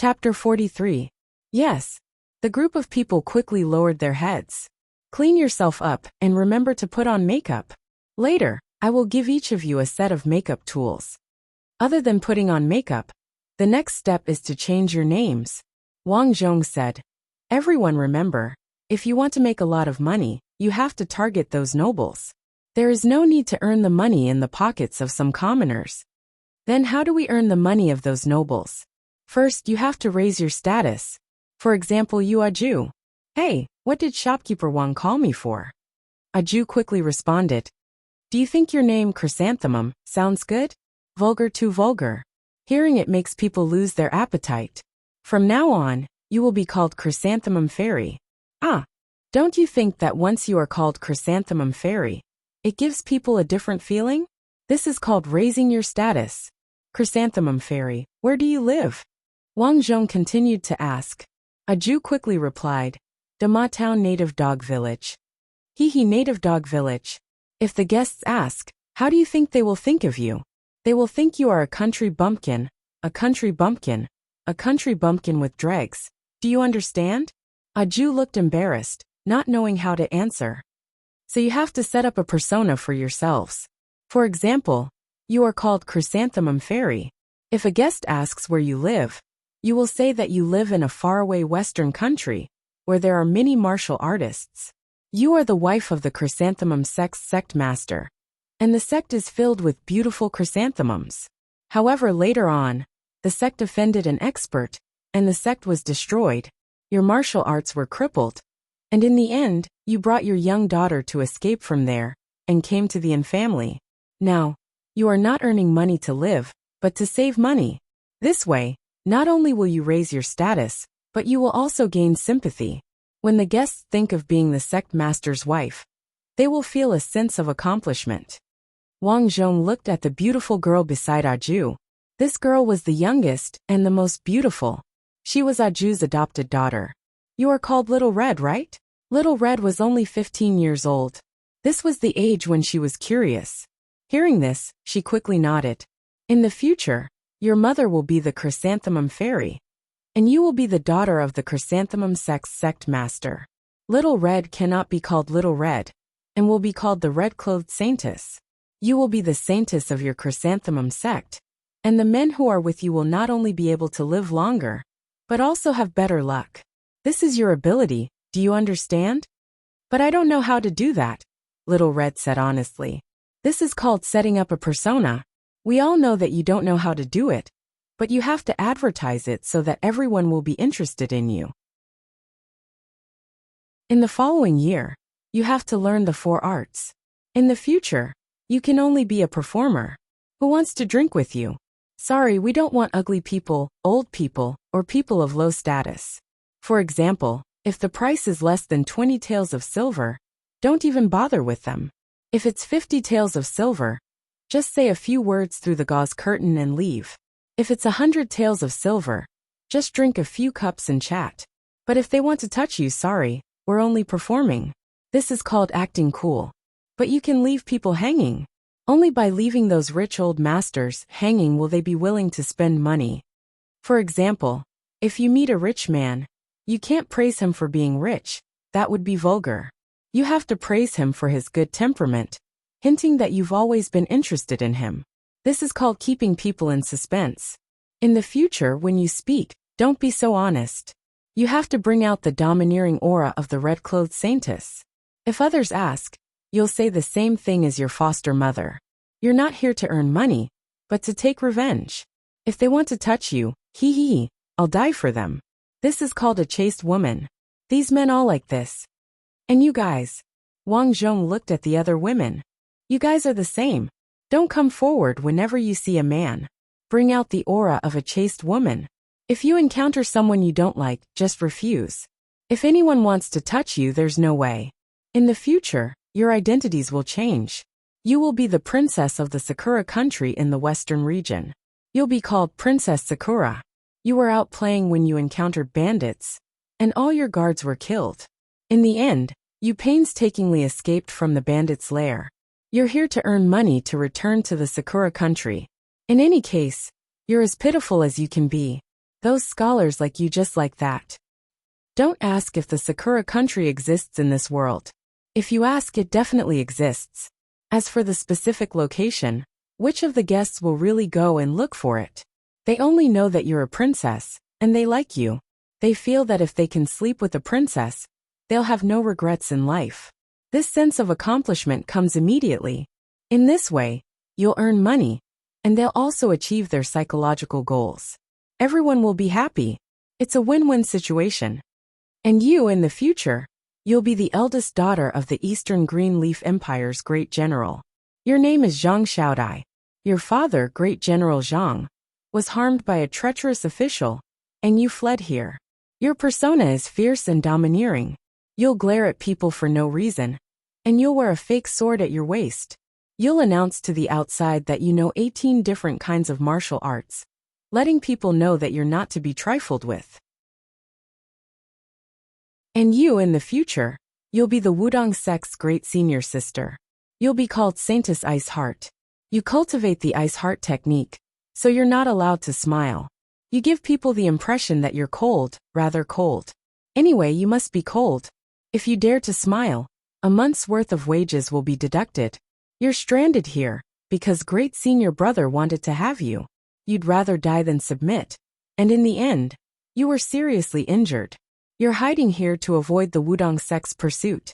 Chapter 43. Yes. The group of people quickly lowered their heads. Clean yourself up and remember to put on makeup. Later, I will give each of you a set of makeup tools. Other than putting on makeup, the next step is to change your names. Wang Zhong said. Everyone remember, if you want to make a lot of money, you have to target those nobles. There is no need to earn the money in the pockets of some commoners. Then how do we earn the money of those nobles? First, you have to raise your status. For example, you Aju. Hey, what did shopkeeper Wang call me for? Aju quickly responded. Do you think your name Chrysanthemum sounds good? Vulgar too vulgar. Hearing it makes people lose their appetite. From now on, you will be called Chrysanthemum Fairy. Ah, don't you think that once you are called Chrysanthemum Fairy, it gives people a different feeling? This is called raising your status. Chrysanthemum Fairy, where do you live? Wang Zhong continued to ask. Aju quickly replied, Dama Town Native Dog Village. Hee Native Dog Village. If the guests ask, how do you think they will think of you? They will think you are a country bumpkin, a country bumpkin, a country bumpkin with dregs. Do you understand? Aju looked embarrassed, not knowing how to answer. So you have to set up a persona for yourselves. For example, you are called Chrysanthemum Fairy. If a guest asks where you live, you will say that you live in a faraway Western country, where there are many martial artists. You are the wife of the Chrysanthemum sect master, and the sect is filled with beautiful chrysanthemums. However, later on, the sect offended an expert, and the sect was destroyed. Your martial arts were crippled, and in the end, you brought your young daughter to escape from there, and came to the Yin family. Now, you are not earning money to live, but to save money. This way, not only will you raise your status, but you will also gain sympathy. When the guests think of being the sect master's wife, they will feel a sense of accomplishment. Wang Zhong looked at the beautiful girl beside Aju. This girl was the youngest and the most beautiful. She was Aju's adopted daughter. You are called Little Red, right? Little Red was only 15 years old. This was the age when she was curious. Hearing this, she quickly nodded. In the future, your mother will be the Chrysanthemum Fairy, and you will be the daughter of the Chrysanthemum sect master. Little Red cannot be called Little Red, and will be called the Red-Clothed Saintess. You will be the saintess of your Chrysanthemum sect, and the men who are with you will not only be able to live longer, but also have better luck. This is your ability, do you understand? But I don't know how to do that, Little Red said honestly. This is called setting up a persona. We all know that you don't know how to do it, but you have to advertise it so that everyone will be interested in you. In the following year, you have to learn the 4 arts. In the future, you can only be a performer. Who wants to drink with you? Sorry, we don't want ugly people, old people, or people of low status. For example, if the price is less than 20 taels of silver, don't even bother with them. If it's 50 taels of silver, just say a few words through the gauze curtain and leave. If it's 100 taels of silver, just drink a few cups and chat. But if they want to touch you, sorry, we're only performing. This is called acting cool. But you can leave people hanging. Only by leaving those rich old masters hanging will they be willing to spend money. For example, if you meet a rich man, you can't praise him for being rich. That would be vulgar. You have to praise him for his good temperament, hinting that you've always been interested in him. This is called keeping people in suspense. In the future, when you speak, don't be so honest. You have to bring out the domineering aura of the red-clothed saintess. If others ask, you'll say the same thing as your foster mother. You're not here to earn money, but to take revenge. If they want to touch you, I'll die for them. This is called a chaste woman. These men all like this. And you guys. Wang Zhong looked at the other women. You guys are the same. Don't come forward whenever you see a man. Bring out the aura of a chaste woman. If you encounter someone you don't like, just refuse. If anyone wants to touch you, there's no way. In the future, your identities will change. You will be the princess of the Sakura country in the western region. You'll be called Princess Sakura. You were out playing when you encountered bandits, and all your guards were killed. In the end, you painstakingly escaped from the bandits' lair. You're here to earn money to return to the Sakura country. In any case, you're as pitiful as you can be. Those scholars like you just like that. Don't ask if the Sakura country exists in this world. If you ask, it definitely exists. As for the specific location, which of the guests will really go and look for it? They only know that you're a princess, and they like you. They feel that if they can sleep with a princess, they'll have no regrets in life. This sense of accomplishment comes immediately. In this way, you'll earn money, and they'll also achieve their psychological goals. Everyone will be happy. It's a win-win situation. And you, in the future, you'll be the eldest daughter of the Eastern Green Leaf Empire's great general. Your name is Zhang Xiaodai. Your father, Great General Zhang, was harmed by a treacherous official, and you fled here. Your persona is fierce and domineering. You'll glare at people for no reason, and you'll wear a fake sword at your waist. You'll announce to the outside that you know 18 different kinds of martial arts, letting people know that you're not to be trifled with. And you, in the future, you'll be the Wudong sect's great senior sister. You'll be called Saintess Ice Heart. You cultivate the ice heart technique, so you're not allowed to smile. You give people the impression that you're cold, rather cold. Anyway, you must be cold. If you dare to smile, a month's worth of wages will be deducted. You're stranded here, because great senior brother wanted to have you. You'd rather die than submit. And in the end, you were seriously injured. You're hiding here to avoid the Wudong sect's pursuit.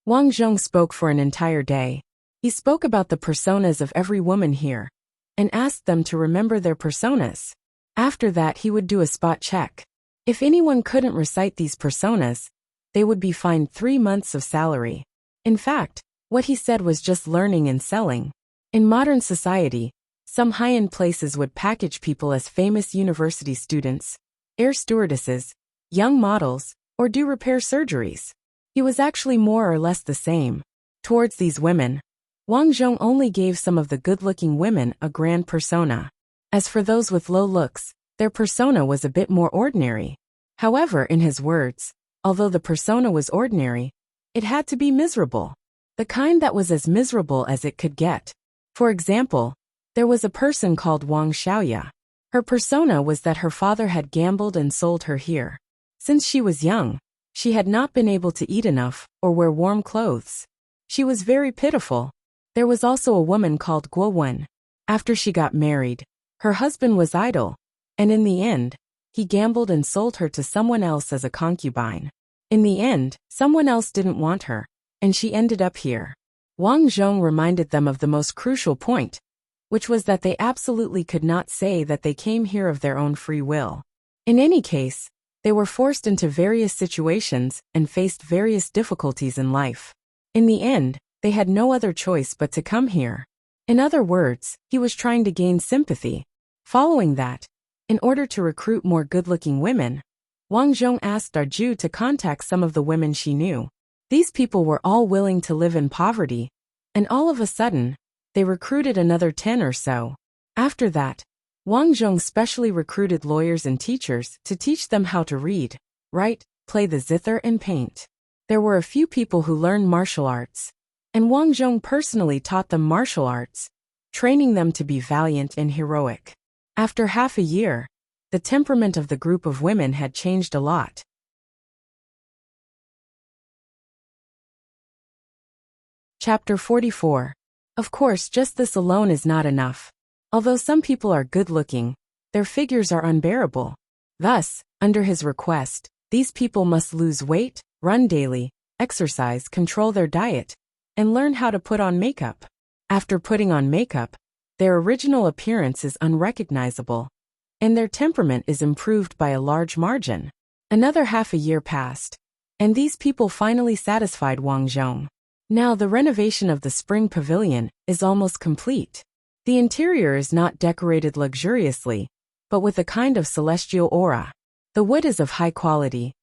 Wang Zhong spoke for an entire day. He spoke about the personas of every woman here, and asked them to remember their personas. After that, he would do a spot check. If anyone couldn't recite these personas, they would be fined 3 months of salary. In fact, what he said was just learning and selling. In modern society, some high-end places would package people as famous university students, air stewardesses, young models, or do repair surgeries. He was actually more or less the same. Towards these women, Wang Zhong only gave some of the good-looking women a grand persona. As for those with low looks, their persona was a bit more ordinary. However, in his words, although the persona was ordinary, it had to be miserable. The kind that was as miserable as it could get. For example, there was a person called Wang Xiaoya. Her persona was that her father had gambled and sold her here. Since she was young, she had not been able to eat enough or wear warm clothes. She was very pitiful. There was also a woman called Guo Wen. After she got married, her husband was idle, and in the end, he gambled and sold her to someone else as a concubine. In the end, someone else didn't want her, and she ended up here. Wang Zhong reminded them of the most crucial point, which was that they absolutely could not say that they came here of their own free will. In any case, they were forced into various situations and faced various difficulties in life. In the end, they had no other choice but to come here. In other words, he was trying to gain sympathy. Following that, in order to recruit more good-looking women, Wang Zhong asked Arju to contact some of the women she knew. These people were all willing to live in poverty, and all of a sudden, they recruited another 10 or so. After that, Wang Zhong specially recruited lawyers and teachers to teach them how to read, write, play the zither and paint. There were a few people who learned martial arts, and Wang Zhong personally taught them martial arts, training them to be valiant and heroic. After half a year, the temperament of the group of women had changed a lot. Chapter 44. Of course, just this alone is not enough. Although some people are good-looking, their figures are unbearable. Thus, under his request, these people must lose weight, run daily, exercise, control their diet, and learn how to put on makeup. After putting on makeup, their original appearance is unrecognizable, and their temperament is improved by a large margin. Another half a year passed, and these people finally satisfied Wang Zhong. Now the renovation of the spring pavilion is almost complete. The interior is not decorated luxuriously, but with a kind of celestial aura. The wood is of high quality,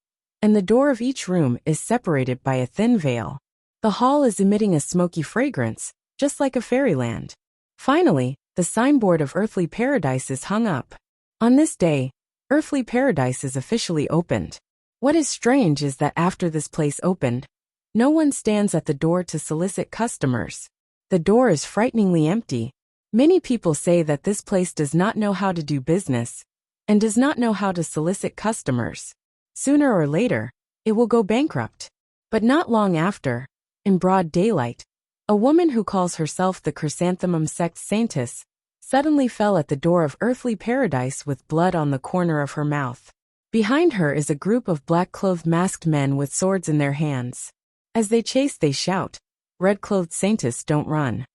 and the door of each room is separated by a thin veil. The hall is emitting a smoky fragrance, just like a fairyland. Finally, the signboard of Earthly Paradise is hung up. On this day, Earthly Paradise is officially opened. What is strange is that after this place opened, no one stands at the door to solicit customers. The door is frighteningly empty. Many people say that this place does not know how to do business, and does not know how to solicit customers. Sooner or later, it will go bankrupt. But not long after, in broad daylight, a woman who calls herself the Chrysanthemum Sect Saintess suddenly fell at the door of earthly paradise with blood on the corner of her mouth. Behind her is a group of black-clothed masked men with swords in their hands. As they chase, they shout, "Red-clothed Saintess, don't run.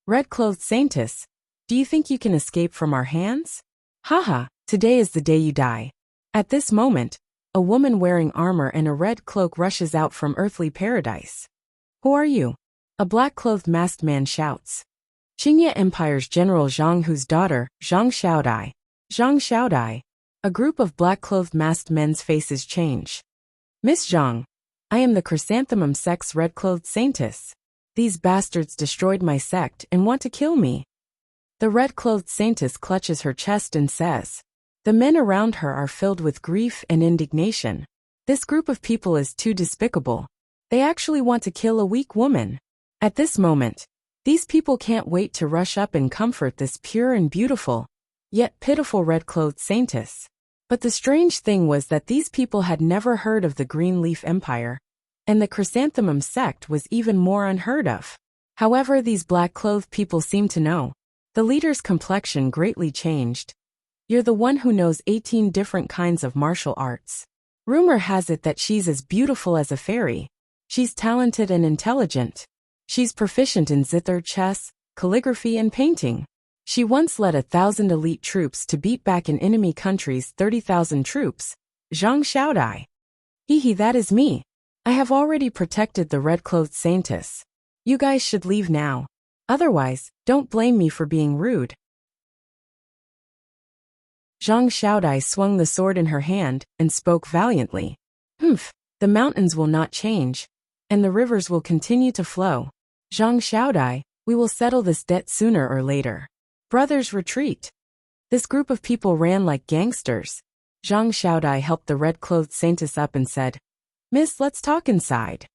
Red-clothed Saintess, do you think you can escape from our hands? Haha, today is the day you die." At this moment, a woman wearing armor and a red cloak rushes out from earthly paradise. "Who are you?" a black-clothed masked man shouts. Qingye Empire's General Zhang Hu's daughter, Zhang Xiaodai. Zhang Xiaodai. A group of black-clothed masked men's faces change. "Miss Zhang, I am the Chrysanthemum Sect's red-clothed Saintess. These bastards destroyed my sect and want to kill me." The red-clothed Saintess clutches her chest and says. The men around her are filled with grief and indignation. This group of people is too despicable. They actually want to kill a weak woman. At this moment, these people can't wait to rush up and comfort this pure and beautiful, yet pitiful red-clothed Saintess. But the strange thing was that these people had never heard of the Green Leaf Empire, and the Chrysanthemum Sect was even more unheard of. However, these black-clothed people seemed to know. The leader's complexion greatly changed. "You're the one who knows 18 different kinds of martial arts. Rumor has it that she's as beautiful as a fairy. She's talented and intelligent. She's proficient in zither, chess, calligraphy, and painting. She once led 1,000 elite troops to beat back an enemy country's 30,000 troops. Zhang Xiaodai." "Hehe, that is me. I have already protected the red-clothed Saintess. You guys should leave now. Otherwise, don't blame me for being rude." Zhang Xiaodai swung the sword in her hand and spoke valiantly. "Humph, the mountains will not change, and the rivers will continue to flow. Zhang Xiaodai, we will settle this debt sooner or later. Brothers, retreat." This group of people ran like gangsters. Zhang Xiaodai helped the red-clothed Saintess up and said, "Miss, let's talk inside."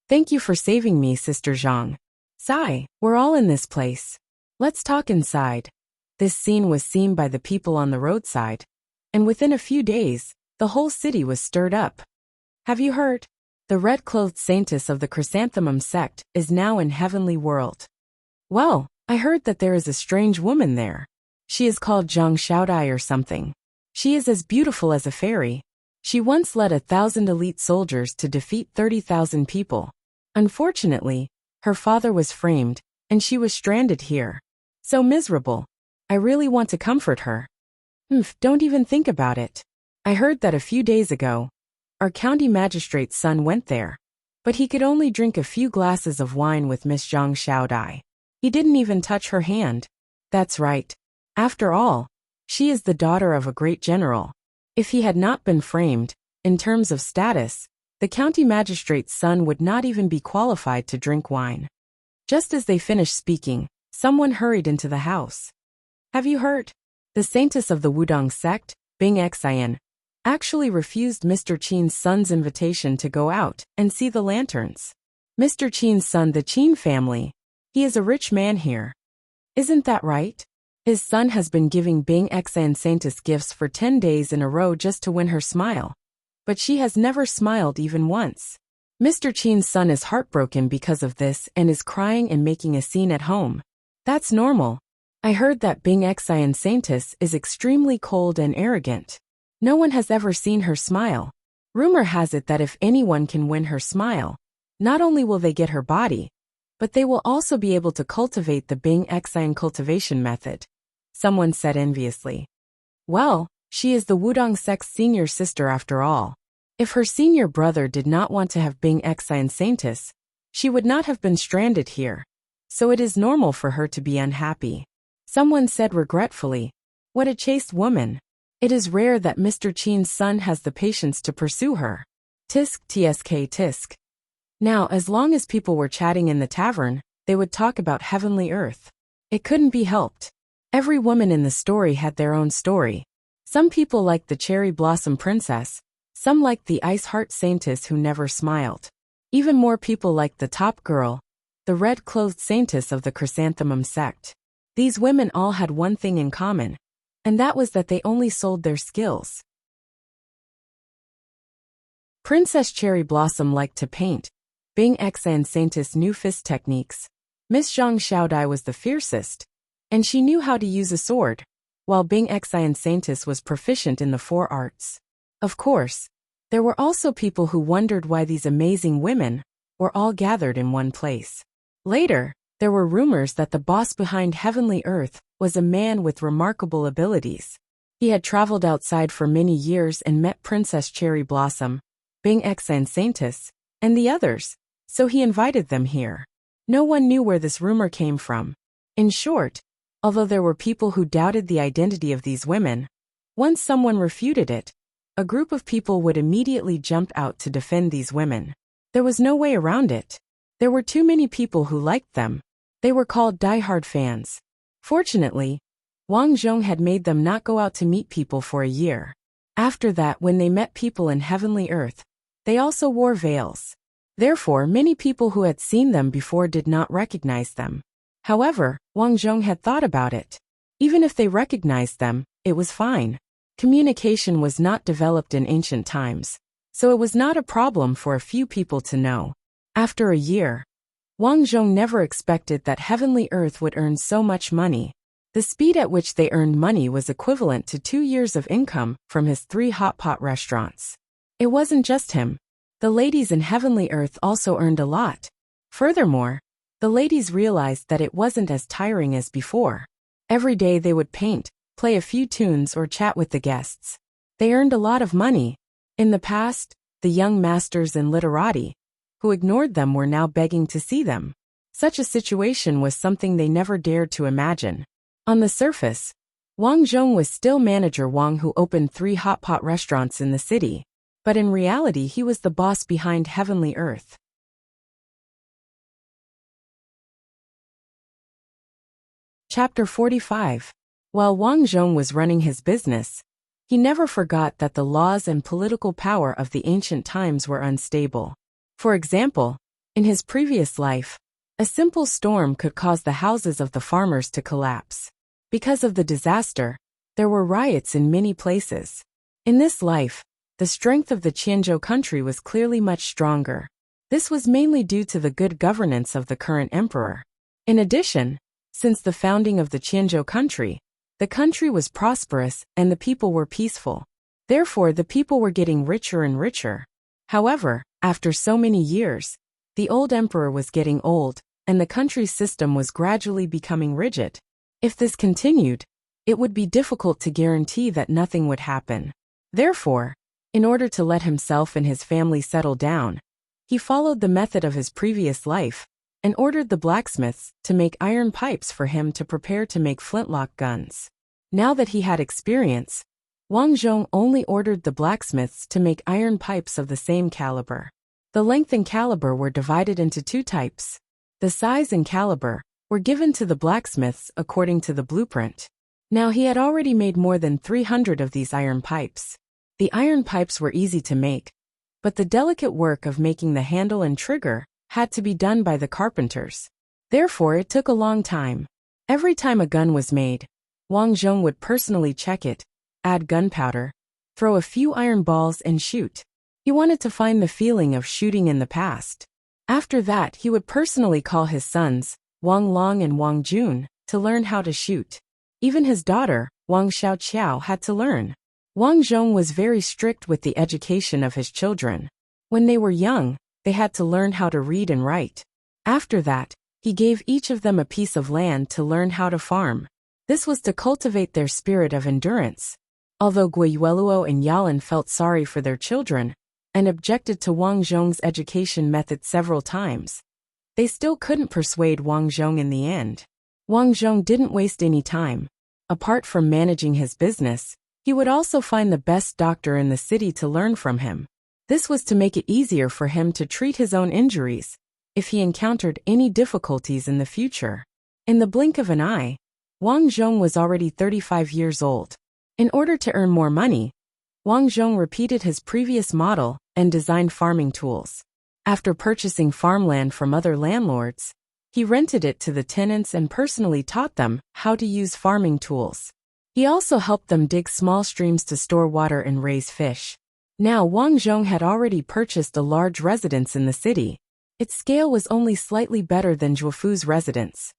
"Thank you for saving me, Sister Zhang. Sigh, we're all in this place. Let's talk inside." This scene was seen by the people on the roadside, and within a few days, the whole city was stirred up. "Have you heard? The red-clothed Saintess of the Chrysanthemum Sect is now in Heavenly World." "Well, I heard that there is a strange woman there. She is called Zhang Xiaodai or something. She is as beautiful as a fairy. She once led 1,000 elite soldiers to defeat 30,000 people. Unfortunately, her father was framed, and she was stranded here. So miserable. I really want to comfort her." Don't even think about it. I heard that a few days ago, our county magistrate's son went there, but he could only drink a few glasses of wine with Miss Zhang Xiaodai. He didn't even touch her hand. That's right. After all, she is the daughter of a great general. If he had not been framed, in terms of status, the county magistrate's son would not even be qualified to drink wine. Just as they finished speaking, someone hurried into the house. "Have you heard? The Saintess of the Wudong sect, Bing Xian, actually refused Mr. Qin's son's invitation to go out and see the lanterns. Mr. Qin's son, the Qin family, he is a rich man here. Isn't that right? His son has been giving Bing Xian Saintess gifts for 10 days in a row just to win her smile. But she has never smiled even once. Mr. Qin's son is heartbroken because of this and is crying and making a scene at home. That's normal. I heard that Bing Xian Saintess is extremely cold and arrogant. No one has ever seen her smile. Rumor has it that if anyone can win her smile, not only will they get her body, but they will also be able to cultivate the Bing Xian cultivation method," someone said enviously. "Well, she is the Wudong sect's senior sister after all. If her senior brother did not want to have Bing Xian Saintess, she would not have been stranded here. So it is normal for her to be unhappy." Someone said regretfully, "What a chaste woman. It is rare that Mr. Qin's son has the patience to pursue her." Tisk tsk tisk. Now, as long as people were chatting in the tavern, they would talk about heavenly earth. It couldn't be helped. Every woman in the story had their own story. Some people liked the cherry blossom princess, some liked the ice heart saintess who never smiled. Even more people liked the top girl, the red-clothed saintess of the Chrysanthemum sect. These women all had one thing in common. and that was that they only sold their skills. Princess Cherry Blossom liked to paint. Bing Xa and Saintis knew fist techniques. Miss Zhang Xiaodai was the fiercest, and she knew how to use a sword, while Bing Xa and Saintis was proficient in the four arts. Of course, there were also people who wondered why these amazing women were all gathered in one place. Later, there were rumors that the boss behind Heavenly Earth was a man with remarkable abilities. He had traveled outside for many years and met Princess Cherry Blossom, Bing Xa and Saintis, and the others, so he invited them here. No one knew where this rumor came from. In short, although there were people who doubted the identity of these women, once someone refuted it, a group of people would immediately jump out to defend these women. There was no way around it. There were too many people who liked them. They were called die-hard fans. Fortunately, Wang Zhong had made them not go out to meet people for a year. After that, when they met people in Heavenly Earth, they also wore veils. Therefore, many people who had seen them before did not recognize them. However, Wang Zhong had thought about it. Even if they recognized them, it was fine. Communication was not developed in ancient times, so it was not a problem for a few people to know. After a year, Wang Zhong never expected that Heavenly Earth would earn so much money. The speed at which they earned money was equivalent to 2 years of income from his 3 hot pot restaurants. It wasn't just him. The ladies in Heavenly Earth also earned a lot. Furthermore, the ladies realized that it wasn't as tiring as before. Every day they would paint, play a few tunes or chat with the guests. They earned a lot of money. In the past, the young masters in literati, who ignored them, were now begging to see them. Such a situation was something they never dared to imagine. On the surface, Wang Zhong was still manager Wang, who opened 3 hot pot restaurants in the city. But in reality, he was the boss behind Heavenly Earth. Chapter 45. While Wang Zhong was running his business, he never forgot that the laws and political power of the ancient times were unstable. For example, in his previous life, a simple storm could cause the houses of the farmers to collapse. Because of the disaster, there were riots in many places. In this life, the strength of the Qianzhou country was clearly much stronger. This was mainly due to the good governance of the current emperor. In addition, since the founding of the Qianzhou country, the country was prosperous and the people were peaceful. Therefore, the people were getting richer and richer. However, after so many years, the old emperor was getting old, and the country's system was gradually becoming rigid. If this continued, it would be difficult to guarantee that nothing would happen. Therefore, in order to let himself and his family settle down, he followed the method of his previous life and ordered the blacksmiths to make iron pipes for him to prepare to make flintlock guns. Now that he had experience, Wang Zhong only ordered the blacksmiths to make iron pipes of the same caliber. The length and caliber were divided into 2 types. The size and caliber were given to the blacksmiths according to the blueprint. Now he had already made more than 300 of these iron pipes. The iron pipes were easy to make, but the delicate work of making the handle and trigger had to be done by the carpenters. Therefore, it took a long time. Every time a gun was made, Wang Zhong would personally check it, add gunpowder, throw a few iron balls and shoot. He wanted to find the feeling of shooting in the past. After that, he would personally call his sons, Wang Long and Wang Jun, to learn how to shoot. Even his daughter, Wang Xiaoqiao, had to learn. Wang Zhong was very strict with the education of his children. When they were young, they had to learn how to read and write. After that, he gave each of them a piece of land to learn how to farm. This was to cultivate their spirit of endurance. Although Guiyueluo and Yalan felt sorry for their children and objected to Wang Zhong's education method several times, they still couldn't persuade Wang Zhong in the end. Wang Zhong didn't waste any time. Apart from managing his business, he would also find the best doctor in the city to learn from him. This was to make it easier for him to treat his own injuries if he encountered any difficulties in the future. In the blink of an eye, Wang Zhong was already 35 years old. In order to earn more money, Wang Zhong repeated his previous model and designed farming tools. After purchasing farmland from other landlords, he rented it to the tenants and personally taught them how to use farming tools. He also helped them dig small streams to store water and raise fish. Now Wang Zhong had already purchased a large residence in the city. Its scale was only slightly better than Zhuofu's residence.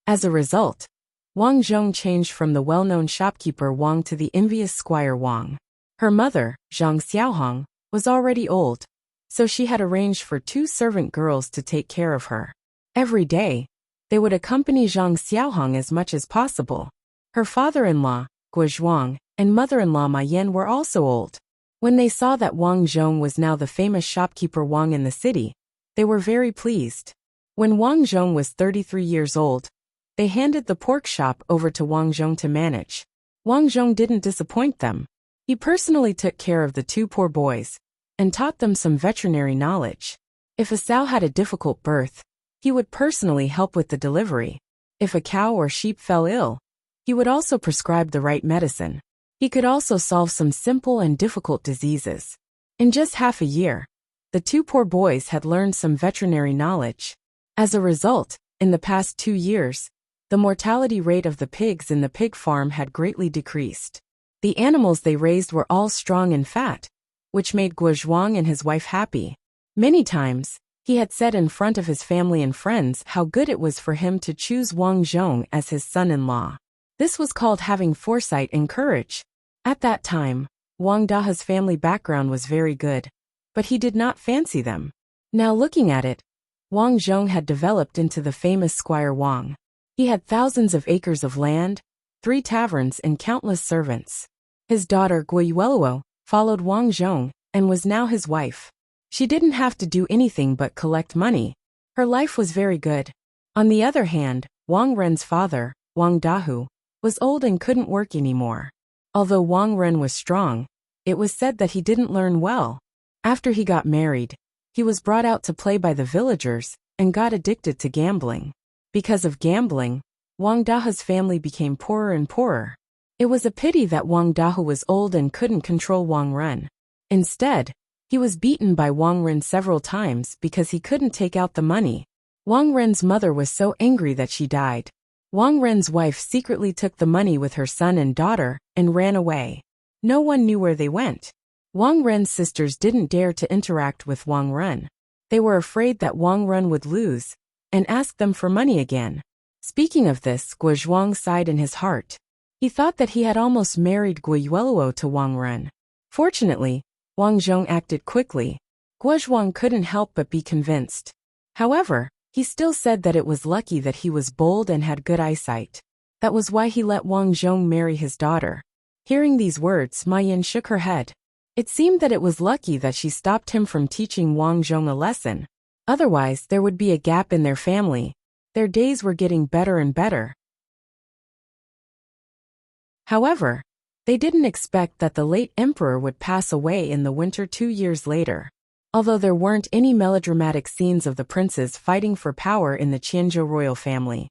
As a result, Wang Zhong changed from the well-known shopkeeper Wang to the envious squire Wang. Her mother, Zhang Xiaohong, was already old, so she had arranged for 2 servant girls to take care of her. Every day, they would accompany Zhang Xiaohong as much as possible. Her father-in-law, Guo Zhuang, and mother-in-law Ma Yan were also old. When they saw that Wang Zhong was now the famous shopkeeper Wang in the city, they were very pleased. When Wang Zhong was 33 years old, they handed the pork shop over to Wang Zhong to manage. Wang Zhong didn't disappoint them. He personally took care of the 2 poor boys and taught them some veterinary knowledge. If a sow had a difficult birth, he would personally help with the delivery. If a cow or sheep fell ill, he would also prescribe the right medicine. He could also solve some simple and difficult diseases. In just half a year, the 2 poor boys had learned some veterinary knowledge. As a result, in the past 2 years, the mortality rate of the pigs in the pig farm had greatly decreased. The animals they raised were all strong and fat, which made Guo Zhuang and his wife happy. Many times, he had said in front of his family and friends how good it was for him to choose Wang Zhong as his son-in-law. This was called having foresight and courage. At that time, Wang Dahe's family background was very good, but he did not fancy them. Now looking at it, Wang Zhong had developed into the famous Squire Wang. He had thousands of acres of land, 3 taverns and countless servants. His daughter Guo Yueluo followed Wang Zhong and was now his wife. She didn't have to do anything but collect money. Her life was very good. On the other hand, Wang Ren's father, Wang Dahu, was old and couldn't work anymore. Although Wang Ren was strong, it was said that he didn't learn well. After he got married, he was brought out to play by the villagers and got addicted to gambling. Because of gambling, Wang Dahe's family became poorer and poorer. It was a pity that Wang Dahe was old and couldn't control Wang Ren. Instead, he was beaten by Wang Ren several times because he couldn't take out the money. Wang Ren's mother was so angry that she died. Wang Ren's wife secretly took the money with her son and daughter and ran away. No one knew where they went. Wang Ren's sisters didn't dare to interact with Wang Ren. They were afraid that Wang Ren would lose and ask them for money again. Speaking of this, Guo Zhuang sighed in his heart. He thought that he had almost married Guo Yueluo to Wang Ren. Fortunately, Wang Zhong acted quickly. Guo Zhuang couldn't help but be convinced. However, he still said that it was lucky that he was bold and had good eyesight. That was why he let Wang Zhong marry his daughter. Hearing these words, Ma Yan shook her head. It seemed that it was lucky that she stopped him from teaching Wang Zhong a lesson. Otherwise, there would be a gap in their family. Their days were getting better and better. However, they didn't expect that the late emperor would pass away in the winter 2 years later. Although there weren't any melodramatic scenes of the princes fighting for power in the Qianzhou royal family,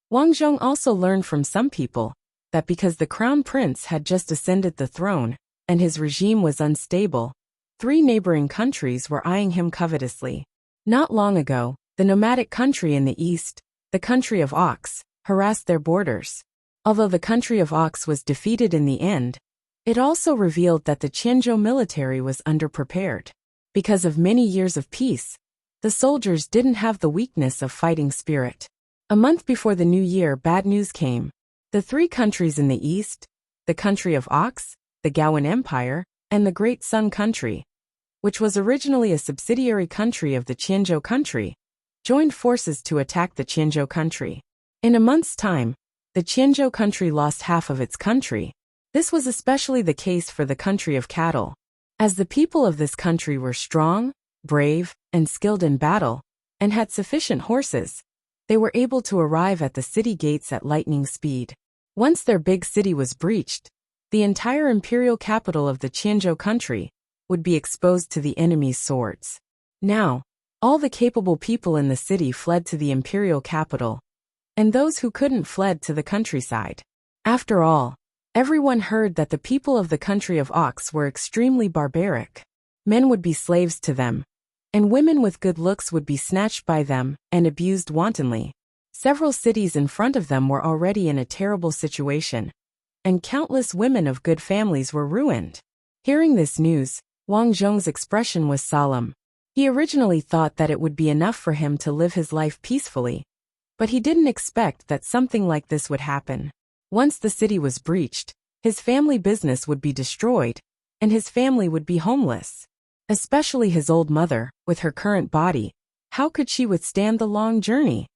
Wang Zhong also learned from some people that because the crown prince had just ascended the throne and his regime was unstable, 3 neighboring countries were eyeing him covetously. Not long ago, the nomadic country in the east, the country of Ox, harassed their borders. Although the country of Ox was defeated in the end, it also revealed that the Qianzhou military was underprepared. Because of many years of peace, the soldiers didn't have the weakness of fighting spirit. A month before the new year, bad news came. The 3 countries in the east, the country of Ox, the Gaoan Empire, and the Great Sun country, which was originally a subsidiary country of the Qianzhou country, joined forces to attack the Qianzhou country. In a month's time, the Qianzhou country lost half of its country. This was especially the case for the country of cattle. As the people of this country were strong, brave, and skilled in battle, and had sufficient horses, they were able to arrive at the city gates at lightning speed. Once their big city was breached, the entire imperial capital of the Qianzhou country would be exposed to the enemy's swords. Now, all the capable people in the city fled to the imperial capital, and those who couldn't fled to the countryside. After all, everyone heard that the people of the country of Ox were extremely barbaric. Men would be slaves to them, and women with good looks would be snatched by them and abused wantonly. Several cities in front of them were already in a terrible situation, and countless women of good families were ruined. Hearing this news, Wang Zhong's expression was solemn. He originally thought that it would be enough for him to live his life peacefully, but he didn't expect that something like this would happen. Once the city was breached, his family business would be destroyed, and his family would be homeless. Especially his old mother, with her current body. How could she withstand the long journey?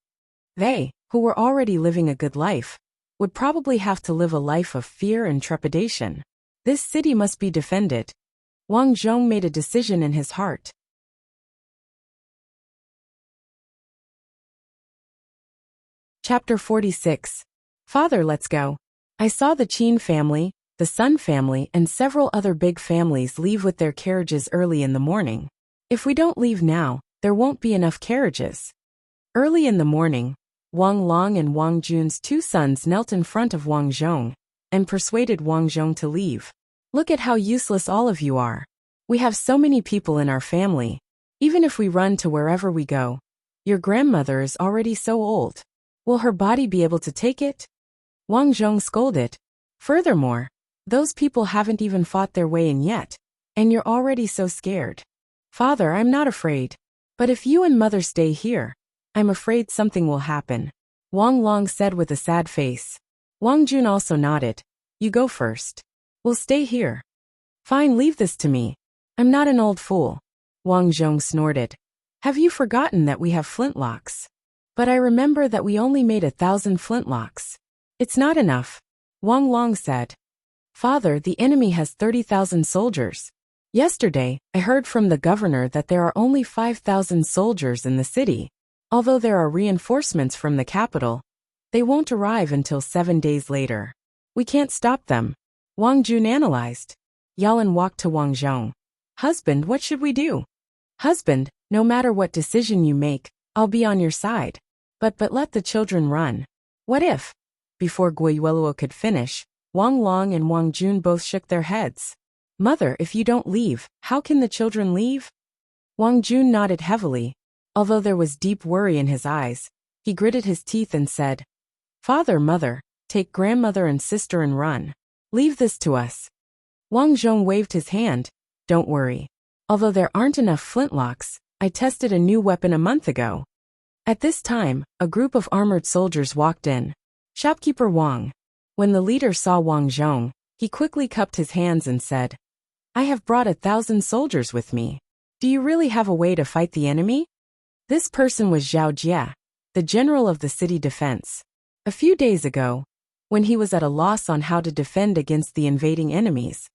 They, who were already living a good life, would probably have to live a life of fear and trepidation. This city must be defended. Wang Zhong made a decision in his heart. Chapter 46. Father, let's go. I saw the Qin family, the Sun family, and several other big families leave with their carriages early in the morning. If we don't leave now, there won't be enough carriages. Early in the morning, Wang Long and Wang Jun's two sons knelt in front of Wang Zhong and persuaded Wang Zhong to leave. Look at how useless all of you are. We have so many people in our family. Even if we run to wherever we go, your grandmother is already so old. Will her body be able to take it? Wang Zhong scolded. Furthermore, those people haven't even fought their way in yet, and you're already so scared. Father, I'm not afraid. But if you and mother stay here, I'm afraid something will happen. Wang Long said with a sad face. Wang Jun also nodded. You go first. We'll stay here. Fine, leave this to me. I'm not an old fool. Wang Zhong snorted. Have you forgotten that we have flintlocks? But I remember that we only made 1,000 flintlocks. It's not enough. Wang Long said. Father, the enemy has 30,000 soldiers. Yesterday, I heard from the governor that there are only 5,000 soldiers in the city. Although there are reinforcements from the capital, they won't arrive until 7 days later. We can't stop them. Wang Jun analyzed. Yalan walked to Wang Zhong. Husband, what should we do? Husband, no matter what decision you make, I'll be on your side. But let the children run. What if? Before Guiyueluo could finish, Wang Long and Wang Jun both shook their heads. Mother, if you don't leave, how can the children leave? Wang Jun nodded heavily. Although there was deep worry in his eyes, he gritted his teeth and said, Father, mother, take grandmother and sister and run. Leave this to us. Wang Zhong waved his hand. Don't worry. Although there aren't enough flintlocks, I tested a new weapon a month ago. At this time, a group of armored soldiers walked in. Shopkeeper Wang. When the leader saw Wang Zhong, he quickly cupped his hands and said, I have brought 1,000 soldiers with me. Do you really have a way to fight the enemy? This person was Zhao Jie, the general of the city defense. A few days ago, when he was at a loss on how to defend against the invading enemies,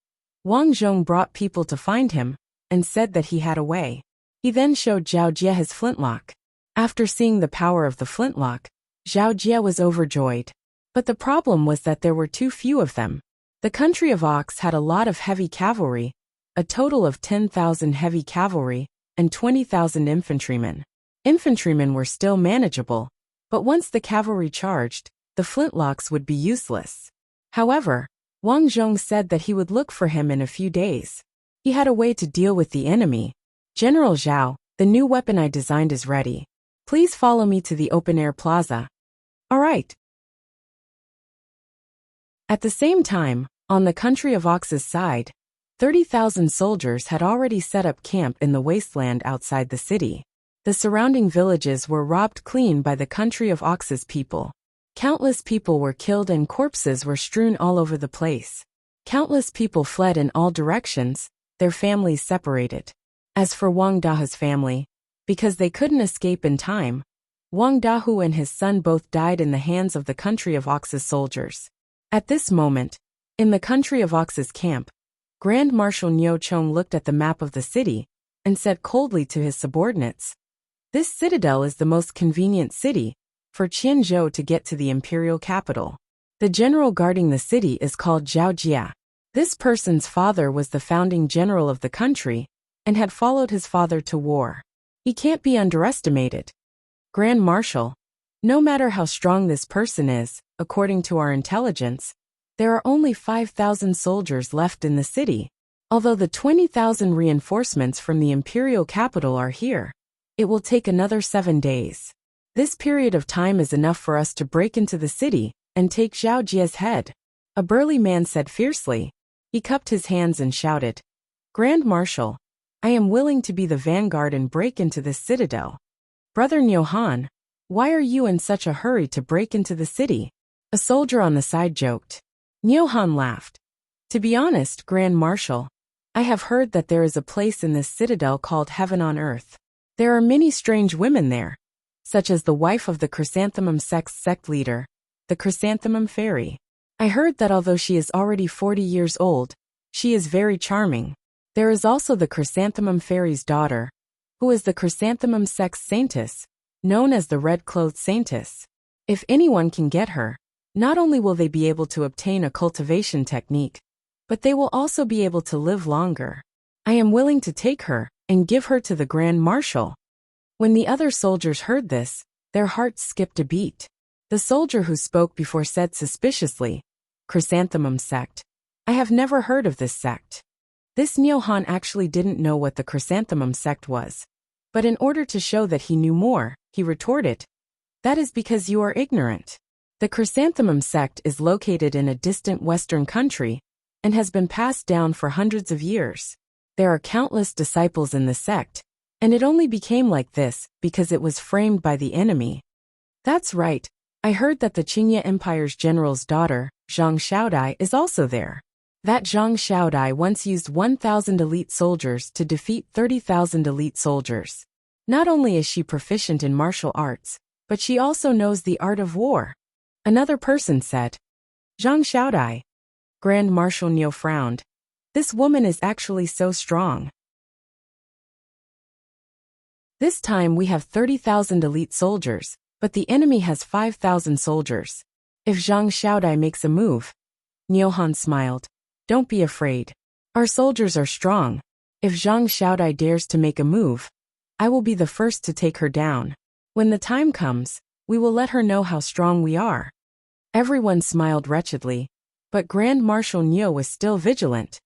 Wang Zhong brought people to find him and said that he had a way. He then showed Zhao Jie his flintlock. After seeing the power of the flintlock, Zhao Jie was overjoyed. But the problem was that there were too few of them. The country of Ox had a lot of heavy cavalry, a total of 10,000 heavy cavalry, and 20,000 infantrymen. Infantrymen were still manageable, but once the cavalry charged, the flintlocks would be useless. However, Wang Zhong said that he would look for him in a few days. He had a way to deal with the enemy. General Zhao, the new weapon I designed is ready. Please follow me to the open-air plaza. All right. At the same time, on the country of Ox's side, 30,000 soldiers had already set up camp in the wasteland outside the city. The surrounding villages were robbed clean by the country of Ox's people. Countless people were killed and corpses were strewn all over the place. Countless people fled in all directions, their families separated. As for Wang Dahu's family, because they couldn't escape in time, Wang Dahu and his son both died in the hands of the country of Ox's soldiers. At this moment, in the country of Ox's camp, Grand Marshal Niu Chong looked at the map of the city and said coldly to his subordinates, This citadel is the most convenient city for Qianzhou to get to the imperial capital. The general guarding the city is called Zhao Jie. This person's father was the founding general of the country and had followed his father to war. He can't be underestimated. Grand Marshal, no matter how strong this person is, according to our intelligence, there are only 5,000 soldiers left in the city. Although the 20,000 reinforcements from the imperial capital are here, it will take another 7 days. This period of time is enough for us to break into the city and take Zhao Jie's head, a burly man said fiercely. He cupped his hands and shouted, Grand Marshal, I am willing to be the vanguard and break into this citadel. Brother Nyohan, why are you in such a hurry to break into the city? A soldier on the side joked. Nyohan laughed. To be honest, Grand Marshal, I have heard that there is a place in this citadel called Heaven on Earth. There are many strange women there, such as the wife of the Chrysanthemum sect leader, the Chrysanthemum Fairy. I heard that although she is already 40 years old, she is very charming. There is also the Chrysanthemum Fairy's daughter, who is the Chrysanthemum sect saintess, known as the Red-Clothed Saintess. If anyone can get her, not only will they be able to obtain a cultivation technique, but they will also be able to live longer. I am willing to take her and give her to the Grand Marshal. When the other soldiers heard this, their hearts skipped a beat. The soldier who spoke before said suspiciously, Chrysanthemum sect. I have never heard of this sect. This Nyohan actually didn't know what the Chrysanthemum sect was. But in order to show that he knew more, he retorted, that is because you are ignorant. The Chrysanthemum sect is located in a distant western country and has been passed down for hundreds of years. There are countless disciples in the sect, and it only became like this because it was framed by the enemy. That's right, I heard that the Qingye Empire's general's daughter, Zhang Xiaodai, is also there. That Zhang Xiaodai once used 1,000 elite soldiers to defeat 30,000 elite soldiers. Not only is she proficient in martial arts, but she also knows the art of war. Another person said, Zhang Xiaodai. Grand Marshal Niu frowned. This woman is actually so strong. This time we have 30,000 elite soldiers, but the enemy has 5,000 soldiers. If Zhang Xiaodai makes a move, Nyohan smiled. Don't be afraid. Our soldiers are strong. If Zhang Xiaodai dares to make a move, I will be the first to take her down. When the time comes, we will let her know how strong we are. Everyone smiled wretchedly, but Grand Marshal Niu was still vigilant.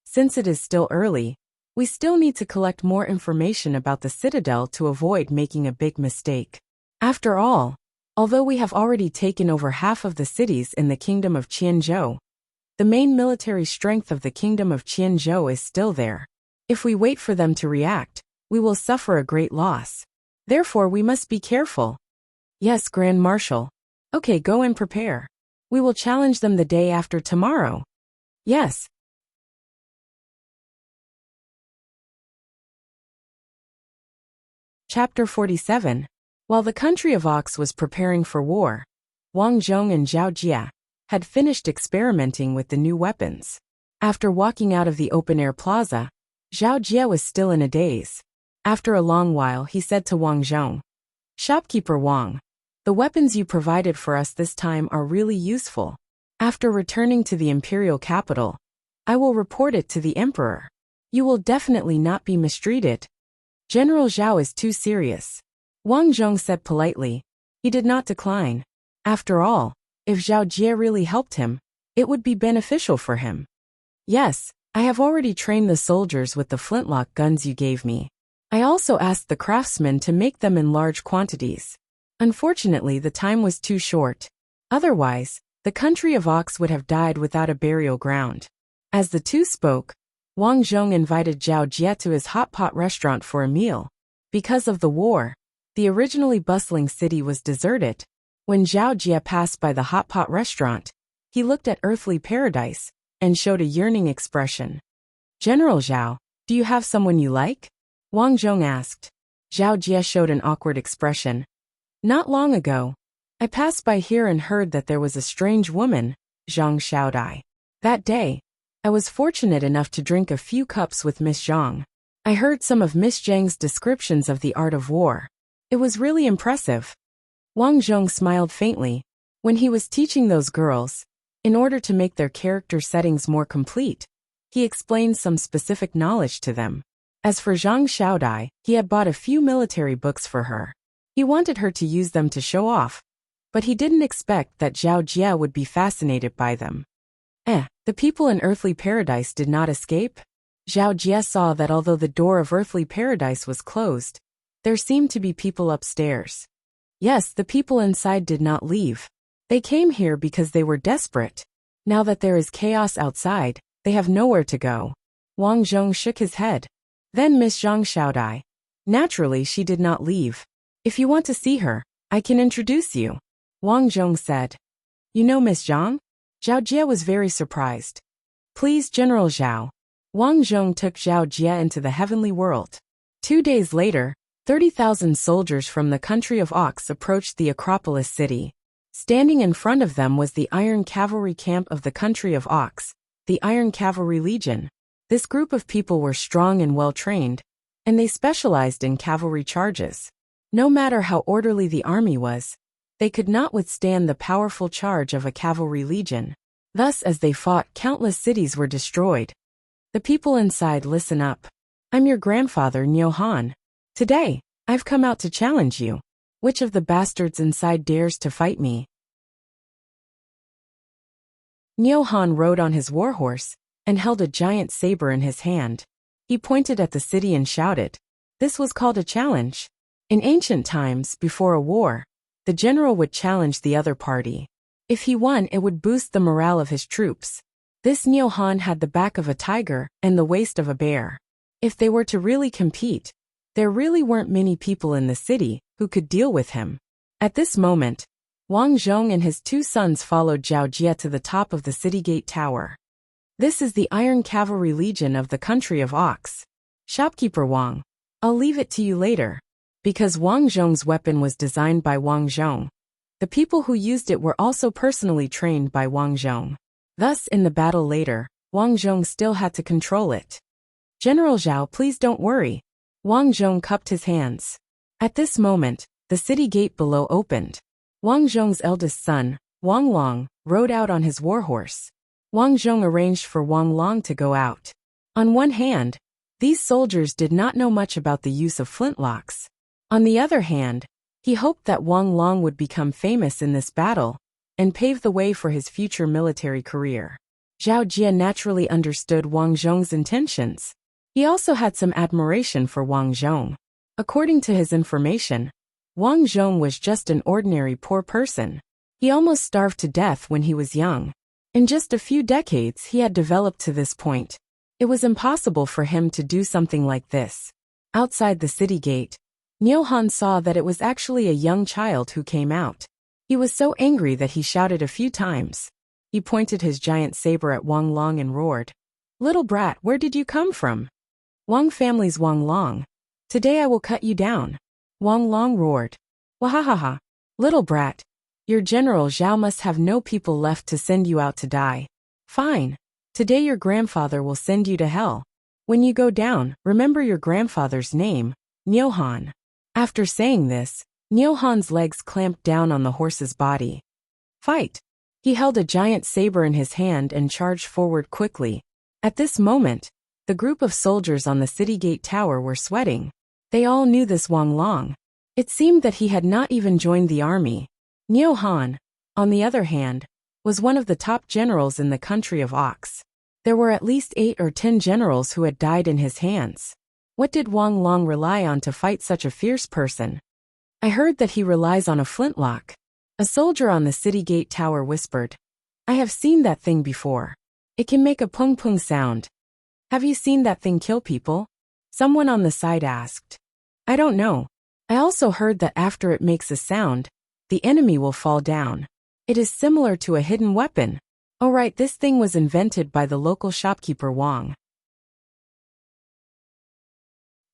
Since it is still early, we still need to collect more information about the citadel to avoid making a big mistake. After all, although we have already taken over half of the cities in the kingdom of Qianzhou, the main military strength of the kingdom of Qianzhou is still there. If we wait for them to react, we will suffer a great loss. Therefore we must be careful. Yes, Grand Marshal. Okay, go and prepare. We will challenge them the day after tomorrow. Yes. Chapter 47. While the country of Ox was preparing for war, Wang Zhong and Zhao Jia had finished experimenting with the new weapons. After walking out of the open-air plaza, Zhao Jia was still in a daze. After a long while he said to Wang Zhong, Shopkeeper Wang, the weapons you provided for us this time are really useful. After returning to the imperial capital, I will report it to the emperor. You will definitely not be mistreated. General Zhao is too serious. Wang Zhong said politely. He did not decline. After all, if Zhao Jie really helped him, it would be beneficial for him. Yes, I have already trained the soldiers with the flintlock guns you gave me. I also asked the craftsmen to make them in large quantities. Unfortunately, the time was too short. Otherwise, the country of Ox would have died without a burial ground. As the two spoke, Wang Zhong invited Zhao Jie to his hot pot restaurant for a meal. Because of the war, the originally bustling city was deserted. When Zhao Jie passed by the hot pot restaurant, he looked at earthly paradise and showed a yearning expression. General Zhao, do you have someone you like? Wang Zhong asked. Zhao Jie showed an awkward expression. Not long ago, I passed by here and heard that there was a strange woman, Zhang Xiaodai. That day, I was fortunate enough to drink a few cups with Miss Zhang. I heard some of Miss Zhang's descriptions of the art of war. It was really impressive. Wang Zhong smiled faintly. When he was teaching those girls, in order to make their character settings more complete, he explained some specific knowledge to them. As for Zhang Xiaodai, he had bought a few military books for her. He wanted her to use them to show off, but he didn't expect that Zhao Jie would be fascinated by them. The people in earthly paradise did not escape? Zhao Jie saw that although the door of earthly paradise was closed, there seemed to be people upstairs. Yes, the people inside did not leave. They came here because they were desperate. Now that there is chaos outside, they have nowhere to go. Wang Zhong shook his head. Then Miss Zhang shouted. Naturally, she did not leave. If you want to see her, I can introduce you. Wang Zhong said. You know Miss Zhang? Zhao Jie was very surprised. Please, General Zhao. Wang Zhong took Zhao Jie into the heavenly world. 2 days later, 30,000 soldiers from the country of Ox approached the Acropolis city. Standing in front of them was the Iron Cavalry camp of the country of Ox, the Iron Cavalry Legion. This group of people were strong and well-trained, and they specialized in cavalry charges. No matter how orderly the army was, they could not withstand the powerful charge of a cavalry legion. Thus, as they fought, countless cities were destroyed. The people inside listen up. I'm your grandfather, Niu Han. Today, I've come out to challenge you. Which of the bastards inside dares to fight me? Niu Han rode on his warhorse and held a giant saber in his hand. He pointed at the city and shouted. This was called a challenge. In ancient times, before a war, the general would challenge the other party. If he won, it would boost the morale of his troops. This Niu Han had the back of a tiger and the waist of a bear. If they were to really compete, there really weren't many people in the city who could deal with him. At this moment, Wang Zhong and his 2 sons followed Zhao Jie to the top of the city gate tower. This is the Iron Cavalry Legion of the country of Ox. Shopkeeper Wang, I'll leave it to you later. Because Wang Zhong's weapon was designed by Wang Zhong, the people who used it were also personally trained by Wang Zhong. Thus, in the battle later, Wang Zhong still had to control it. General Zhao, please don't worry. Wang Zhong cupped his hands. At this moment, the city gate below opened. Wang Zhong's eldest son, Wang Long, rode out on his warhorse. Wang Zhong arranged for Wang Long to go out. On one hand, these soldiers did not know much about the use of flintlocks. On the other hand, he hoped that Wang Long would become famous in this battle and pave the way for his future military career. Zhao Jie naturally understood Wang Zhong's intentions. He also had some admiration for Wang Zhong. According to his information, Wang Zhong was just an ordinary poor person. He almost starved to death when he was young. In just a few decades, he had developed to this point. It was impossible for him to do something like this. Outside the city gate, Niu Han saw that it was actually a young child who came out. He was so angry that he shouted a few times. He pointed his giant saber at Wang Long and roared, "Little brat, where did you come from?" "Wang family's Wang Long. Today I will cut you down." Wang Long roared, "Wahahaha! Little brat, your General Zhao must have no people left to send you out to die. Fine. Today your grandfather will send you to hell. When you go down, remember your grandfather's name, Niu Han." After saying this, Niu Han's legs clamped down on the horse's body. Fight! He held a giant saber in his hand and charged forward quickly. At this moment, the group of soldiers on the city gate tower were sweating. They all knew this Wang Long. It seemed that he had not even joined the army. Niu Han, on the other hand, was one of the top generals in the country of Ox. There were at least 8 or 10 generals who had died in his hands. What did Wang Long rely on to fight such a fierce person? I heard that he relies on a flintlock. A soldier on the city gate tower whispered. I have seen that thing before. It can make a pung-pung sound. Have you seen that thing kill people? Someone on the side asked. I don't know. I also heard that after it makes a sound, the enemy will fall down. It is similar to a hidden weapon. Oh right, this thing was invented by the local shopkeeper Wang.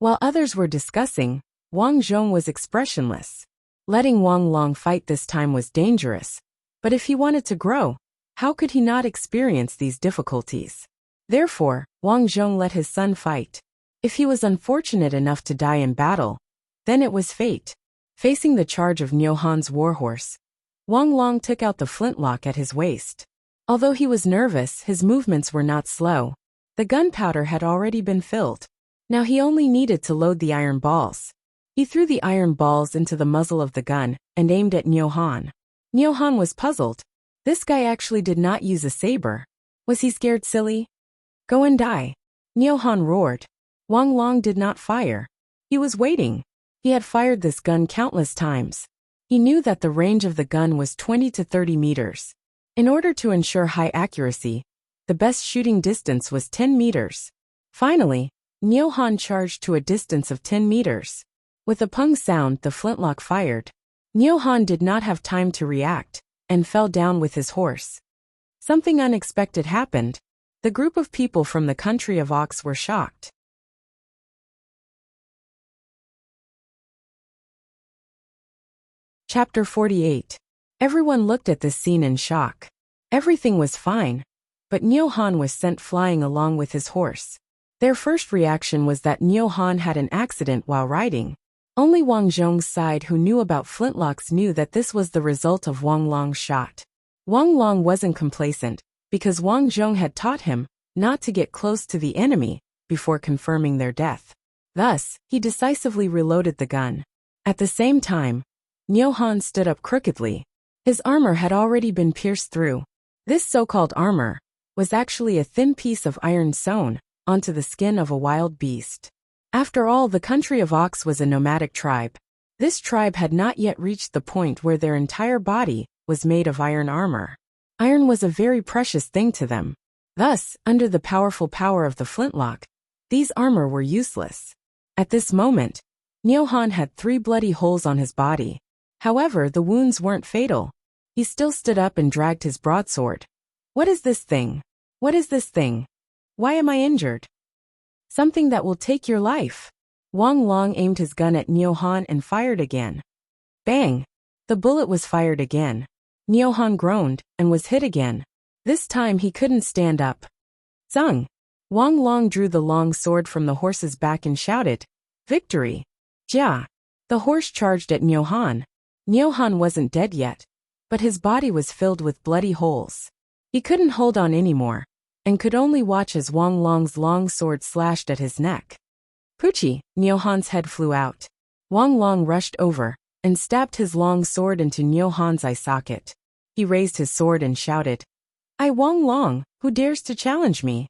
While others were discussing, Wang Zhong was expressionless. Letting Wang Long fight this time was dangerous. But if he wanted to grow, how could he not experience these difficulties? Therefore, Wang Zhong let his son fight. If he was unfortunate enough to die in battle, then it was fate. Facing the charge of Niu Han's warhorse, Wang Long took out the flintlock at his waist. Although he was nervous, his movements were not slow. The gunpowder had already been filled. Now he only needed to load the iron balls. He threw the iron balls into the muzzle of the gun and aimed at Niu Han. Niu Han was puzzled. This guy actually did not use a saber. Was he scared silly? Go and die. Niu Han roared. Wang Long did not fire. He was waiting. He had fired this gun countless times. He knew that the range of the gun was 20 to 30 meters. In order to ensure high accuracy, the best shooting distance was 10 meters. Finally, Nyo Han charged to a distance of 10 meters. With a pung sound, the flintlock fired. Nyo Han did not have time to react, and fell down with his horse. Something unexpected happened. The group of people from the country of Ox were shocked. Chapter 48. Everyone looked at this scene in shock. Everything was fine, but Nyo Han was sent flying along with his horse. Their first reaction was that Nyo Han had an accident while riding. Only Wang Zhong's side, who knew about flintlocks, knew that this was the result of Wang Long's shot. Wang Long wasn't complacent, because Wang Zhong had taught him not to get close to the enemy before confirming their death. Thus, he decisively reloaded the gun. At the same time, Nyo Han stood up crookedly. His armor had already been pierced through. This so-called armor was actually a thin piece of iron sewn onto the skin of a wild beast. After all, the country of Ox was a nomadic tribe. This tribe had not yet reached the point where their entire body was made of iron armor. Iron was a very precious thing to them. Thus, under the powerful power of the flintlock, these armor were useless. At this moment, Nyo Han had 3 bloody holes on his body. However, the wounds weren't fatal. He still stood up and dragged his broadsword. What is this thing? What is this thing? Why am I injured? Something that will take your life. Wang Long aimed his gun at Nyo Han and fired again. Bang! The bullet was fired again. Nyo Han groaned and was hit again. This time he couldn't stand up. Zung! Wang Long drew the long sword from the horse's back and shouted, "Victory!" Jia! The horse charged at Nyo Han. Nyo Han wasn't dead yet, but his body was filled with bloody holes. He couldn't hold on anymore, and could only watch as Wang Long's long sword slashed at his neck. Poochie! Nyo Han's head flew out. Wang Long rushed over and stabbed his long sword into Nyo Han's eye socket. He raised his sword and shouted, "I Wang Long, who dares to challenge me?"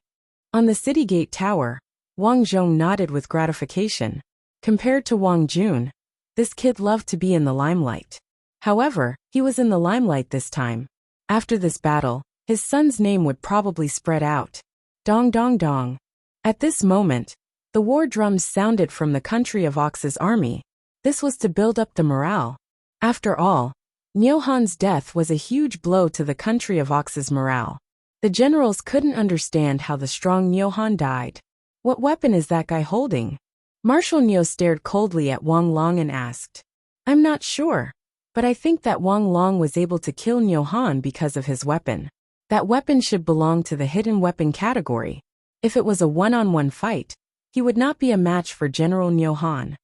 On the city gate tower, Wang Zhong nodded with gratification. Compared to Wang Jun, this kid loved to be in the limelight. However, he was in the limelight this time. After this battle, his son's name would probably spread out. Dong dong dong. At this moment, the war drums sounded from the country of Ox's army. This was to build up the morale. After all, Nyo Han's death was a huge blow to the country of Ox's morale. The generals couldn't understand how the strong Nyo Han died. What weapon is that guy holding? Marshal Nyo stared coldly at Wang Long and asked, "I'm not sure, but I think that Wang Long was able to kill Nyo Han because of his weapon. That weapon should belong to the hidden weapon category. If it was a one-on-one fight, he would not be a match for General Nyo Han."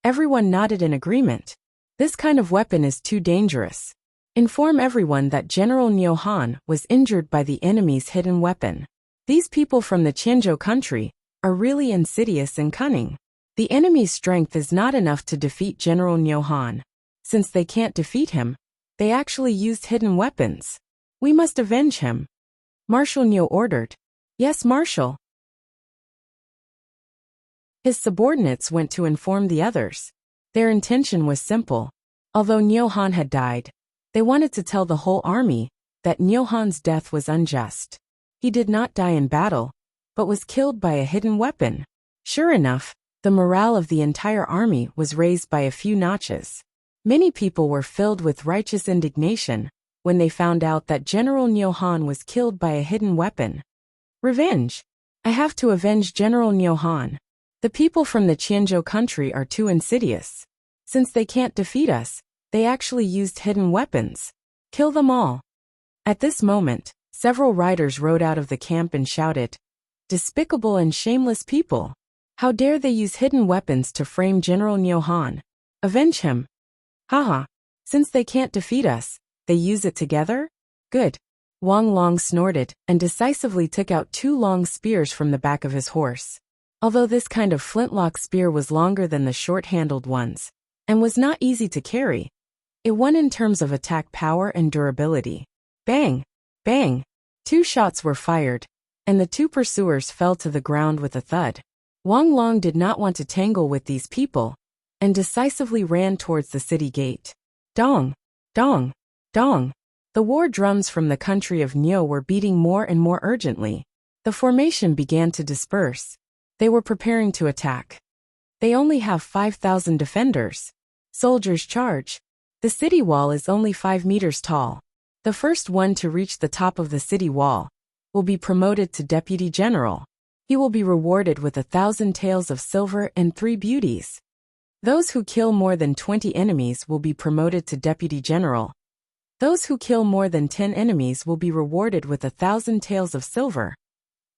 Everyone nodded in agreement. This kind of weapon is too dangerous. Inform everyone that General Nyo Han was injured by the enemy's hidden weapon. These people from the Qianzhou country are really insidious and cunning. The enemy's strength is not enough to defeat General Nyo Han. Since they can't defeat him, they actually used hidden weapons. We must avenge him. Marshal Nyo ordered. Yes, Marshal. His subordinates went to inform the others. Their intention was simple. Although Nyo Han had died, they wanted to tell the whole army that Nyo Han's death was unjust. He did not die in battle, but was killed by a hidden weapon. Sure enough, the morale of the entire army was raised by a few notches. Many people were filled with righteous indignation when they found out that General Nyo Han was killed by a hidden weapon. Revenge! I have to avenge General Nyo Han. The people from the Qianzhou country are too insidious. Since they can't defeat us, they actually used hidden weapons. Kill them all. At this moment, several riders rode out of the camp and shouted, "Despicable and shameless people! How dare they use hidden weapons to frame General Nyo Han? Avenge him! Haha! Since they can't defeat us, they use it together? Good." Wang Long snorted and decisively took out 2 long spears from the back of his horse. Although this kind of flintlock spear was longer than the short-handled ones, and was not easy to carry, it won in terms of attack power and durability. Bang! Bang! 2 shots were fired, and the 2 pursuers fell to the ground with a thud. Wang Long did not want to tangle with these people, and decisively ran towards the city gate. Dong, dong, dong. The war drums from the country of Nyo were beating more and more urgently. The formation began to disperse. They were preparing to attack. They only have 5,000 defenders. Soldiers charge. The city wall is only 5 meters tall. The first one to reach the top of the city wall will be promoted to deputy general. He will be rewarded with 1,000 taels of silver and 3 beauties. Those who kill more than 20 enemies will be promoted to deputy general. Those who kill more than 10 enemies will be rewarded with 1,000 taels of silver.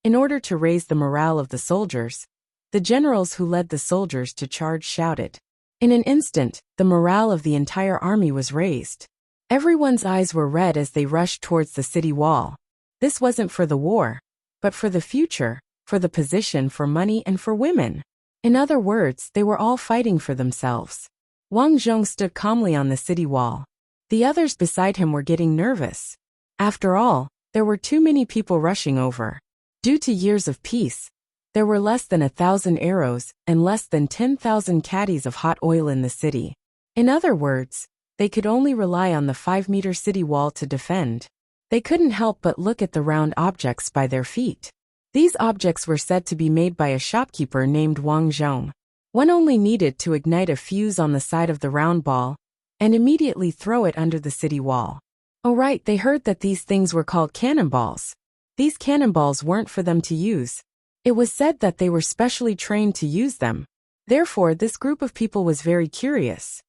In order to raise the morale of the soldiers, the generals who led the soldiers to charge shouted. In an instant, the morale of the entire army was raised. Everyone's eyes were red as they rushed towards the city wall. This wasn't for the war, but for the future, for the position, for money, and for women. In other words, they were all fighting for themselves. Wang Zhong stood calmly on the city wall. The others beside him were getting nervous. After all, there were too many people rushing over. Due to years of peace, there were less than 1,000 arrows and less than 10,000 caddies of hot oil in the city. In other words, they could only rely on the 5-meter city wall to defend. They couldn't help but look at the round objects by their feet. These objects were said to be made by a shopkeeper named Wang Zhong. One only needed to ignite a fuse on the side of the round ball and immediately throw it under the city wall. Oh right, they heard that these things were called cannonballs. These cannonballs weren't for them to use. It was said that they were specially trained to use them. Therefore, this group of people was very curious.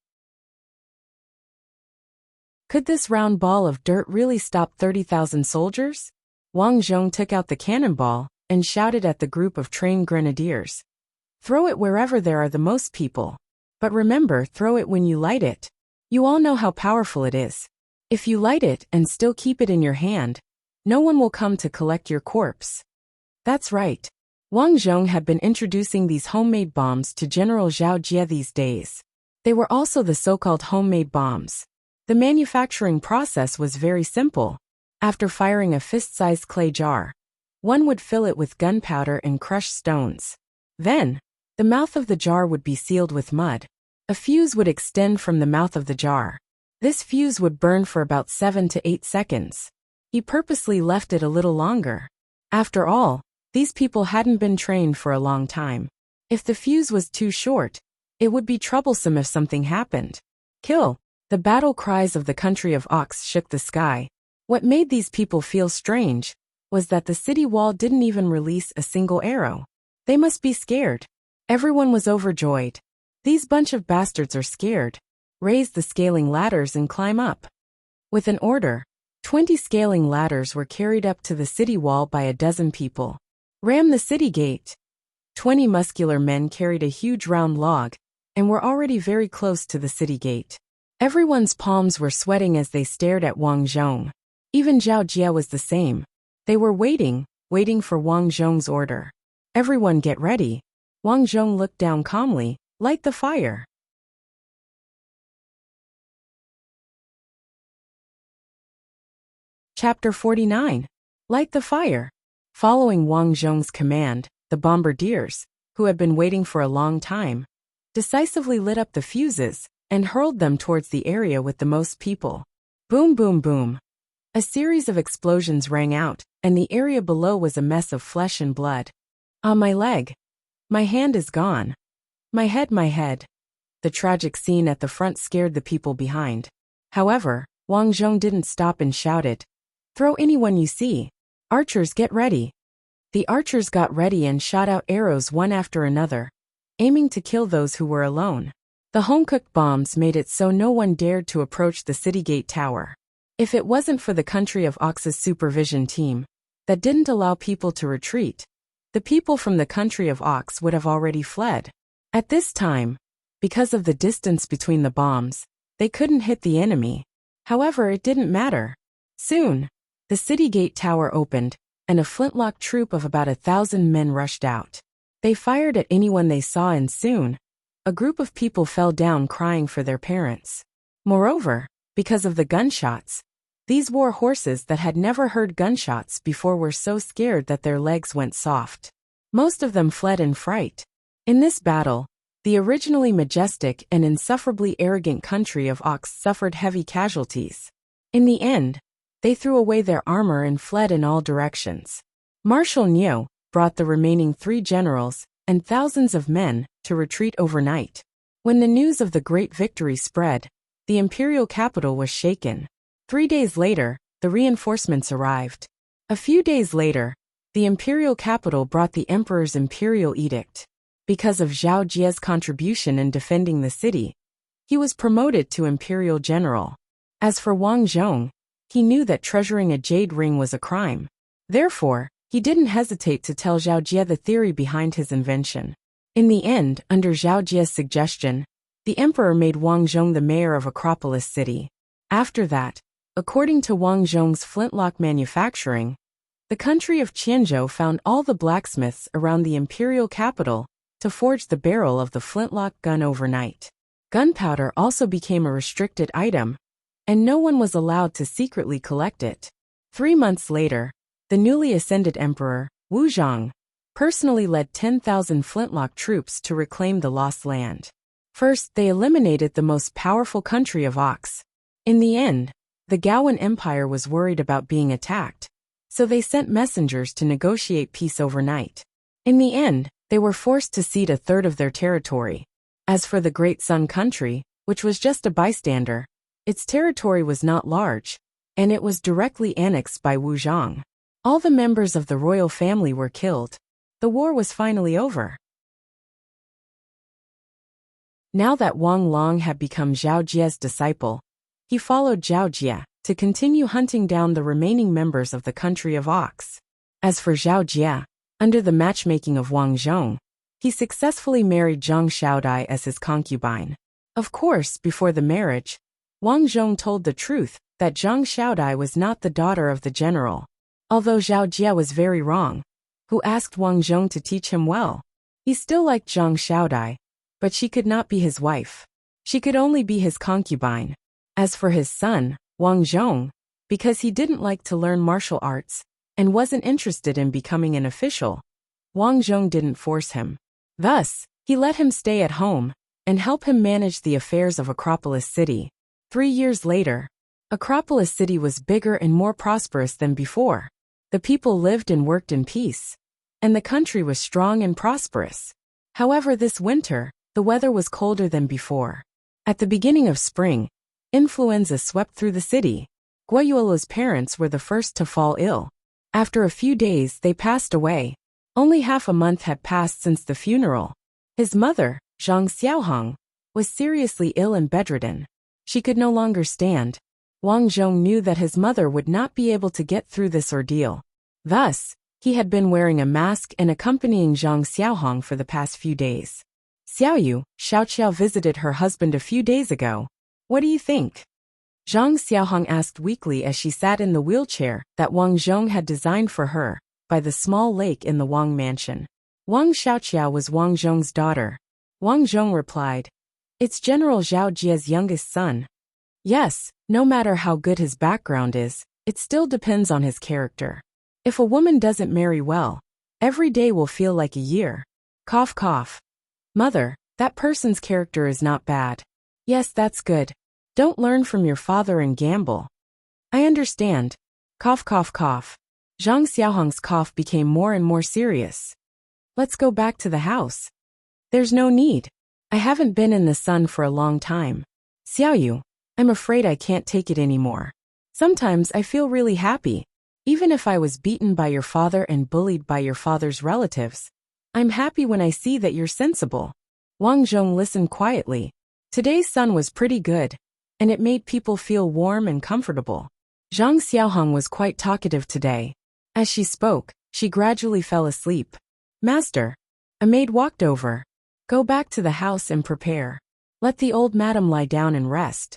Could this round ball of dirt really stop 30,000 soldiers? Wang Zhong took out the cannonball and shouted at the group of trained grenadiers. Throw it wherever there are the most people. But remember, throw it when you light it. You all know how powerful it is. If you light it and still keep it in your hand, no one will come to collect your corpse. That's right. Wang Zhong had been introducing these homemade bombs to General Zhao Jie these days. They were also the so-called homemade bombs. The manufacturing process was very simple. After firing a fist-sized clay jar, one would fill it with gunpowder and crushed stones. Then, the mouth of the jar would be sealed with mud. A fuse would extend from the mouth of the jar. This fuse would burn for about 7 to 8 seconds. He purposely left it a little longer. After all, these people hadn't been trained for a long time. If the fuse was too short, it would be troublesome if something happened. Kill! The battle cries of the country of Ox shook the sky. What made these people feel strange was that the city wall didn't even release a single arrow. They must be scared. Everyone was overjoyed. These bunch of bastards are scared. Raise the scaling ladders and climb up. With an order, 20 scaling ladders were carried up to the city wall by a dozen people. Ram the city gate. 20 muscular men carried a huge round log and were already very close to the city gate. Everyone's palms were sweating as they stared at Wang Zhong. Even Zhao Jie was the same. They were waiting for Wang Zhong's order. Everyone get ready. Wang Zhong looked down calmly. Light the fire. Chapter 49. Light the fire. Following Wang Zhong's command, the bombardiers, who had been waiting for a long time, decisively lit up the fuses and hurled them towards the area with the most people. Boom, boom, boom. A series of explosions rang out, and the area below was a mess of flesh and blood. Ah, my leg. My hand is gone. My head, my head. The tragic scene at the front scared the people behind. However, Wang Zhong didn't stop and shouted, "Throw anyone you see. Archers, get ready." The archers got ready and shot out arrows one after another, aiming to kill those who were alone. The home-cooked bombs made it so no one dared to approach the city gate tower. If it wasn't for the country of Ox's supervision team that didn't allow people to retreat, the people from the country of Ox would have already fled. At this time, because of the distance between the bombs, they couldn't hit the enemy. However, it didn't matter. Soon, the city gate tower opened, and a flintlock troop of about 1,000 men rushed out. They fired at anyone they saw, and soon, a group of people fell down crying for their parents. Moreover, because of the gunshots, these war horses that had never heard gunshots before were so scared that their legs went soft. Most of them fled in fright. In this battle, The originally majestic and insufferably arrogant country of Ox suffered heavy casualties. In the end, they threw away their armor and fled in all directions. Marshal Niu brought the remaining 3 generals and thousands of men to retreat overnight. When the news of the great victory spread, the imperial capital was shaken. 3 days later, the reinforcements arrived. A few days later, the imperial capital brought the emperor's imperial edict. Because of Zhao Jie's contribution in defending the city, he was promoted to imperial general. As for Wang Zhong, he knew that treasuring a jade ring was a crime. Therefore, he didn't hesitate to tell Zhao Jie the theory behind his invention. In the end, under Zhao Jie's suggestion, the emperor made Wang Zhong the mayor of Acropolis City. After that, according to Wang Zhong's flintlock manufacturing, the country of Qianzhou found all the blacksmiths around the imperial capital to forge the barrel of the flintlock gun overnight. Gunpowder also became a restricted item, and no one was allowed to secretly collect it. 3 months later, the newly ascended emperor, Wu Zhang, personally led 10,000 flintlock troops to reclaim the lost land. First, they eliminated the most powerful country of Ox. In the end, the Gaoan Empire was worried about being attacked, so they sent messengers to negotiate peace overnight. In the end, they were forced to cede a third of their territory. As for the Great Sun country, which was just a bystander, its territory was not large, and it was directly annexed by Wu Zhang. All the members of the royal family were killed. The war was finally over. Now that Wang Long had become Zhao Jie's disciple, he followed Zhao Jie to continue hunting down the remaining members of the country of Ox. As for Zhao Jie, under the matchmaking of Wang Zhong, he successfully married Zhang Xiaodai as his concubine. Of course, before the marriage, Wang Zhong told the truth that Zhang Xiaodai was not the daughter of the general. Although Zhao Jie was very wrong, who asked Wang Zhong to teach him well. He still liked Zhang Xiaodai, but she could not be his wife. She could only be his concubine. As for his son, Wang Zhong, because he didn't like to learn martial arts and wasn't interested in becoming an official, Wang Zhong didn't force him. Thus, he let him stay at home and help him manage the affairs of Acropolis City. 3 years later, Acropolis City was bigger and more prosperous than before. The people lived and worked in peace, and the country was strong and prosperous. However, this winter, the weather was colder than before. At the beginning of spring, influenza swept through the city. Guayuolo's parents were the first to fall ill. After a few days, they passed away. Only half a month had passed since the funeral. His mother, Zhang Xiaohong, was seriously ill and bedridden. She could no longer stand. Wang Zhong knew that his mother would not be able to get through this ordeal. Thus, he had been wearing a mask and accompanying Zhang Xiaohong for the past few days. Xiaoyu, Xiao visited her husband a few days ago. What do you think? Zhang Xiaohong asked weakly as she sat in the wheelchair that Wang Zhong had designed for her by the small lake in the Wang mansion. Wang Xiaoqiao was Wang Zhong's daughter. Wang Zhong replied, "It's General Zhao Jie's youngest son." Yes, no matter how good his background is, it still depends on his character. If a woman doesn't marry well, every day will feel like a year. Cough cough. Mother, that person's character is not bad. Yes, that's good. Don't learn from your father and gamble. I understand. Cough cough cough. Zhang Xiaohong's cough became more and more serious. Let's go back to the house. There's no need. I haven't been in the sun for a long time. Xiaoyu, I'm afraid I can't take it anymore. Sometimes I feel really happy. Even if I was beaten by your father and bullied by your father's relatives, I'm happy when I see that you're sensible. Wang Zhong listened quietly. Today's sun was pretty good, and it made people feel warm and comfortable. Zhang Xiaohong was quite talkative today. As she spoke, she gradually fell asleep. Master, a maid walked over. Go back to the house and prepare. Let the old madam lie down and rest.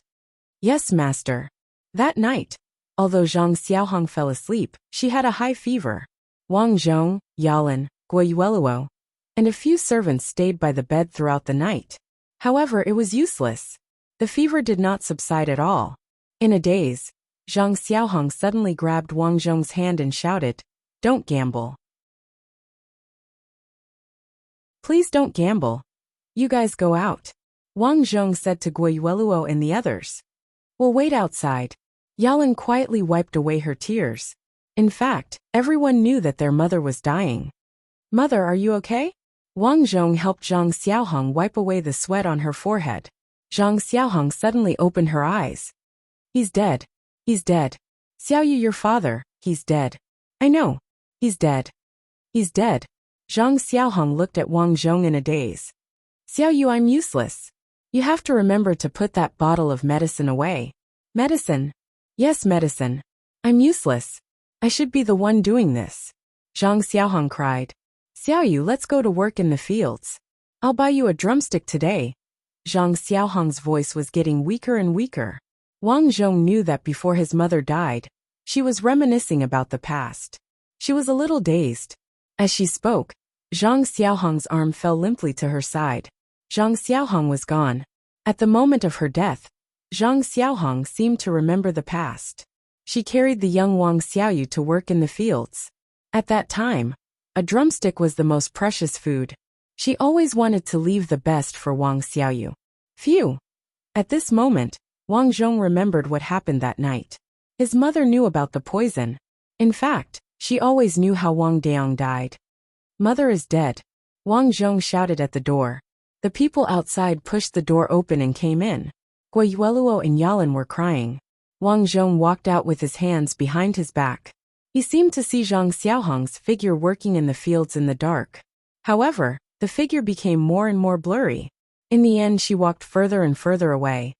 Yes, master. That night, although Zhang Xiaohong fell asleep, she had a high fever. Wang Zhong, Yalan, Guayueluo, and a few servants stayed by the bed throughout the night. However, it was useless. The fever did not subside at all. In a daze, Zhang Xiaohong suddenly grabbed Wang Zhong's hand and shouted, "Don't gamble. Please don't gamble. You guys go out. Wang Zhong said to Guiyueluo and the others. We'll wait outside. Yalan quietly wiped away her tears. In fact, everyone knew that their mother was dying. Mother, are you okay? Wang Zhong helped Zhang Xiaohong wipe away the sweat on her forehead. Zhang Xiaohong suddenly opened her eyes. He's dead. He's dead. Xiaoyu, your father, he's dead. I know. He's dead. He's dead. Zhang Xiaohong looked at Wang Zhong in a daze. Xiaoyu, I'm useless. You have to remember to put that bottle of medicine away. Medicine? Yes, medicine. I'm useless. I should be the one doing this. Zhang Xiaohong cried. Xiaoyu, let's go to work in the fields. I'll buy you a drumstick today. Zhang Xiaohong's voice was getting weaker and weaker. Wang Zhong knew that before his mother died, she was reminiscing about the past. She was a little dazed. As she spoke, Zhang Xiaohong's arm fell limply to her side. Zhang Xiaohong was gone. At the moment of her death, Zhang Xiaohong seemed to remember the past. She carried the young Wang Xiaoyu to work in the fields. At that time, a drumstick was the most precious food. She always wanted to leave the best for Wang Xiaoyu. Phew! At this moment, Wang Zhong remembered what happened that night. His mother knew about the poison. In fact, she always knew how Wang Daong died. Mother is dead. Wang Zhong shouted at the door. The people outside pushed the door open and came in. Guiyueluo and Yalan were crying. Wang Zhong walked out with his hands behind his back. He seemed to see Zhang Xiaohong's figure working in the fields in the dark. However, the figure became more and more blurry. In the end, she walked further and further away.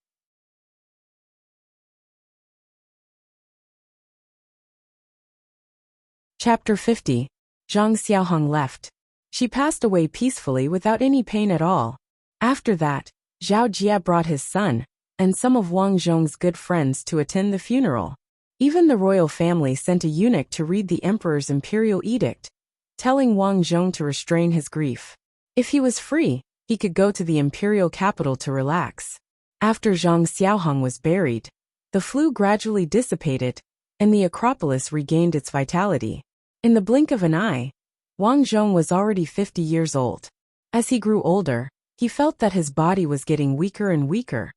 Chapter 50. Zhang Xiaohong left. She passed away peacefully without any pain at all. After that, Zhao Jia brought his son and some of Wang Zhong's good friends to attend the funeral. Even the royal family sent a eunuch to read the emperor's imperial edict, telling Wang Zhong to restrain his grief. If he was free, he could go to the imperial capital to relax. After Zhang Xiaohong was buried, the flu gradually dissipated, and the Acropolis regained its vitality. In the blink of an eye, Wang Zhong was already 50 years old. As he grew older, he felt that his body was getting weaker and weaker.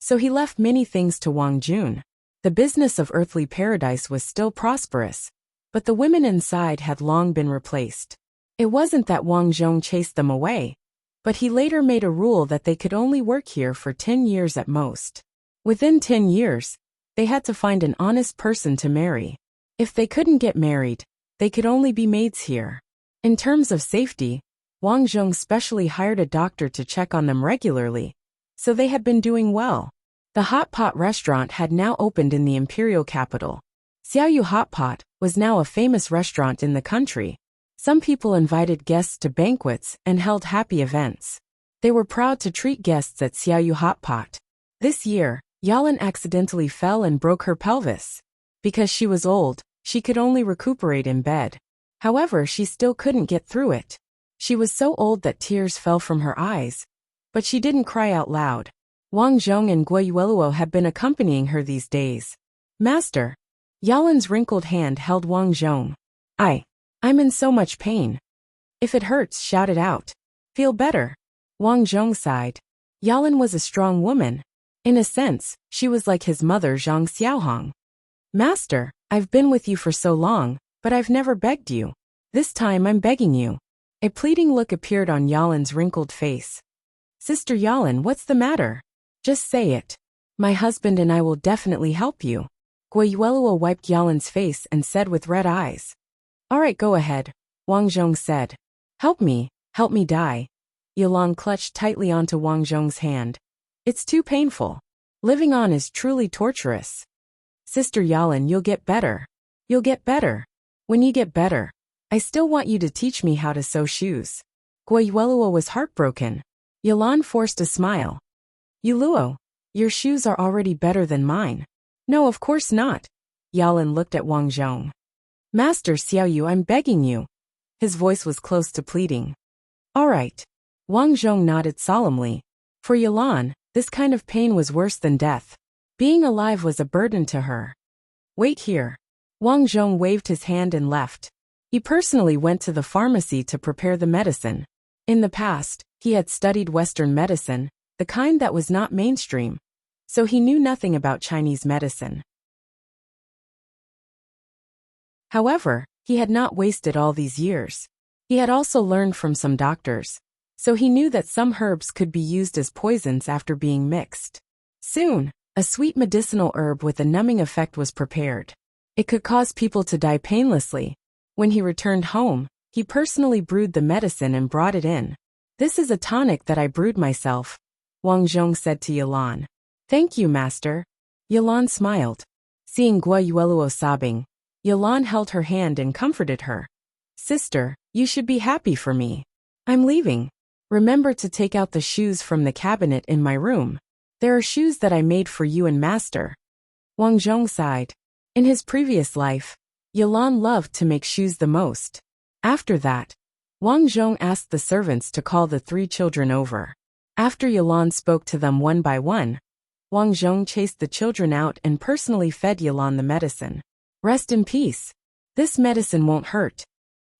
So he left many things to Wang Jun. The business of earthly paradise was still prosperous, but the women inside had long been replaced. It wasn't that Wang Zhong chased them away, but he later made a rule that they could only work here for 10 years at most. Within 10 years, they had to find an honest person to marry. If they couldn't get married, they could only be maids here. In terms of safety, Wang Zhong specially hired a doctor to check on them regularly, so they had been doing well. The Hot Pot restaurant had now opened in the imperial capital. Xiaoyu Hot Pot was now a famous restaurant in the country. Some people invited guests to banquets and held happy events. They were proud to treat guests at Xiaoyu Hot Pot. This year, Yalan accidentally fell and broke her pelvis. Because she was old, she could only recuperate in bed. However, she still couldn't get through it. She was so old that tears fell from her eyes, but she didn't cry out loud. Wang Zhong and Guiyueluo had been accompanying her these days. Master. Yalan's wrinkled hand held Wang Zhong. I'm in so much pain. If it hurts, shout it out. Feel better. Wang Zhong sighed. Yalan was a strong woman. In a sense, she was like his mother Zhang Xiaohong. Master, I've been with you for so long, but I've never begged you. This time I'm begging you. A pleading look appeared on Yalan's wrinkled face. Sister Yalan, what's the matter? Just say it. My husband and I will definitely help you. Guiyueluo wiped Yalan's face and said with red eyes. All right, go ahead, Wang Zhong said. Help me die. Yalan clutched tightly onto Wang Zhong's hand. It's too painful. Living on is truly torturous. Sister Yalan, you'll get better. You'll get better. When you get better, I still want you to teach me how to sew shoes. Guiyueluo was heartbroken. Yalan forced a smile. Yuluo, your shoes are already better than mine. No, of course not. Yalan looked at Wang Zhong. Master Xiaoyu, I'm begging you. His voice was close to pleading. All right. Wang Zhong nodded solemnly. For Yalan, this kind of pain was worse than death. Being alive was a burden to her. Wait here. Wang Zhong waved his hand and left. He personally went to the pharmacy to prepare the medicine. In the past, He had studied Western medicine, the kind that was not mainstream, so he knew nothing about Chinese medicine. However, he had not wasted all these years. He had also learned from some doctors, so he knew that some herbs could be used as poisons after being mixed. Soon, a sweet medicinal herb with a numbing effect was prepared. It could cause people to die painlessly. When he returned home, he personally brewed the medicine and brought it in. "This is a tonic that I brewed myself," Wang Zhong said to Yalan. "Thank you, master." Yalan smiled. Seeing Guo Yueluo sobbing, Yalan held her hand and comforted her. "Sister, you should be happy for me. I'm leaving. Remember to take out the shoes from the cabinet in my room. There are shoes that I made for you and master." Wang Zhong sighed. In his previous life, Yalan loved to make shoes the most. After that, Wang Zhong asked the servants to call the 3 children over. After Yalan spoke to them one by one, Wang Zhong chased the children out and personally fed Yalan the medicine. "Rest in peace. This medicine won't hurt."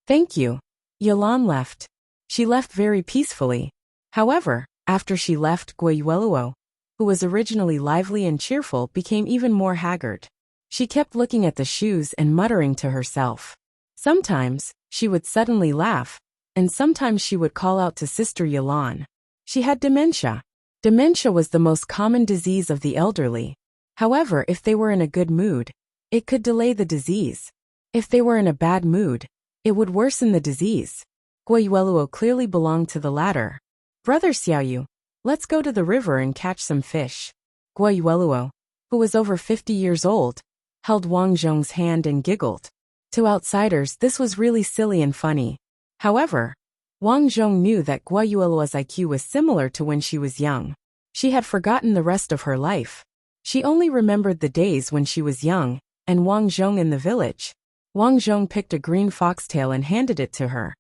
"Thank you." Yalan left. She left very peacefully. However, after she left, Guo Yueluo, who was originally lively and cheerful, became even more haggard. She kept looking at the shoes and muttering to herself. Sometimes, she would suddenly laugh, and sometimes she would call out to Sister Yalan. She had dementia. Dementia was the most common disease of the elderly. However, if they were in a good mood, it could delay the disease. If they were in a bad mood, it would worsen the disease. Guo Yueluo clearly belonged to the latter. "Brother Xiaoyu, let's go to the river and catch some fish." Guo Yueluo, who was over 50 years old, held Wang Zhong's hand and giggled. To outsiders, this was really silly and funny. However, Wang Zhong knew that Guo Yueluo's IQ was similar to when she was young. She had forgotten the rest of her life. She only remembered the days when she was young, and Wang Zhong in the village. Wang Zhong picked a green foxtail and handed it to her.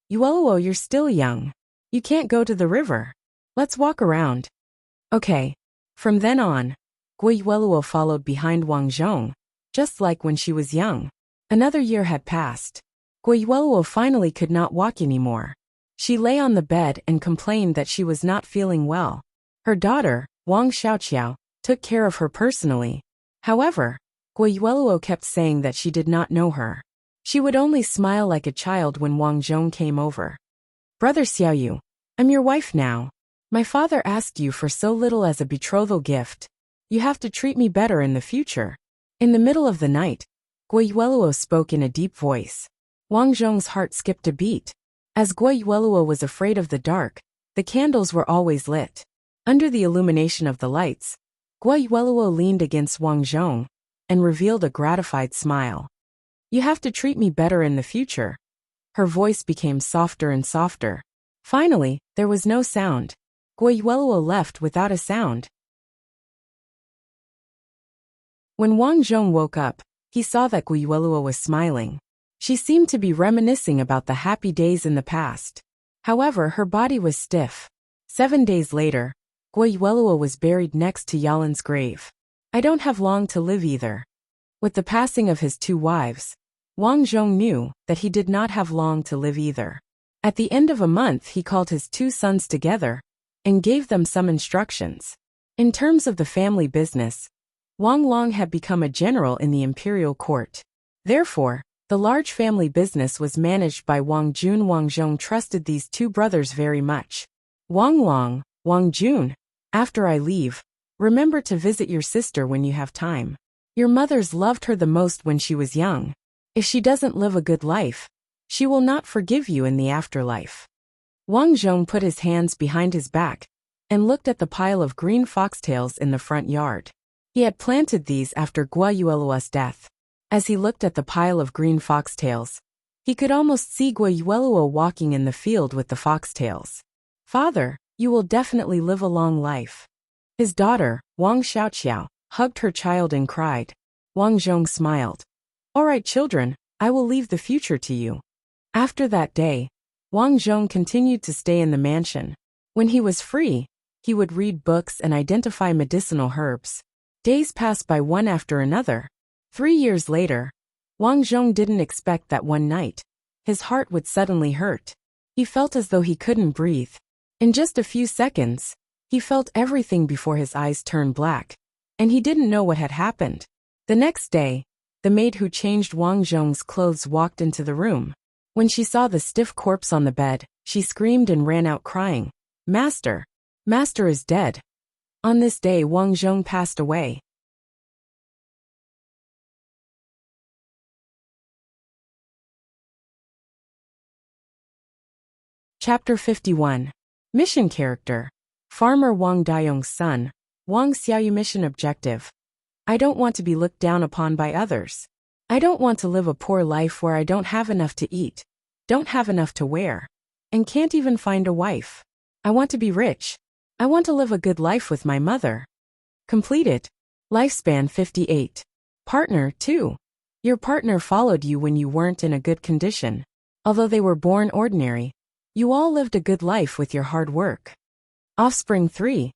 "Yueluo, you're still young. You can't go to the river. Let's walk around." "Okay." From then on, Guo Yueluo followed behind Wang Zhong, just like when she was young. Another year had passed. Guo Yueluo finally could not walk anymore. She lay on the bed and complained that she was not feeling well. Her daughter, Wang Xiaoqiao, took care of her personally. However, Guo Yueluo kept saying that she did not know her. She would only smile like a child when Wang Zhong came over. "Brother Xiaoyu, I'm your wife now. My father asked you for so little as a betrothal gift. You have to treat me better in the future." In the middle of the night, Guo Yueluo spoke in a deep voice. Wang Zhong's heart skipped a beat. As Guo Yueluo was afraid of the dark, the candles were always lit. Under the illumination of the lights, Guo Yueluo leaned against Wang Zhong and revealed a gratified smile. "You have to treat me better in the future." Her voice became softer and softer. Finally, there was no sound. Guo Yueluo left without a sound. When Wang Zhong woke up, he saw that Guo Yueluo was smiling. She seemed to be reminiscing about the happy days in the past. However, her body was stiff. 7 days later, Guo Yueluo was buried next to Yalan's grave. "I don't have long to live either." With the passing of his 2 wives, Wang Zhong knew that he did not have long to live either. At the end of a month, he called his 2 sons together and gave them some instructions. In terms of the family business, Wang Long had become a general in the imperial court. Therefore, the large family business was managed by Wang Jun. Wang Zhong trusted these 2 brothers very much. "Wang Long, Wang Jun, after I leave, remember to visit your sister when you have time. Your mothers loved her the most when she was young. If she doesn't live a good life, she will not forgive you in the afterlife." Wang Zhong put his hands behind his back and looked at the pile of green foxtails in the front yard. He had planted these after Guo Yueluo's death. As he looked at the pile of green foxtails, he could almost see Guo Yueluo walking in the field with the foxtails. "Father, you will definitely live a long life." His daughter, Wang Xiaoqiao, hugged her child and cried. Wang Zhong smiled. "All right, children, I will leave the future to you." After that day, Wang Zhong continued to stay in the mansion. When he was free, he would read books and identify medicinal herbs. Days passed by one after another. 3 years later, Wang Zhong didn't expect that one night, his heart would suddenly hurt. He felt as though he couldn't breathe. In just a few seconds, he felt everything before his eyes turned black, and he didn't know what had happened. The next day, the maid who changed Wang Zhong's clothes walked into the room. When she saw the stiff corpse on the bed, she screamed and ran out crying, "Master! Master is dead." On this day, Wang Zhong passed away. Chapter 51. Mission Character. Farmer Wang Dayong's son, Wang Xiaoyu. Mission Objective. I don't want to be looked down upon by others. I don't want to live a poor life where I don't have enough to eat, don't have enough to wear, and can't even find a wife. I want to be rich. I want to live a good life with my mother. Completed. Lifespan 58. Partner 2. Your partner followed you when you weren't in a good condition. Although they were born ordinary, you all lived a good life with your hard work. Offspring 3.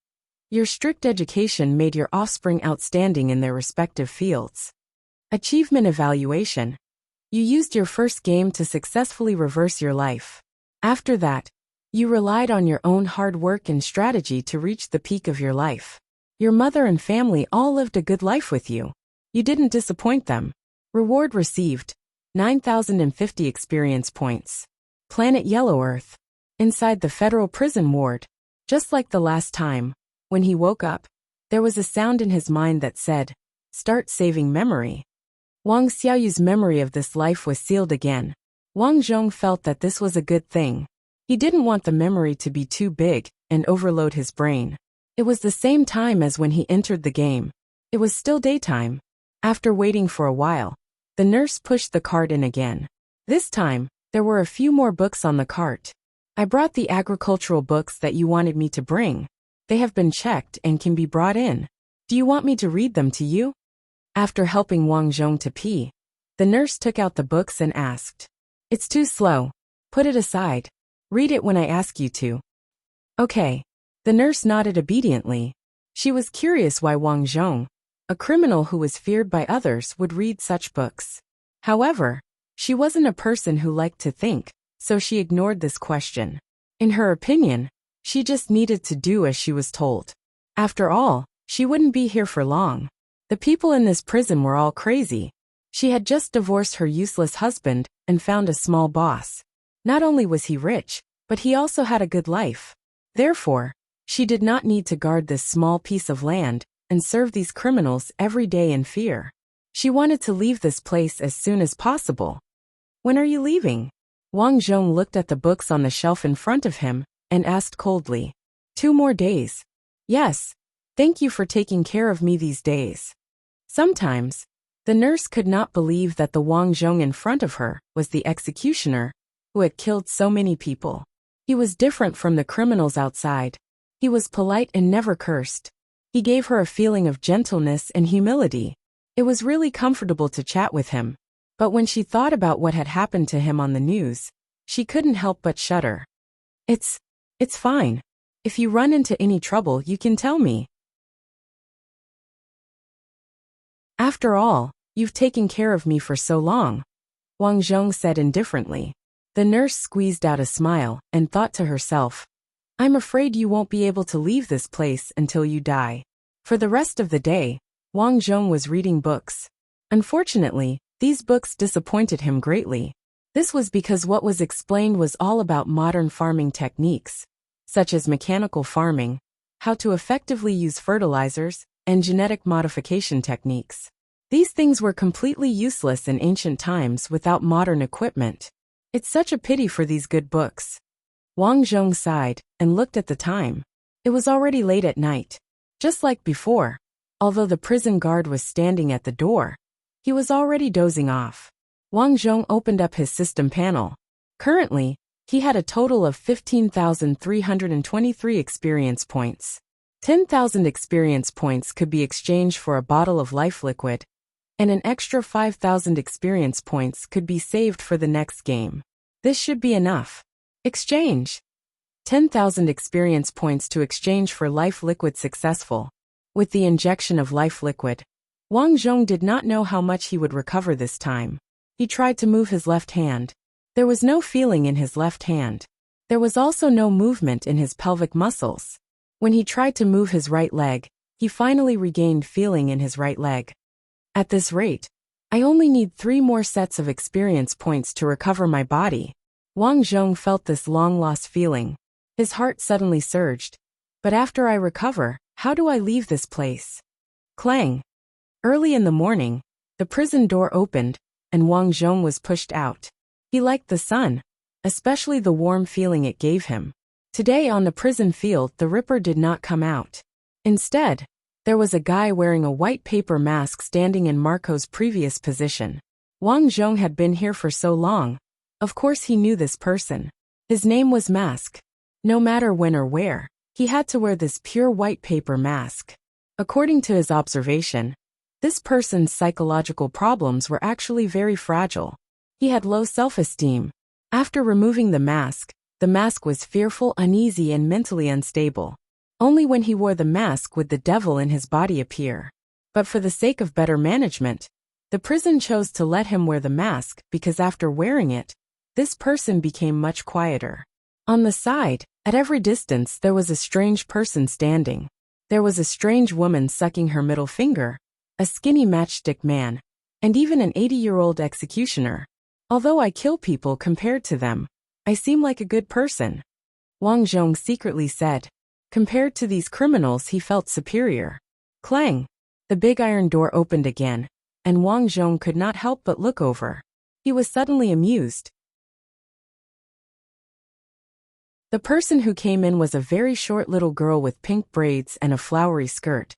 Your strict education made your offspring outstanding in their respective fields. Achievement evaluation. You used your first game to successfully reverse your life. After that, you relied on your own hard work and strategy to reach the peak of your life. Your mother and family all lived a good life with you. You didn't disappoint them. Reward received. 9,050 experience points. Planet Yellow Earth. Inside the federal prison ward. Just like the last time, when he woke up, there was a sound in his mind that said, "Start saving memory." Wang Xiaoyu's memory of this life was sealed again. Wang Zhong felt that this was a good thing. He didn't want the memory to be too big and overload his brain. It was the same time as when he entered the game. It was still daytime. After waiting for a while, the nurse pushed the cart in again. This time, there were a few more books on the cart. I brought the agricultural books that you wanted me to bring. They have been checked and can be brought in. Do you want me to read them to you? After helping Wang Zhong to pee, the nurse took out the books and asked, "It's too slow. Put it aside. Read it when I ask you to." Okay. The nurse nodded obediently. She was curious why Wang Zhong, a criminal who was feared by others, would read such books. However, she wasn't a person who liked to think, so she ignored this question. In her opinion, she just needed to do as she was told. After all, she wouldn't be here for long. The people in this prison were all crazy. She had just divorced her useless husband and found a small boss. Not only was he rich, but he also had a good life. Therefore, she did not need to guard this small piece of land and serve these criminals every day in fear. She wanted to leave this place as soon as possible. When are you leaving? Wang Zhong looked at the books on the shelf in front of him and asked coldly. 2 more days. Yes. Thank you for taking care of me these days. Sometimes, the nurse could not believe that the Wang Zhong in front of her was the executioner who had killed so many people. He was different from the criminals outside. He was polite and never cursed. He gave her a feeling of gentleness and humility. It was really comfortable to chat with him. But when she thought about what had happened to him on the news, she couldn't help but shudder. It's fine. If you run into any trouble, you can tell me. After all, you've taken care of me for so long, Wang Zhong said indifferently. The nurse squeezed out a smile and thought to herself, I'm afraid you won't be able to leave this place until you die. For the rest of the day, Wang Zhong was reading books. Unfortunately, these books disappointed him greatly. This was because what was explained was all about modern farming techniques, such as mechanical farming, how to effectively use fertilizers, and genetic modification techniques. These things were completely useless in ancient times without modern equipment. It's such a pity for these good books. Wang Zhong sighed and looked at the time. It was already late at night. Just like before, although the prison guard was standing at the door, he was already dozing off. Wang Zhong opened up his system panel. Currently, he had a total of 15,323 experience points. 10,000 experience points could be exchanged for a bottle of life liquid, and an extra 5,000 experience points could be saved for the next game. This should be enough. Exchange. 10,000 experience points to exchange for life liquid successful. With the injection of life liquid, Wang Zhong did not know how much he would recover this time. He tried to move his left hand. There was no feeling in his left hand. There was also no movement in his pelvic muscles. When he tried to move his right leg, he finally regained feeling in his right leg. At this rate, I only need 3 more sets of experience points to recover my body. Wang Zhong felt this long-lost feeling. His heart suddenly surged. But after I recover, how do I leave this place? Clang! Early in the morning, the prison door opened, and Wang Zhong was pushed out. He liked the sun, especially the warm feeling it gave him. Today on the prison field, the Ripper did not come out. Instead, there was a guy wearing a white paper mask standing in Marco's previous position. Wang Zhong had been here for so long. Of course he knew this person. His name was Mask. No matter when or where, he had to wear this pure white paper mask. According to his observation, this person's psychological problems were actually very fragile. He had low self-esteem. After removing the mask was fearful, uneasy, and mentally unstable. Only when he wore the mask would the devil in his body appear. But for the sake of better management, the prison chose to let him wear the mask because after wearing it, this person became much quieter. On the side, at every distance, there was a strange person standing. There was a strange woman sucking her middle finger, a skinny matchstick man, and even an 80-year-old executioner. Although I kill people compared to them, I seem like a good person, Wang Zhong secretly said. Compared to these criminals, he felt superior. Clang! The big iron door opened again, and Wang Zhong could not help but look over. He was suddenly amused. The person who came in was a very short little girl with pink braids and a flowery skirt.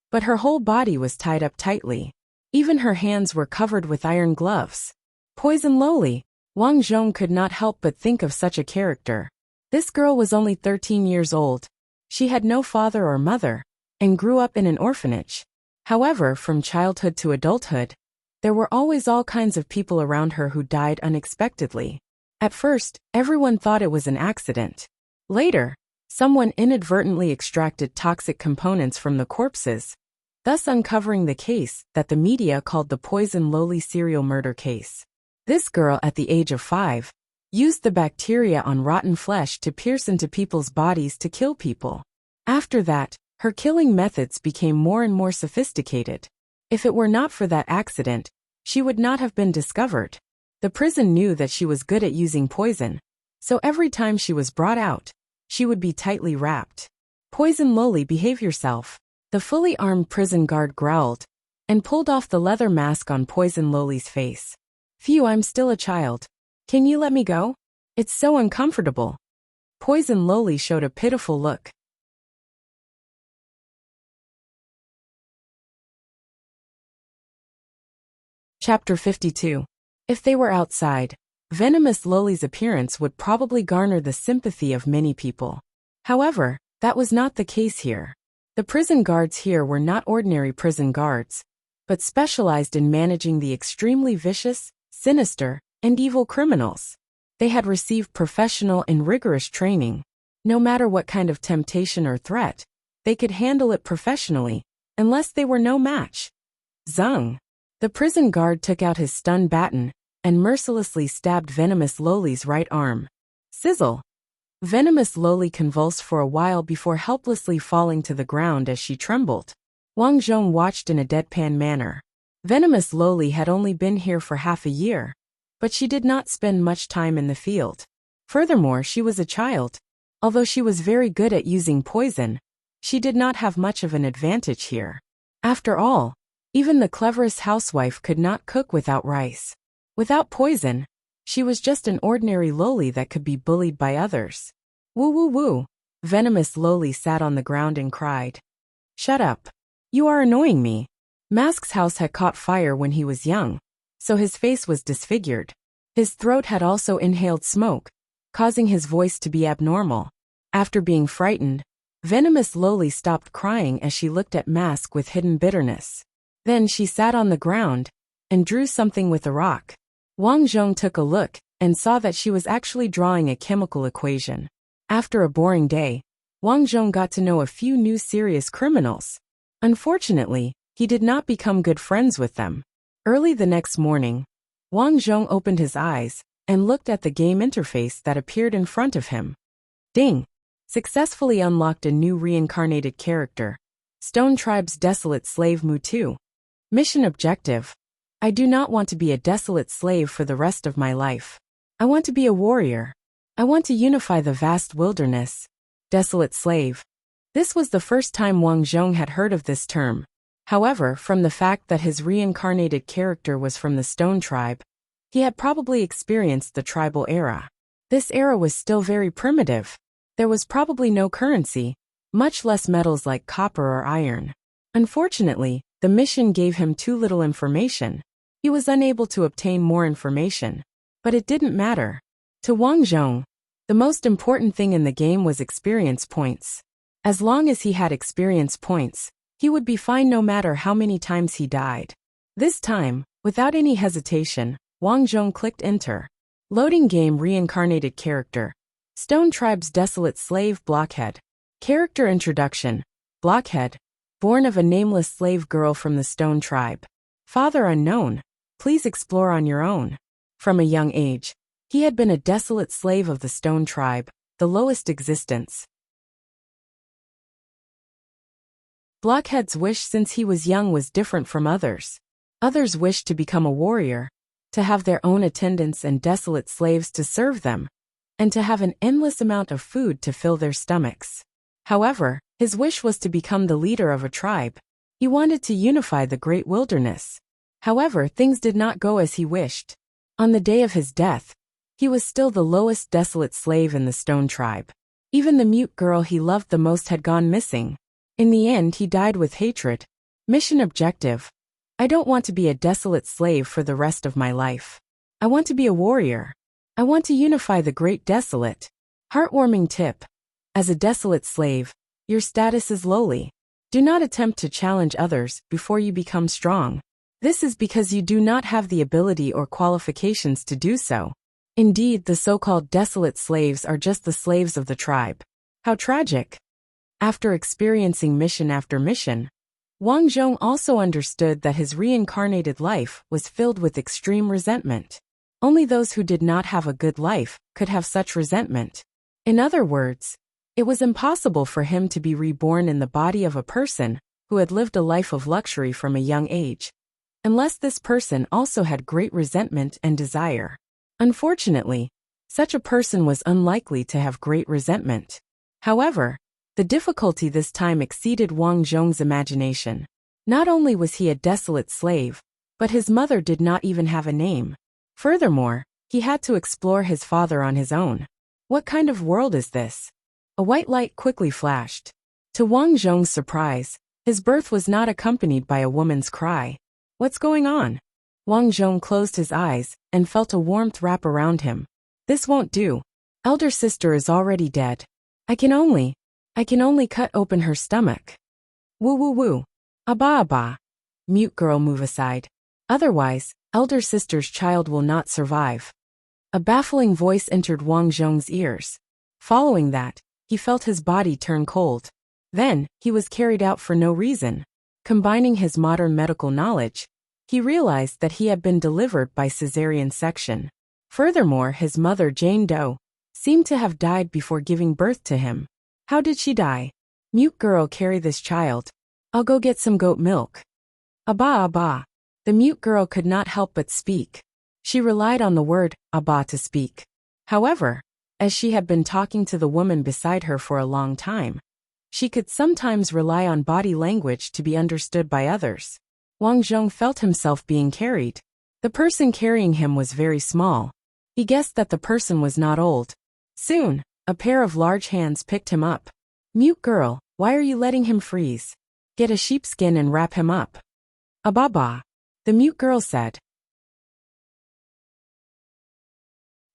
But her whole body was tied up tightly. Even her hands were covered with iron gloves. Poison Loli! Wang Zhong could not help but think of such a character. This girl was only 13 years old. She had no father or mother, and grew up in an orphanage. However, from childhood to adulthood, there were always all kinds of people around her who died unexpectedly. At first, everyone thought it was an accident. Later, someone inadvertently extracted toxic components from the corpses, thus uncovering the case that the media called the Poison Loli serial murder case. This girl, at the age of 5, used the bacteria on rotten flesh to pierce into people's bodies to kill people. After that, her killing methods became more and more sophisticated. If it were not for that accident, she would not have been discovered. The prison knew that she was good at using poison, so every time she was brought out, she would be tightly wrapped. Poison Loli, behave yourself. The fully armed prison guard growled and pulled off the leather mask on Poison Loli's face. Phew, I'm still a child. Can you let me go? It's so uncomfortable. Poison Loli showed a pitiful look. Chapter 52. If they were outside, Venomous Loli's appearance would probably garner the sympathy of many people. However, that was not the case here. The prison guards here were not ordinary prison guards, but specialized in managing the extremely vicious, sinister, and evil criminals. They had received professional and rigorous training. No matter what kind of temptation or threat, they could handle it professionally, unless they were no match. Zung! The prison guard took out his stun baton and mercilessly stabbed Venomous Loli's right arm. Sizzle! Venomous Loli convulsed for a while before helplessly falling to the ground as she trembled. Wang Zhong watched in a deadpan manner. Venomous Loli had only been here for half a year, but she did not spend much time in the field. Furthermore, she was a child. Although she was very good at using poison, she did not have much of an advantage here. After all, even the cleverest housewife could not cook without rice. Without poison, she was just an ordinary Loli that could be bullied by others. Woo woo woo! Venomous Loli sat on the ground and cried. Shut up. You are annoying me. Mask's house had caught fire when he was young, so his face was disfigured. His throat had also inhaled smoke, causing his voice to be abnormal. After being frightened, Venomous Loli stopped crying as she looked at Mask with hidden bitterness. Then she sat on the ground and drew something with a rock. Wang Zhong took a look and saw that she was actually drawing a chemical equation. After a boring day, Wang Zhong got to know a few new serious criminals. Unfortunately, he did not become good friends with them. Early the next morning, Wang Zhong opened his eyes and looked at the game interface that appeared in front of him. Ding! Successfully unlocked a new reincarnated character. Stone Tribe's Desolate Slave Mutu. Mission objective. I do not want to be a desolate slave for the rest of my life. I want to be a warrior. I want to unify the vast wilderness. Desolate slave. This was the first time Wang Zhong had heard of this term. However, from the fact that his reincarnated character was from the Stone Tribe, he had probably experienced the tribal era. This era was still very primitive. There was probably no currency, much less metals like copper or iron. Unfortunately, the mission gave him too little information. He was unable to obtain more information. But it didn't matter. To Wang Zhong, the most important thing in the game was experience points. As long as he had experience points, he would be fine no matter how many times he died. This time, without any hesitation, Wang Zhong clicked enter. Loading game reincarnated character. Stone Tribe's Desolate Slave Blockhead. Character introduction. Blockhead. Born of a nameless slave girl from the Stone Tribe. Father unknown. Please explore on your own. From a young age, he had been a desolate slave of the Stone Tribe, the lowest existence. Blockhead's wish since he was young was different from others. Others wished to become a warrior, to have their own attendants and desolate slaves to serve them, and to have an endless amount of food to fill their stomachs. However, his wish was to become the leader of a tribe. He wanted to unify the great wilderness. However, things did not go as he wished. On the day of his death, he was still the lowest desolate slave in the Stone Tribe. Even the mute girl he loved the most had gone missing. In the end, he died with hatred. Mission objective. I don't want to be a desolate slave for the rest of my life. I want to be a warrior. I want to unify the great desolate. Heartwarming tip. As a desolate slave, your status is lowly. Do not attempt to challenge others before you become strong. This is because you do not have the ability or qualifications to do so. Indeed, the so-called desolate slaves are just the slaves of the tribe. How tragic. After experiencing mission after mission, Wang Zhong also understood that his reincarnated life was filled with extreme resentment. Only those who did not have a good life could have such resentment. In other words, it was impossible for him to be reborn in the body of a person who had lived a life of luxury from a young age, unless this person also had great resentment and desire. Unfortunately, such a person was unlikely to have great resentment. However, the difficulty this time exceeded Wang Zhong's imagination. Not only was he a desolate slave, but his mother did not even have a name. Furthermore, he had to explore his father on his own. What kind of world is this? A white light quickly flashed. To Wang Zhong's surprise, his birth was not accompanied by a woman's cry. What's going on? Wang Zhong closed his eyes and felt a warmth wrap around him. This won't do. Elder sister is already dead. I can only cut open her stomach. Woo woo woo. Abba abba. Mute girl, move aside. Otherwise, elder sister's child will not survive. A baffling voice entered Wang Zhong's ears. Following that, he felt his body turn cold. Then, he was carried out for no reason. Combining his modern medical knowledge, he realized that he had been delivered by cesarean section. Furthermore, his mother, Jane Doe, seemed to have died before giving birth to him. How did she die? Mute girl, carry this child. I'll go get some goat milk. Abba abba. The mute girl could not help but speak. She relied on the word abba to speak. However, as she had been talking to the woman beside her for a long time, she could sometimes rely on body language to be understood by others. Wang Zhong felt himself being carried. The person carrying him was very small. He guessed that the person was not old. Soon, a pair of large hands picked him up. Mute girl, why are you letting him freeze? Get a sheepskin and wrap him up. Ababa, the mute girl said.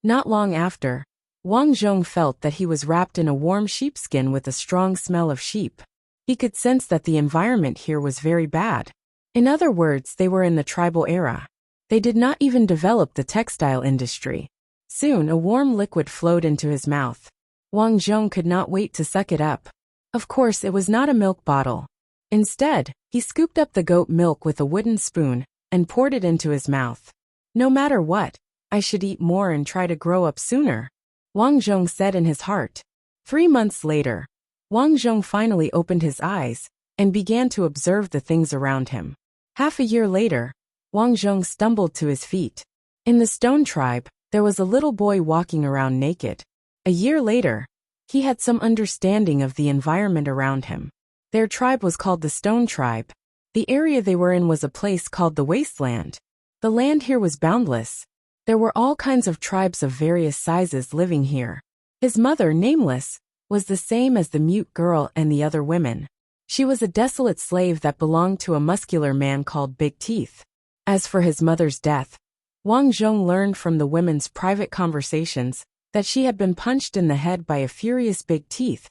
Not long after, Wang Zhong felt that he was wrapped in a warm sheepskin with a strong smell of sheep. He could sense that the environment here was very bad. In other words, they were in the tribal era. They did not even develop the textile industry. Soon, a warm liquid flowed into his mouth. Wang Zhong could not wait to suck it up. Of course, it was not a milk bottle. Instead, he scooped up the goat milk with a wooden spoon and poured it into his mouth. No matter what, I should eat more and try to grow up sooner, Wang Zhong said in his heart. 3 months later, Wang Zhong finally opened his eyes and began to observe the things around him. Half a year later, Wang Zhong stumbled to his feet. In the Stone Tribe, there was a little boy walking around naked. A year later, he had some understanding of the environment around him. Their tribe was called the Stone Tribe. The area they were in was a place called the Wasteland. The land here was boundless. There were all kinds of tribes of various sizes living here. His mother, Nameless, was the same as the mute girl and the other women. She was a desolate slave that belonged to a muscular man called Big Teeth. As for his mother's death, Wang Zhong learned from the women's private conversations that she had been punched in the head by a furious Big Teeth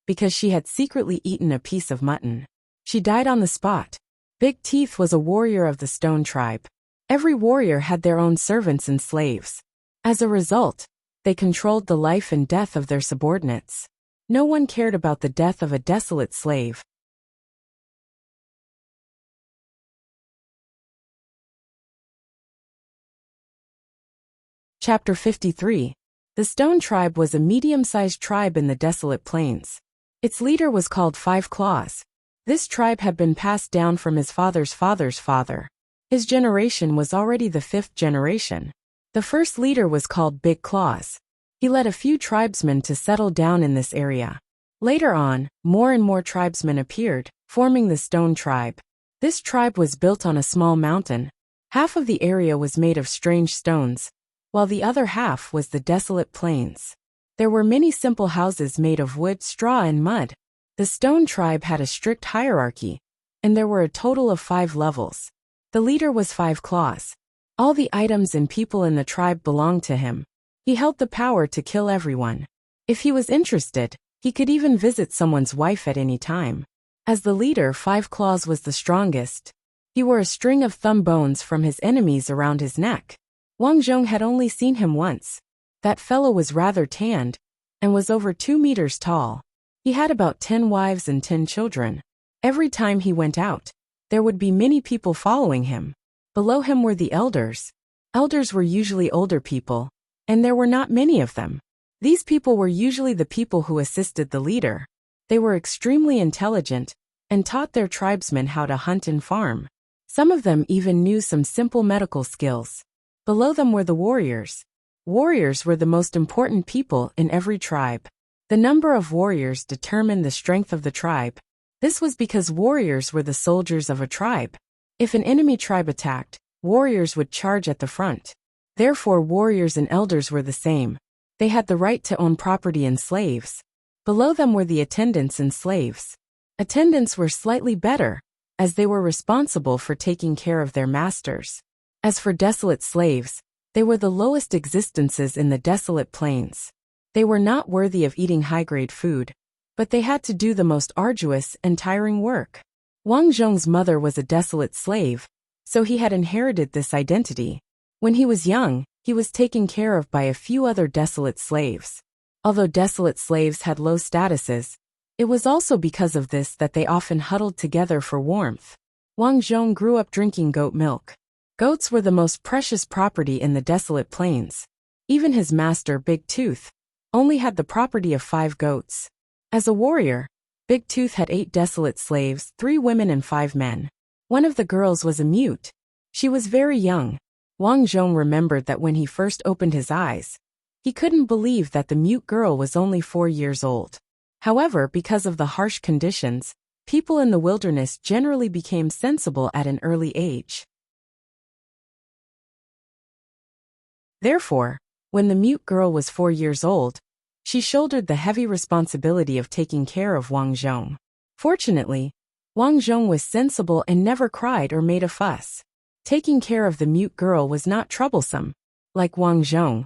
because she had secretly eaten a piece of mutton. She died on the spot. Big Teeth was a warrior of the Stone Tribe. Every warrior had their own servants and slaves. As a result, they controlled the life and death of their subordinates. No one cared about the death of a desolate slave. Chapter 53. The Stone Tribe was a medium-sized tribe in the desolate plains. Its leader was called Five Claws. This tribe had been passed down from his father's father's father. His generation was already the 5th generation. The first leader was called Big Claws. He led a few tribesmen to settle down in this area. Later on, more and more tribesmen appeared, forming the Stone Tribe. This tribe was built on a small mountain. Half of the area was made of strange stones, while the other half was the desolate plains. There were many simple houses made of wood, straw, and mud. The Stone Tribe had a strict hierarchy, and there were a total of 5 levels. The leader was Five Claws. All the items and people in the tribe belonged to him. He held the power to kill everyone. If he was interested, he could even visit someone's wife at any time. As the leader, Five Claws was the strongest. He wore a string of thumb bones from his enemies around his neck. Wang Zhong had only seen him once. That fellow was rather tanned and was over 2 meters tall. He had about 10 wives and 10 children. Every time he went out, there would be many people following him. Below him were the elders. Elders were usually older people, and there were not many of them. These people were usually the people who assisted the leader. They were extremely intelligent and taught their tribesmen how to hunt and farm. Some of them even knew some simple medical skills. Below them were the warriors. Warriors were the most important people in every tribe. The number of warriors determined the strength of the tribe. This was because warriors were the soldiers of a tribe. If an enemy tribe attacked, warriors would charge at the front. Therefore, warriors and elders were the same. They had the right to own property and slaves. Below them were the attendants and slaves. Attendants were slightly better, as they were responsible for taking care of their masters. As for desolate slaves, they were the lowest existences in the desolate plains. They were not worthy of eating high-grade food, but they had to do the most arduous and tiring work. Wang Zhong's mother was a desolate slave, so he had inherited this identity. When he was young, he was taken care of by a few other desolate slaves. Although desolate slaves had low statuses, it was also because of this that they often huddled together for warmth. Wang Zhong grew up drinking goat milk. Goats were the most precious property in the desolate plains. Even his master, Big Tooth, only had the property of 5 goats. As a warrior, Big Tooth had 8 desolate slaves, 3 women and 5 men. One of the girls was a mute. She was very young. Wang Zhong remembered that when he first opened his eyes, he couldn't believe that the mute girl was only 4 years old. However, because of the harsh conditions, people in the wilderness generally became sensible at an early age. Therefore, when the mute girl was 4 years old, she shouldered the heavy responsibility of taking care of Wang Zhong. Fortunately, Wang Zhong was sensible and never cried or made a fuss. Taking care of the mute girl was not troublesome. Like Wang Zhong,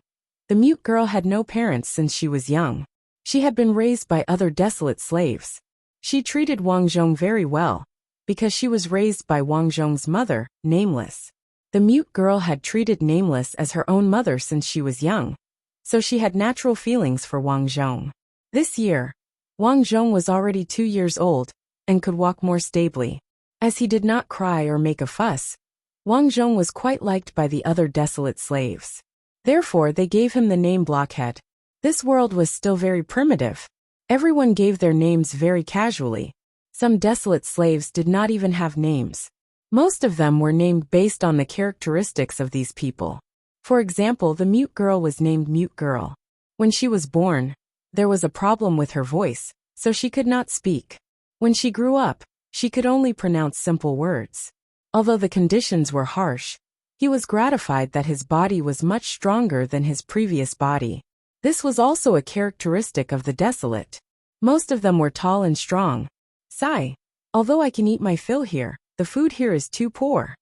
the mute girl had no parents since she was young. She had been raised by other desolate slaves. She treated Wang Zhong very well, because she was raised by Wang Zhong's mother, Nameless. The mute girl had treated Nameless as her own mother since she was young, so she had natural feelings for Wang Zhong. This year, Wang Zhong was already 2 years old and could walk more stably. As he did not cry or make a fuss, Wang Zhong was quite liked by the other desolate slaves. Therefore, they gave him the name Blockhead. This world was still very primitive. Everyone gave their names very casually. Some desolate slaves did not even have names. Most of them were named based on the characteristics of these people. For example, the mute girl was named Mute Girl. When she was born, there was a problem with her voice, so she could not speak. When she grew up, she could only pronounce simple words. Although the conditions were harsh, he was gratified that his body was much stronger than his previous body. This was also a characteristic of the desolate. Most of them were tall and strong. Sigh. Although I can eat my fill here, the food here is too poor.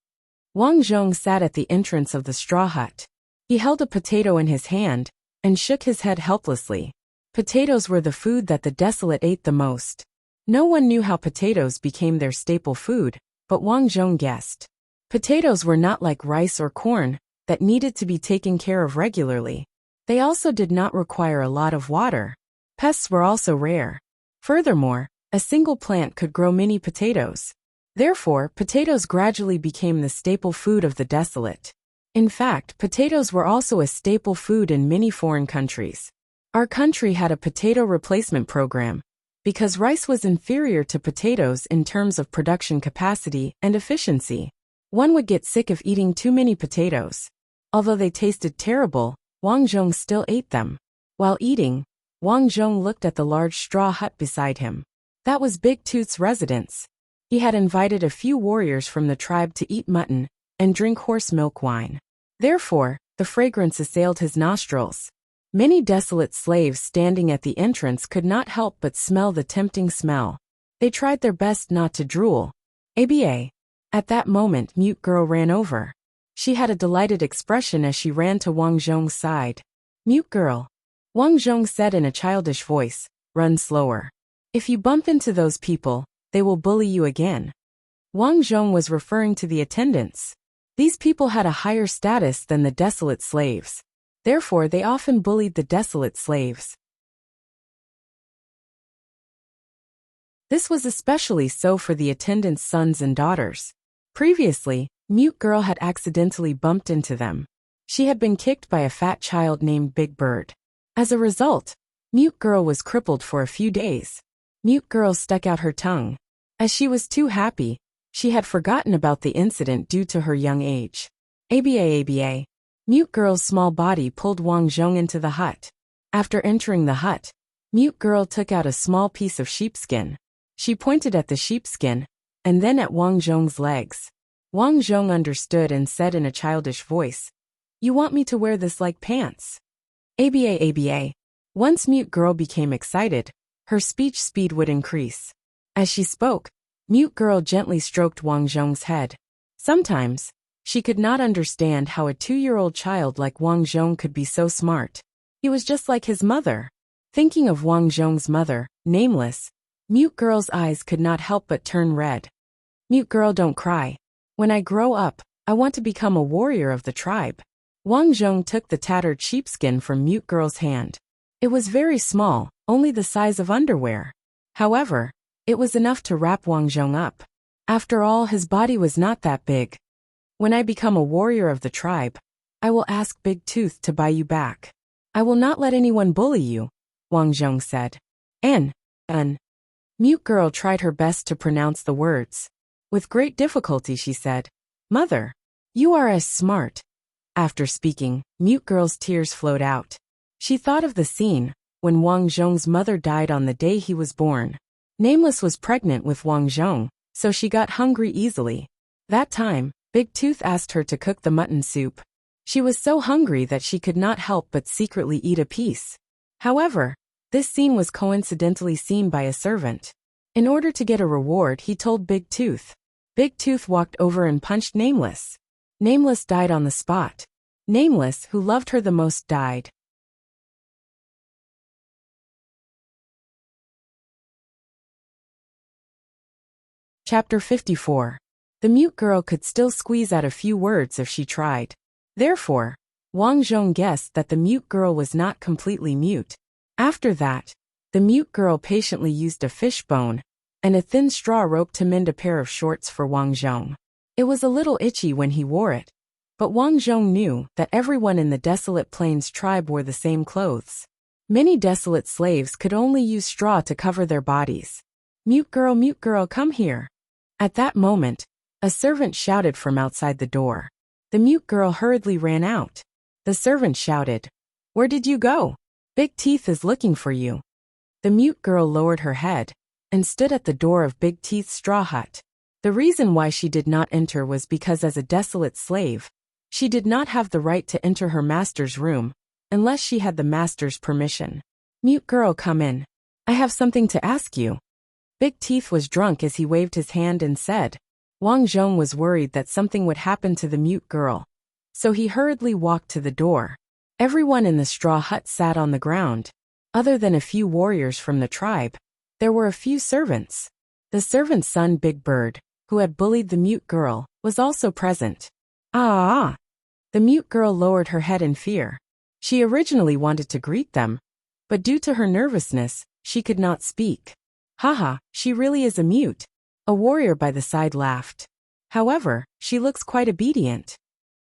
Wang Zhong sat at the entrance of the straw hut. He held a potato in his hand and shook his head helplessly. Potatoes were the food that the desolate ate the most. No one knew how potatoes became their staple food, but Wang Zhong guessed. Potatoes were not like rice or corn that needed to be taken care of regularly. They also did not require a lot of water. Pests were also rare. Furthermore, a single plant could grow many potatoes. Therefore, potatoes gradually became the staple food of the desolate. In fact, potatoes were also a staple food in many foreign countries. Our country had a potato replacement program, because rice was inferior to potatoes in terms of production capacity and efficiency. One would get sick of eating too many potatoes. Although they tasted terrible, Wang Zhong still ate them. While eating, Wang Zhong looked at the large straw hut beside him. That was Big Tooth's residence. He had invited a few warriors from the tribe to eat mutton and drink horse milk wine. Therefore, the fragrance assailed his nostrils. Many desolate slaves standing at the entrance could not help but smell the tempting smell. They tried their best not to drool. ABA. At that moment, Mute Girl ran over. She had a delighted expression as she ran to Wang Zhong's side. Mute Girl. Wang Zhong said in a childish voice, run slower. If you bump into those people, they will bully you again. Wang Zhong was referring to the attendants. These people had a higher status than the desolate slaves. Therefore, they often bullied the desolate slaves. This was especially so for the attendants' sons and daughters. Previously, Mute Girl had accidentally bumped into them. She had been kicked by a fat child named Big Bird. As a result, Mute Girl was crippled for a few days. Mute Girl stuck out her tongue. As she was too happy, she had forgotten about the incident due to her young age. ABA. Mute Girl's small body pulled Wang Zhong into the hut. After entering the hut, Mute Girl took out a small piece of sheepskin. She pointed at the sheepskin, and then at Wang Zhong's legs. Wang Zhong understood and said in a childish voice, "You want me to wear this like pants?" ABA. Once Mute Girl became excited, her speech speed would increase. As she spoke, Mute Girl gently stroked Wang Zhong's head. Sometimes, she could not understand how a 2-year-old child like Wang Zhong could be so smart. He was just like his mother. Thinking of Wang Zhong's mother, Nameless, Mute Girl's eyes could not help but turn red. Mute Girl, don't cry. When I grow up, I want to become a warrior of the tribe. Wang Zhong took the tattered sheepskin from Mute Girl's hand. It was very small, only the size of underwear. However, it was enough to wrap Wang Zhong up. After all, his body was not that big. When I become a warrior of the tribe, I will ask Big Tooth to buy you back. I will not let anyone bully you, Wang Zhong said. Mute Girl tried her best to pronounce the words. With great difficulty she said, Mother, you are as smart. After speaking, Mute Girl's tears flowed out. She thought of the scene when Wang Zhong's mother died on the day he was born. Nameless was pregnant with Wang Zhong, so she got hungry easily. That time, Big Tooth asked her to cook the mutton soup. She was so hungry that she could not help but secretly eat a piece. However, this scene was coincidentally seen by a servant. In order to get a reward, he told Big Tooth. Big Tooth walked over and punched Nameless. Nameless died on the spot. Nameless, who loved her the most, died. Chapter 54. The Mute Girl could still squeeze out a few words if she tried. Therefore, Wang Zhong guessed that the Mute Girl was not completely mute. After that, the Mute Girl patiently used a fish bone and a thin straw rope to mend a pair of shorts for Wang Zhong. It was a little itchy when he wore it, But Wang Zhong knew that everyone in the Desolate Plains tribe wore the same clothes. Many desolate slaves could only use straw to cover their bodies. Mute girl, come here." At that moment, a servant shouted from outside the door. The mute girl hurriedly ran out. The servant shouted, "Where did you go? Big Teeth is looking for you." The mute girl lowered her head and stood at the door of Big Teeth's straw hut. The reason why she did not enter was because as a desolate slave, she did not have the right to enter her master's room unless she had the master's permission. "Mute girl, come in. I have something to ask you." Big Teeth was drunk as he waved his hand and said. Wang Zhong was worried that something would happen to the mute girl, so he hurriedly walked to the door. Everyone in the straw hut sat on the ground. Other than a few warriors from the tribe, there were a few servants. The servant's son Big Bird, who had bullied the mute girl, was also present. Ah! The mute girl lowered her head in fear. She originally wanted to greet them, but due to her nervousness, she could not speak. Haha, she really is a mute. A warrior by the side laughed. However, she looks quite obedient.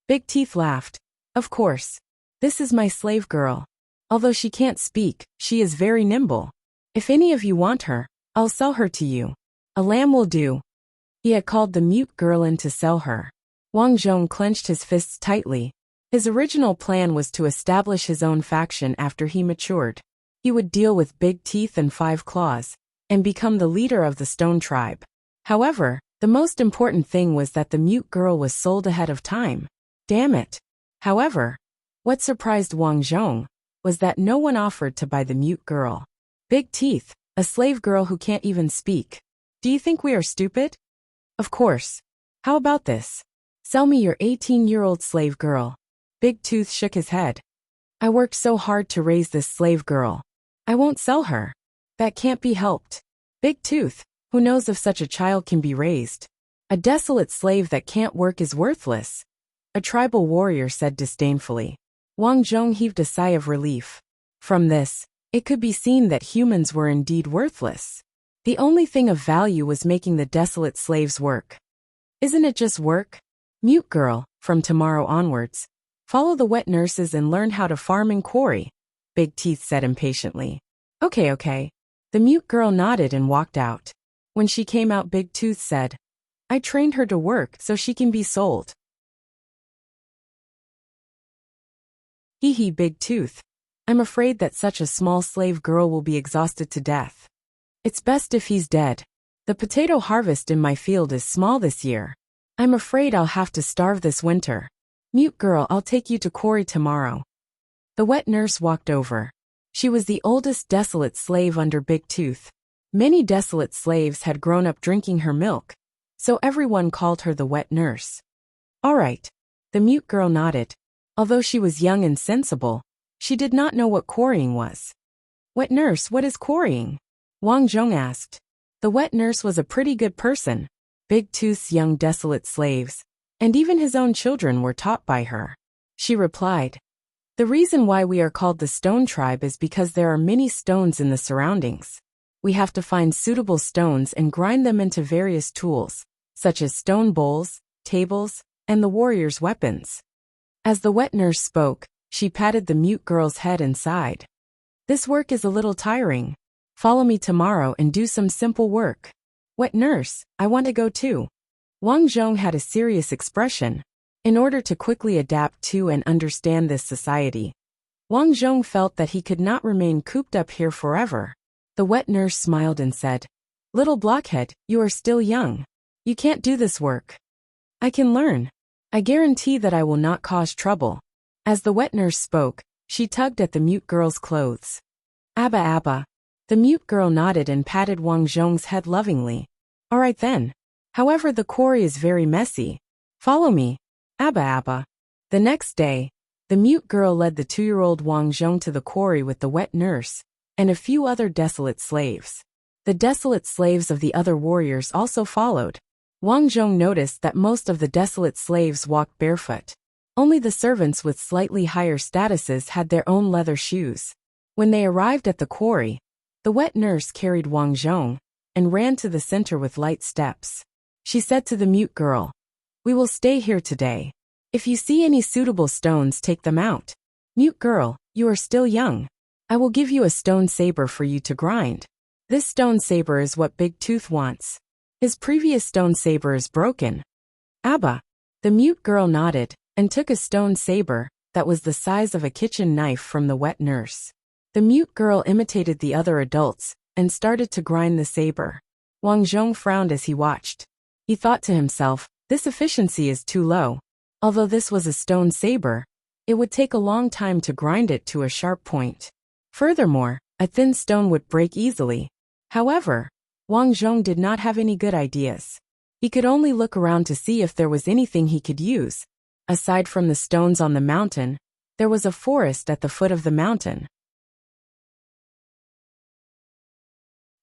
Big Teeth laughed. Of course. This is my slave girl. Although she can't speak, she is very nimble. If any of you want her, I'll sell her to you. A lamb will do. He had called the mute girl in to sell her. Wang Zhong clenched his fists tightly. His original plan was to establish his own faction after he matured. He would deal with Big Teeth and Five Claws, and become the leader of the Stone Tribe. However, the most important thing was that the mute girl was sold ahead of time. Damn it. However, what surprised Wang Zhong was that no one offered to buy the mute girl. Big Teeth, a slave girl who can't even speak. Do you think we are stupid? Of course. How about this? Sell me your 18-year-old slave girl. Big Tooth shook his head. I worked so hard to raise this slave girl. I won't sell her. That can't be helped. Big Tooth, who knows if such a child can be raised? A desolate slave that can't work is worthless. A tribal warrior said disdainfully. Wang Zhong heaved a sigh of relief. From this, it could be seen that humans were indeed worthless. The only thing of value was making the desolate slaves work. Isn't it just work? Mute girl, from tomorrow onwards, follow the wet nurses and learn how to farm and quarry, Big Teeth said impatiently. Okay. The mute girl nodded and walked out. When she came out, Big Tooth said, I trained her to work so she can be sold. Hee hee, Big Tooth. I'm afraid that such a small slave girl will be exhausted to death. It's best if he's dead. The potato harvest in my field is small this year. I'm afraid I'll have to starve this winter. Mute girl, I'll take you to quarry tomorrow. The wet nurse walked over. She was the oldest desolate slave under Big Tooth. Many desolate slaves had grown up drinking her milk, so everyone called her the wet nurse. All right. The mute girl nodded. Although she was young and sensible, she did not know what quarrying was. Wet nurse, what is quarrying? Wang Zhong asked. The wet nurse was a pretty good person. Big Tooth's young desolate slaves, and even his own children were taught by her. She replied, the reason why we are called the Stone Tribe is because there are many stones in the surroundings. We have to find suitable stones and grind them into various tools, such as stone bowls, tables, and the warrior's weapons. As the wet nurse spoke, she patted the mute girl's head and sighed. This work is a little tiring. Follow me tomorrow and do some simple work. Wet nurse, I want to go too. Wang Zhong had a serious expression. In order to quickly adapt to and understand this society, Wang Zhong felt that he could not remain cooped up here forever. The wet nurse smiled and said, Little blockhead, you are still young. You can't do this work. I can learn. I guarantee that I will not cause trouble. As the wet nurse spoke, she tugged at the mute girl's clothes. Abba Abba. The mute girl nodded and patted Wang Zhong's head lovingly. All right then. However, the quarry is very messy. Follow me. Abba Abba. The next day, the mute girl led the 2-year-old Wang Zhong to the quarry with the wet nurse and a few other desolate slaves. The desolate slaves of the other warriors also followed. Wang Zhong noticed that most of the desolate slaves walked barefoot. Only the servants with slightly higher statuses had their own leather shoes. When they arrived at the quarry, the wet nurse carried Wang Zhong and ran to the center with light steps. She said to the mute girl, We will stay here today. If you see any suitable stones, take them out. Mute girl, you are still young. I will give you a stone saber for you to grind. This stone saber is what Big Tooth wants. His previous stone saber is broken. Abba. The mute girl nodded and took a stone saber that was the size of a kitchen knife from the wet nurse. The mute girl imitated the other adults and started to grind the saber. Wang Zhong frowned as he watched. He thought to himself, this efficiency is too low. Although this was a stone saber, it would take a long time to grind it to a sharp point. Furthermore, a thin stone would break easily. However, Wang Zhong did not have any good ideas. He could only look around to see if there was anything he could use. Aside from the stones on the mountain, there was a forest at the foot of the mountain.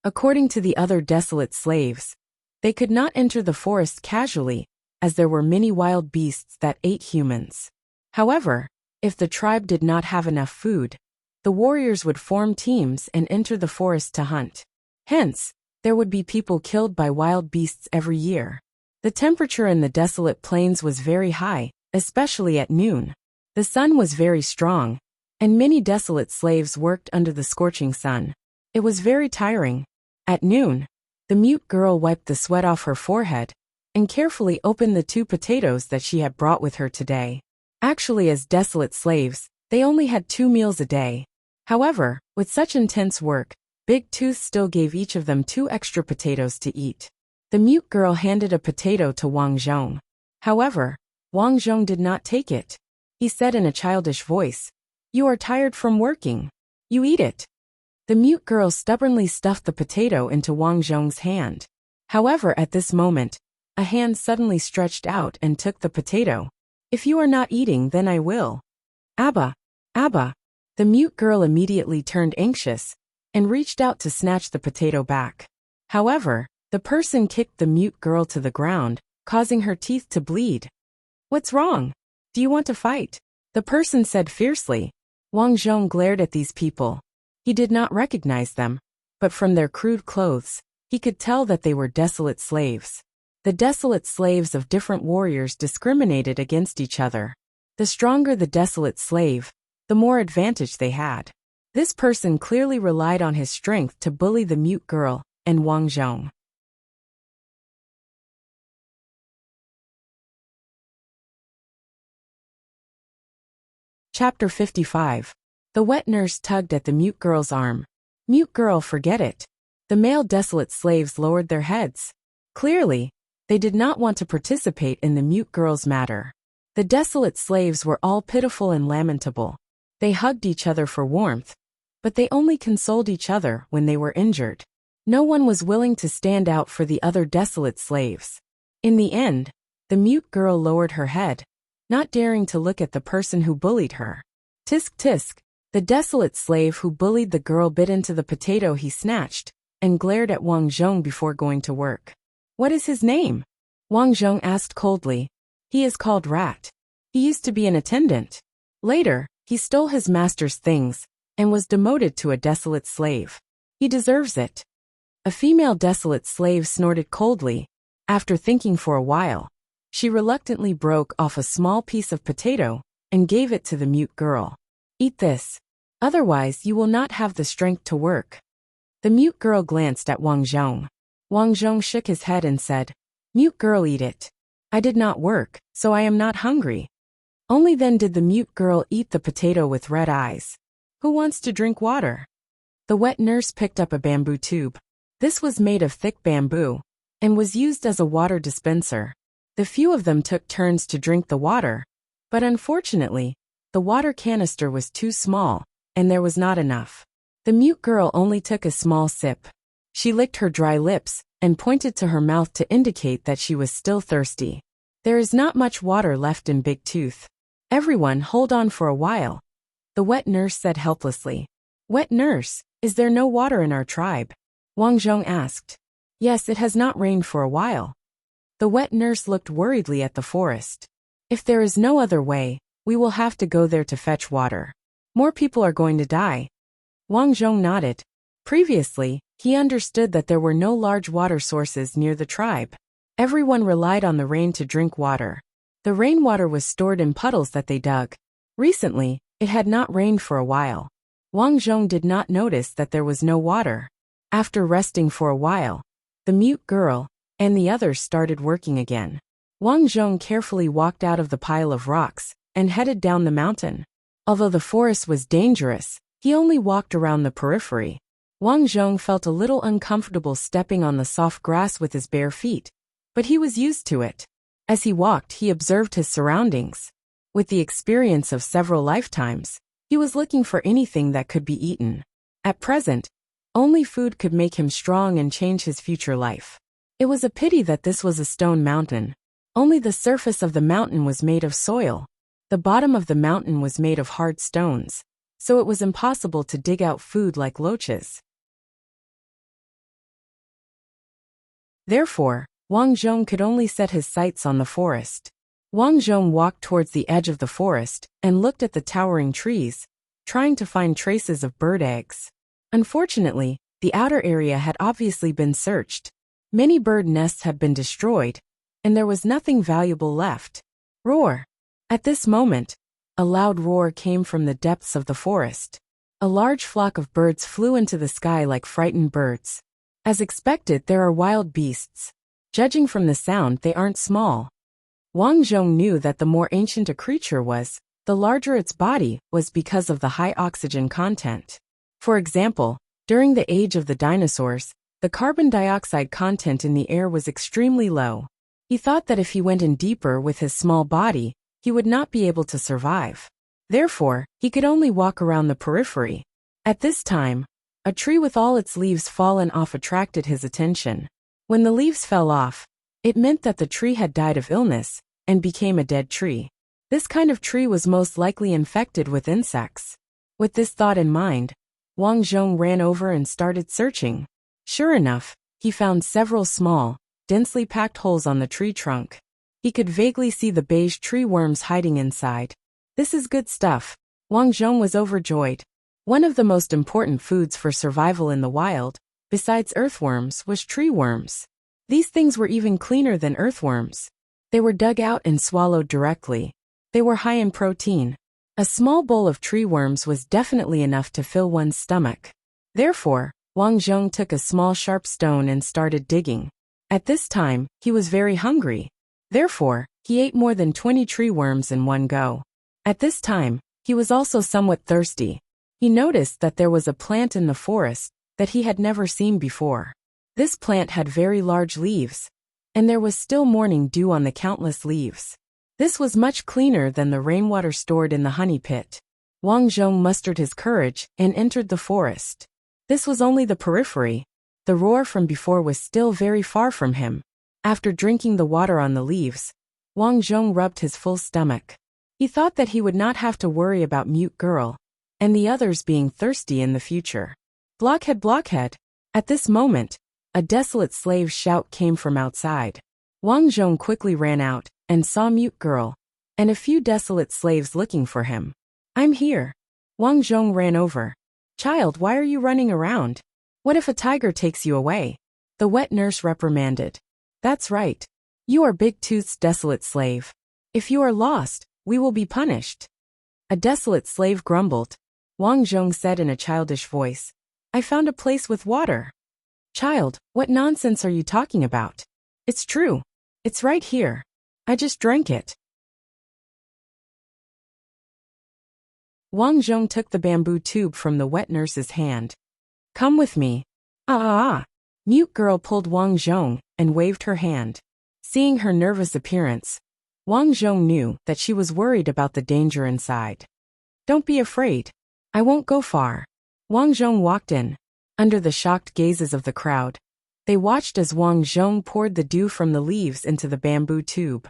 According to the other desolate slaves, they could not enter the forest casually, as there were many wild beasts that ate humans. However, if the tribe did not have enough food, the warriors would form teams and enter the forest to hunt. Hence, there would be people killed by wild beasts every year. The temperature in the desolate plains was very high, especially at noon. The sun was very strong, and many desolate slaves worked under the scorching sun. It was very tiring. At noon, the mute girl wiped the sweat off her forehead and carefully opened the 2 potatoes that she had brought with her today. Actually, as desolate slaves, they only had 2 meals a day. However, with such intense work, Big Tooth still gave each of them 2 extra potatoes to eat. The mute girl handed a potato to Wang Zhong. However, Wang Zhong did not take it. He said in a childish voice, "You are tired from working. You eat it." The mute girl stubbornly stuffed the potato into Wang Zhong's hand. However, at this moment, a hand suddenly stretched out and took the potato. "If you are not eating, then I will." "Abba, Abba." The mute girl immediately turned anxious and reached out to snatch the potato back. However, the person kicked the mute girl to the ground, causing her teeth to bleed. "What's wrong? Do you want to fight?" the person said fiercely. Wang Zhong glared at these people. He did not recognize them, but from their crude clothes, he could tell that they were desolate slaves. The desolate slaves of different warriors discriminated against each other. The stronger the desolate slave, the more advantage they had. This person clearly relied on his strength to bully the mute girl and Wang Zhong. Chapter 55. The wet nurse tugged at the mute girl's arm. "Mute girl, forget it." The male desolate slaves lowered their heads. Clearly, they did not want to participate in the mute girl's matter. The desolate slaves were all pitiful and lamentable. They hugged each other for warmth, but they only consoled each other when they were injured. No one was willing to stand out for the other desolate slaves. In the end, the mute girl lowered her head, not daring to look at the person who bullied her. Tisk tisk. The desolate slave who bullied the girl bit into the potato he snatched and glared at Wang Zhong before going to work. "What is his name?" Wang Zhong asked coldly. "He is called Rat. He used to be an attendant. Later, he stole his master's things and was demoted to a desolate slave. He deserves it." A female desolate slave snorted coldly. After thinking for a while, she reluctantly broke off a small piece of potato and gave it to the mute girl. "Eat this. Otherwise, you will not have the strength to work." The mute girl glanced at Wang Zhong. Wang Zhong shook his head and said, "Mute girl, eat it. I did not work, so I am not hungry." Only then did the mute girl eat the potato with red eyes. "Who wants to drink water?" The wet nurse picked up a bamboo tube. This was made of thick bamboo and was used as a water dispenser. The few of them took turns to drink the water, but unfortunately, the water canister was too small, and there was not enough. The mute girl only took a small sip. She licked her dry lips and pointed to her mouth to indicate that she was still thirsty. "There is not much water left in Big Tooth. Everyone hold on for a while," the wet nurse said helplessly. "Wet nurse, is there no water in our tribe?" Wang Zhong asked. "Yes, it has not rained for a while." The wet nurse looked worriedly at the forest. "If there is no other way, we will have to go there to fetch water. More people are going to die." Wang Zhong nodded. Previously, he understood that there were no large water sources near the tribe. Everyone relied on the rain to drink water. The rainwater was stored in puddles that they dug. Recently, it had not rained for a while. Wang Zhong did not notice that there was no water. After resting for a while, the mute girl and the others started working again. Wang Zhong carefully walked out of the pile of rocks and headed down the mountain. Although the forest was dangerous, he only walked around the periphery. Wang Zhong felt a little uncomfortable stepping on the soft grass with his bare feet, but he was used to it. As he walked, he observed his surroundings. With the experience of several lifetimes, he was looking for anything that could be eaten. At present, only food could make him strong and change his future life. It was a pity that this was a stone mountain. Only the surface of the mountain was made of soil. The bottom of the mountain was made of hard stones, so it was impossible to dig out food like loaches. Therefore, Wang Zhong could only set his sights on the forest. Wang Zhong walked towards the edge of the forest and looked at the towering trees, trying to find traces of bird eggs. Unfortunately, the outer area had obviously been searched. Many bird nests had been destroyed, and there was nothing valuable left. Roar! At this moment, a loud roar came from the depths of the forest. A large flock of birds flew into the sky like frightened birds. As expected, there are wild beasts. Judging from the sound, they aren't small. Wang Zhong knew that the more ancient a creature was, the larger its body was because of the high oxygen content. For example, during the age of the dinosaurs, the carbon dioxide content in the air was extremely low. He thought that if he went in deeper with his small body, he would not be able to survive. Therefore, he could only walk around the periphery. At this time, a tree with all its leaves fallen off attracted his attention. When the leaves fell off, it meant that the tree had died of illness and became a dead tree. This kind of tree was most likely infected with insects. With this thought in mind, Wang Zhong ran over and started searching. Sure enough, he found several small, densely packed holes on the tree trunk. He could vaguely see the beige tree worms hiding inside. This is good stuff. Wang Zhong was overjoyed. One of the most important foods for survival in the wild, besides earthworms, was tree worms. These things were even cleaner than earthworms. They were dug out and swallowed directly. They were high in protein. A small bowl of tree worms was definitely enough to fill one's stomach. Therefore, Wang Zhong took a small sharp stone and started digging. At this time, he was very hungry. Therefore, he ate more than 20 tree worms in one go. At this time, he was also somewhat thirsty. He noticed that there was a plant in the forest that he had never seen before. This plant had very large leaves, and there was still morning dew on the countless leaves. This was much cleaner than the rainwater stored in the honey pit. Wang Zhong mustered his courage and entered the forest. This was only the periphery. The roar from before was still very far from him. After drinking the water on the leaves, Wang Zhong rubbed his full stomach. He thought that he would not have to worry about Mute Girl and the others being thirsty in the future. Blockhead, blockhead! At this moment, a desolate slave's shout came from outside. Wang Zhong quickly ran out and saw Mute Girl and a few desolate slaves looking for him. I'm here. Wang Zhong ran over. Child, why are you running around? What if a tiger takes you away? The wet nurse reprimanded. That's right. You are Big Tooth's desolate slave. If you are lost, we will be punished. A desolate slave grumbled. Wang Zhong said in a childish voice, I found a place with water. Child, what nonsense are you talking about? It's true. It's right here. I just drank it. Wang Zhong took the bamboo tube from the wet nurse's hand. Come with me. Mute Girl pulled Wang Zhong and waved her hand. Seeing her nervous appearance, Wang Zhong knew that she was worried about the danger inside. Don't be afraid. I won't go far. Wang Zhong walked in. Under the shocked gazes of the crowd, they watched as Wang Zhong poured the dew from the leaves into the bamboo tube.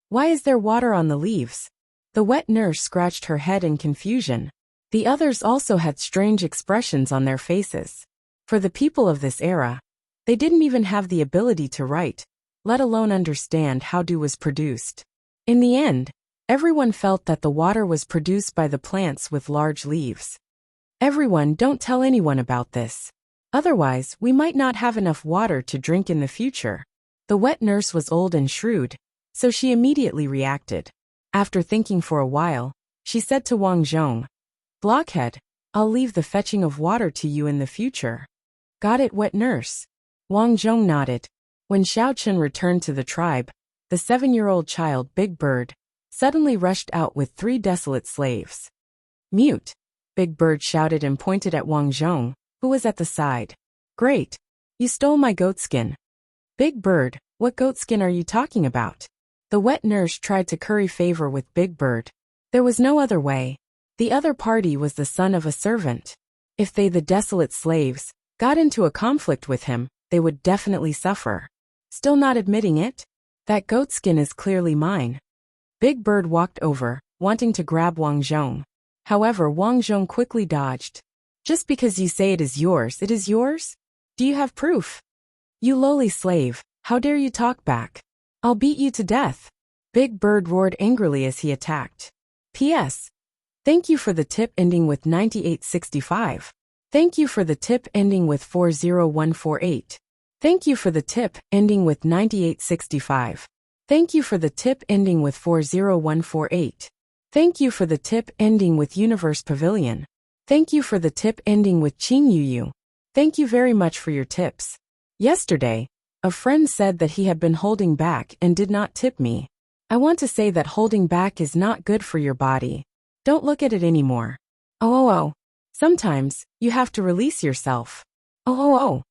Why is there water on the leaves? The wet nurse scratched her head in confusion. The others also had strange expressions on their faces. For the people of this era, they didn't even have the ability to write, let alone understand how dew was produced. In the end, everyone felt that the water was produced by the plants with large leaves. Everyone, don't tell anyone about this. Otherwise, we might not have enough water to drink in the future. The wet nurse was old and shrewd, so she immediately reacted. After thinking for a while, she said to Wang Zhong, "Blockhead, I'll leave the fetching of water to you in the future." "Got it, wet nurse?" Wang Zhong nodded. When Xiao Chen returned to the tribe, the 7-year-old child Big Bird suddenly rushed out with 3 desolate slaves. "Mute!" Big Bird shouted and pointed at Wang Zhong, who was at the side. "Great! You stole my goatskin." "Big Bird, what goatskin are you talking about?" The wet nurse tried to curry favor with Big Bird. There was no other way. The other party was the son of a servant. If they, the desolate slaves, got into a conflict with him, they would definitely suffer. Still not admitting it? "That goatskin is clearly mine." Big Bird walked over, wanting to grab Wang Zhong. However, Wang Zhong quickly dodged. "Just because you say it is yours, it is yours? Do you have proof? You lowly slave, how dare you talk back? I'll beat you to death." Big Bird roared angrily as he attacked. P.S. Thank you for the tip ending with 9865. Thank you for the tip ending with 40148. Thank you for the tip ending with 9865. Thank you for the tip ending with 40148. Thank you for the tip ending with Universe Pavilion. Thank you for the tip ending with Qing Yuyu. Thank you very much for your tips. Yesterday, a friend said that he had been holding back and did not tip me. I want to say that holding back is not good for your body. Don't look at it anymore. Oh. Sometimes, you have to release yourself. Oh.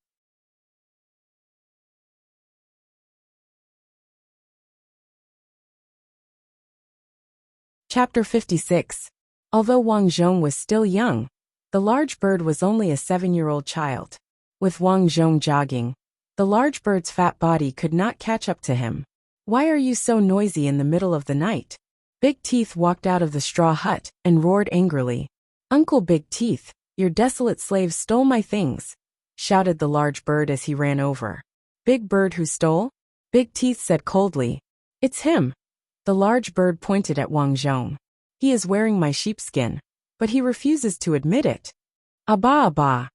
Chapter 56. Although Wang Zhong was still young, the large bird was only a 7-year-old child. With Wang Zhong jogging, the large bird's fat body could not catch up to him. "Why are you so noisy in the middle of the night?" Big Teeth walked out of the straw hut and roared angrily. "Uncle Big Teeth, your desolate slaves stole my things," shouted the large bird as he ran over. "Big Bird who stole?" Big Teeth said coldly. "It's him." The large bird pointed at Wang Zhong. "He is wearing my sheepskin, but he refuses to admit it." Abba.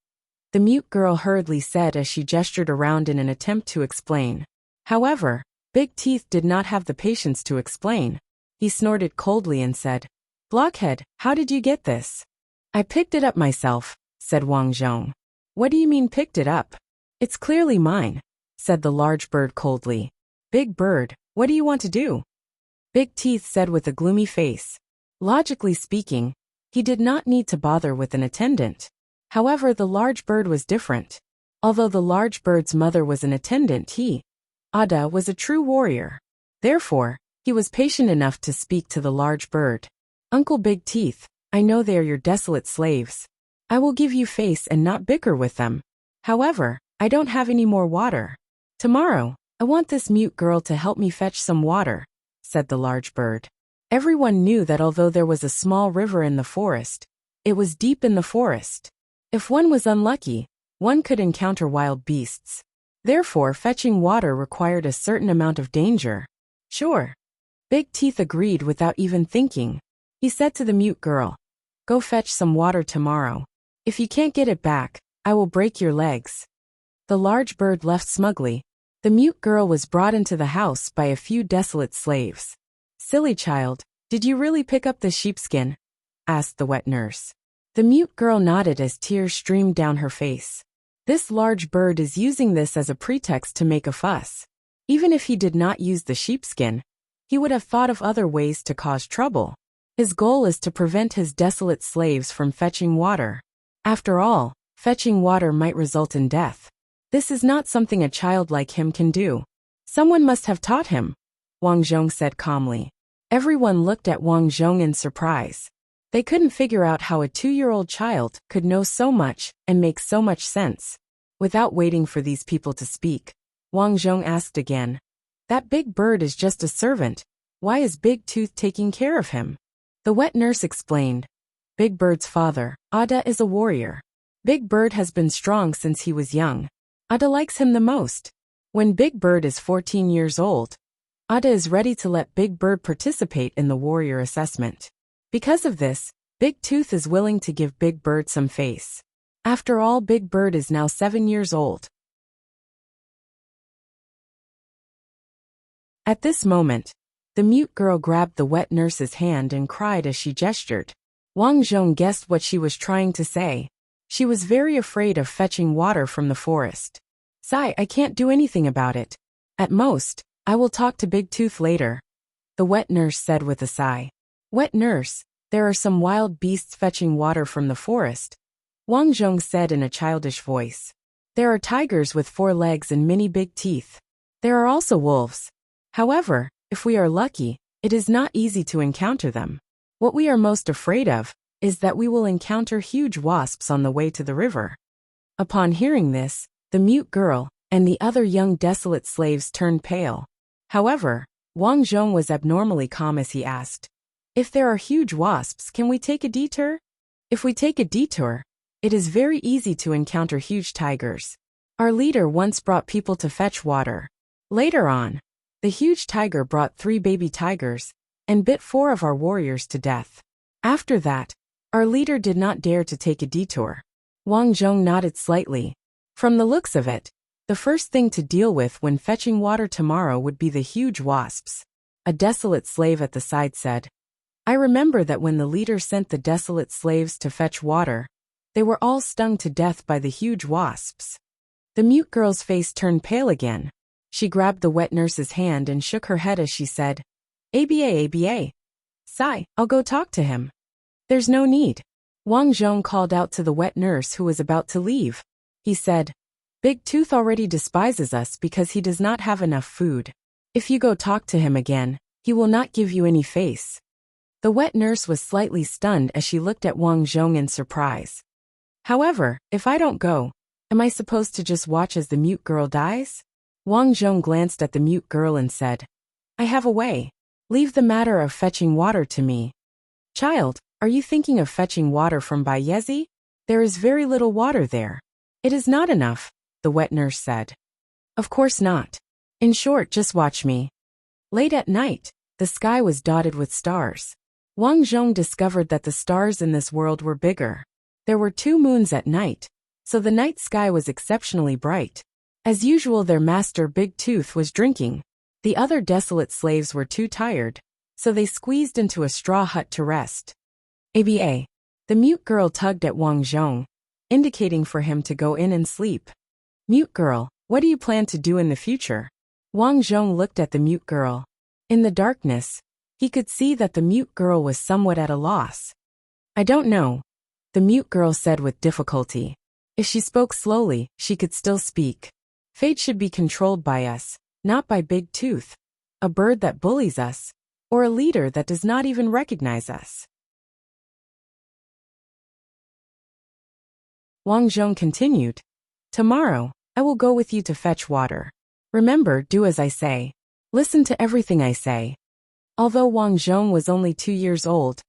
The mute girl hurriedly said as she gestured around in an attempt to explain. However, Big Teeth did not have the patience to explain. He snorted coldly and said, "Blockhead, how did you get this?" "I picked it up myself," said Wang Zhong. "What do you mean picked it up?" "It's clearly mine," said the large bird coldly. "Big Bird, what do you want to do?" Big Teeth said with a gloomy face. Logically speaking, he did not need to bother with an attendant. However, the large bird was different. Although the large bird's mother was an attendant, Ada was a true warrior. Therefore, he was patient enough to speak to the large bird. "Uncle Big Teeth, I know they are your desolate slaves. I will give you face and not bicker with them. However, I don't have any more water. Tomorrow, I want this mute girl to help me fetch some water," said the large bird. Everyone knew that although there was a small river in the forest, it was deep in the forest. If one was unlucky, one could encounter wild beasts. Therefore, fetching water required a certain amount of danger. "Sure." Big Teeth agreed without even thinking. He said to the mute girl, "Go fetch some water tomorrow. If you can't get it back, I will break your legs." The large bird left smugly. The mute girl was brought into the house by a few desolate slaves. "Silly child, did you really pick up the sheepskin?" asked the wet nurse. The mute girl nodded as tears streamed down her face. This large bird is using this as a pretext to make a fuss. Even if he did not use the sheepskin, he would have thought of other ways to cause trouble. His goal is to prevent his desolate slaves from fetching water. After all, fetching water might result in death. This is not something a child like him can do. Someone must have taught him, Wang Zhong said calmly. Everyone looked at Wang Zhong in surprise. They couldn't figure out how a 2-year-old child could know so much and make so much sense. Without waiting for these people to speak, Wang Zhong asked again, "That big bird is just a servant. Why is Big Tooth taking care of him?" The wet nurse explained. Big Bird's father, Ada, is a warrior. Big Bird has been strong since he was young. Ada likes him the most. When Big Bird is 14 years old, Ada is ready to let Big Bird participate in the warrior assessment. Because of this, Big Tooth is willing to give Big Bird some face. After all, Big Bird is now 7 years old. At this moment, The mute girl grabbed the wet nurse's hand and cried as she gestured. Wang Zhong guessed what she was trying to say. She was very afraid of fetching water from the forest. "Sigh, I can't do anything about it. At most, I will talk to Big Tooth later," the wet nurse said with a sigh. "Wet nurse, there are some wild beasts fetching water from the forest," Wang Zhong said in a childish voice. "There are tigers with 4 legs and many big teeth. There are also wolves. However, if we are lucky, it is not easy to encounter them. What we are most afraid of is that we will encounter huge wasps on the way to the river." Upon hearing this, the mute girl and the other young desolate slaves turned pale. However, Wang Zhong was abnormally calm as he asked, "If there are huge wasps, can we take a detour?" "If we take a detour, it is very easy to encounter huge tigers. Our leader once brought people to fetch water. Later on, the huge tiger brought 3 baby tigers and bit 4 of our warriors to death. After that, our leader did not dare to take a detour." Wang Zhong nodded slightly. From the looks of it, the first thing to deal with when fetching water tomorrow would be the huge wasps. A desolate slave at the side said, "I remember that when the leader sent the desolate slaves to fetch water, they were all stung to death by the huge wasps." The mute girl's face turned pale again. She grabbed the wet nurse's hand and shook her head as she said, "ABA. Sigh, I'll go talk to him." "There's no need." Wang Zhong called out to the wet nurse who was about to leave. He said, "Big Tooth already despises us because he does not have enough food. If you go talk to him again, he will not give you any face." The wet nurse was slightly stunned as she looked at Wang Zhong in surprise. "However, if I don't go, am I supposed to just watch as the mute girl dies?" Wang Zhong glanced at the mute girl and said, "I have a way. Leave the matter of fetching water to me." "Child, are you thinking of fetching water from Bayezi? There is very little water there." "It is not enough," the wet nurse said. "Of course not. In short, just watch me." Late at night, the sky was dotted with stars. Wang Zhong discovered that the stars in this world were bigger. There were 2 moons at night, so the night sky was exceptionally bright. As usual, their master Big Tooth was drinking. The other desolate slaves were too tired, so they squeezed into a straw hut to rest. "ABA." The mute girl tugged at Wang Zhong, indicating for him to go in and sleep. "Mute girl, what do you plan to do in the future?" Wang Zhong looked at the mute girl. In the darkness, he could see that the mute girl was somewhat at a loss. "I don't know," the mute girl said with difficulty. If she spoke slowly, she could still speak. "Fate should be controlled by us, not by Big Tooth, a bird that bullies us, or a leader that does not even recognize us." Wang Zhong continued, "Tomorrow, I will go with you to fetch water. Remember, do as I say. Listen to everything I say." Although Wang Zhong was only 2 years old,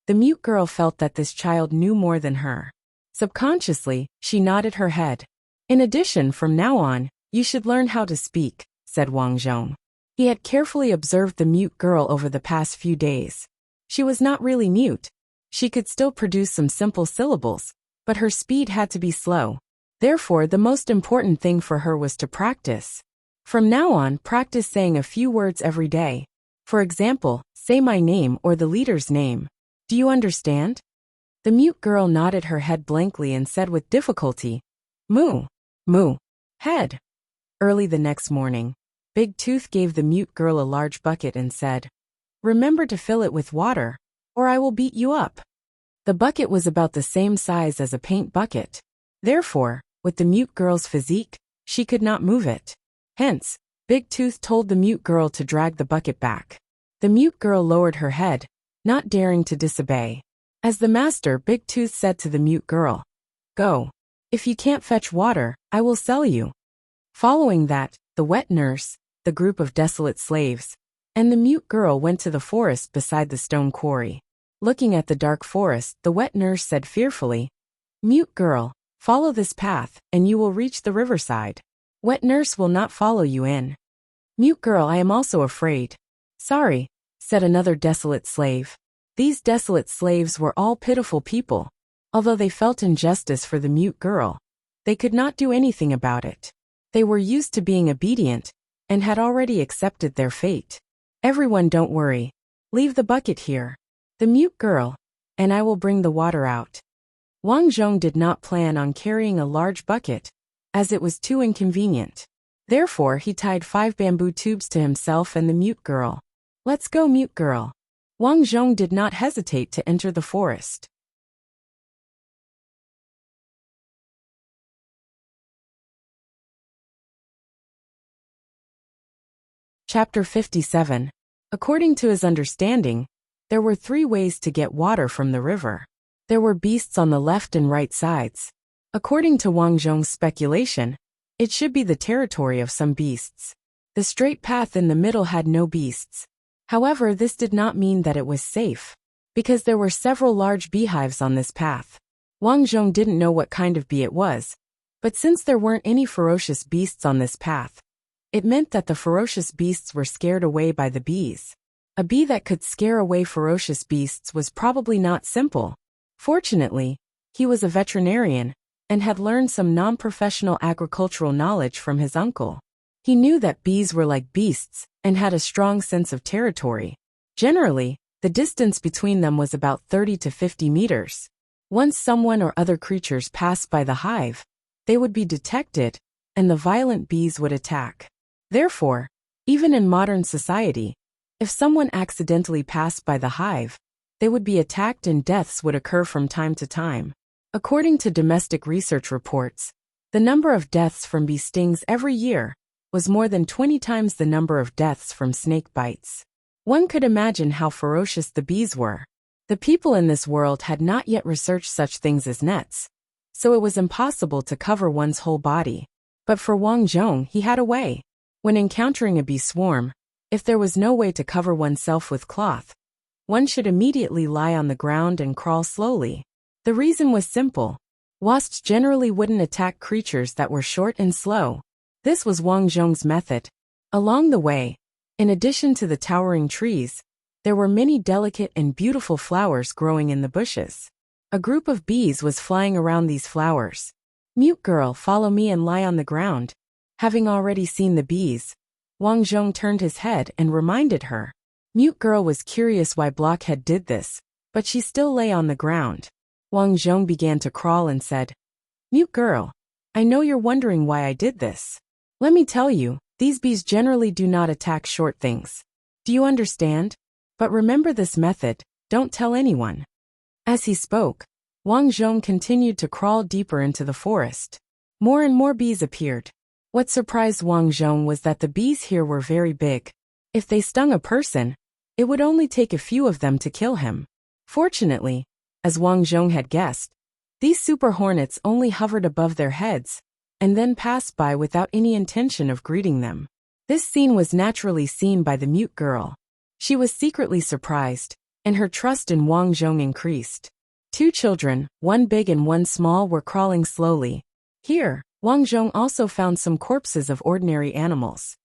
the mute girl felt that this child knew more than her. Subconsciously, she nodded her head. "In addition, from now on, you should learn how to speak," said Wang Zhong. He had carefully observed the mute girl over the past few days. She was not really mute. She could still produce some simple syllables, but her speed had to be slow. Therefore, the most important thing for her was to practice. From now on, practice saying a few words every day. For example, say my name or the leader's name. Do you understand? The mute girl nodded her head blankly and said with difficulty, "Moo, moo, head." Early the next morning, Big Tooth gave the mute girl a large bucket and said, "Remember to fill it with water, or I will beat you up." The bucket was about the same size as a paint bucket. Therefore, with the mute girl's physique, she could not move it. Hence, Big Tooth told the mute girl to drag the bucket back. The mute girl lowered her head, not daring to disobey. As the master, Big Tooth said to the mute girl, "Go. If you can't fetch water, I will sell you." Following that, the wet nurse, the group of desolate slaves, and the mute girl went to the forest beside the stone quarry. Looking at the dark forest, the wet nurse said fearfully, "Mute girl, follow this path, and you will reach the riverside. Wet nurse will not follow you in." "Mute girl, I am also afraid." "Sorry," said another desolate slave. These desolate slaves were all pitiful people. Although they felt injustice for the mute girl, they could not do anything about it. They were used to being obedient, and had already accepted their fate. Everyone, don't worry. Leave the bucket here. The mute girl, and I will bring the water out. Wang Zhong did not plan on carrying a large bucket, as it was too inconvenient. Therefore, he tied 5 bamboo tubes to himself and the mute girl. Let's go, mute girl. Wang Zhong did not hesitate to enter the forest. Chapter 57. According to his understanding, there were 3 ways to get water from the river. There were beasts on the left and right sides. According to Wang Zhong's speculation, it should be the territory of some beasts. The straight path in the middle had no beasts. However, this did not mean that it was safe, because there were several large beehives on this path. Wang Zhong didn't know what kind of bee it was, but since there weren't any ferocious beasts on this path, it meant that the ferocious beasts were scared away by the bees. A bee that could scare away ferocious beasts was probably not simple. Fortunately, he was a veterinarian and had learned some non-professional agricultural knowledge from his uncle. He knew that bees were like beasts and had a strong sense of territory. Generally, the distance between them was about 30 to 50 meters. Once someone or other creatures passed by the hive, they would be detected, and the violent bees would attack. Therefore, even in modern society, if someone accidentally passed by the hive, they would be attacked and deaths would occur from time to time. According to domestic research reports, the number of deaths from bee stings every year was more than 20 times the number of deaths from snake bites. One could imagine how ferocious the bees were. The people in this world had not yet researched such things as nets, so it was impossible to cover one's whole body. But for Wang Zhong, he had a way. When encountering a bee swarm, if there was no way to cover oneself with cloth, one should immediately lie on the ground and crawl slowly. The reason was simple. Wasps generally wouldn't attack creatures that were short and slow. This was Wang Zhong's method. Along the way, in addition to the towering trees, there were many delicate and beautiful flowers growing in the bushes. A group of bees was flying around these flowers. Mute girl, follow me and lie on the ground. Having already seen the bees, Wang Zhong turned his head and reminded her. Mute girl was curious why Blockhead did this, but she still lay on the ground. Wang Zhong began to crawl and said, Mute girl, I know you're wondering why I did this. Let me tell you, these bees generally do not attack short things. Do you understand? But remember this method, don't tell anyone. As he spoke, Wang Zhong continued to crawl deeper into the forest. More and more bees appeared. What surprised Wang Zhong was that the bees here were very big. If they stung a person, it would only take a few of them to kill him. Fortunately, as Wang Zhong had guessed, these super hornets only hovered above their heads, and then passed by without any intention of greeting them. This scene was naturally seen by the mute girl. She was secretly surprised, and her trust in Wang Zhong increased. 2 children, one big and one small, were crawling slowly. Here, Wang Zhong also found some corpses of ordinary animals.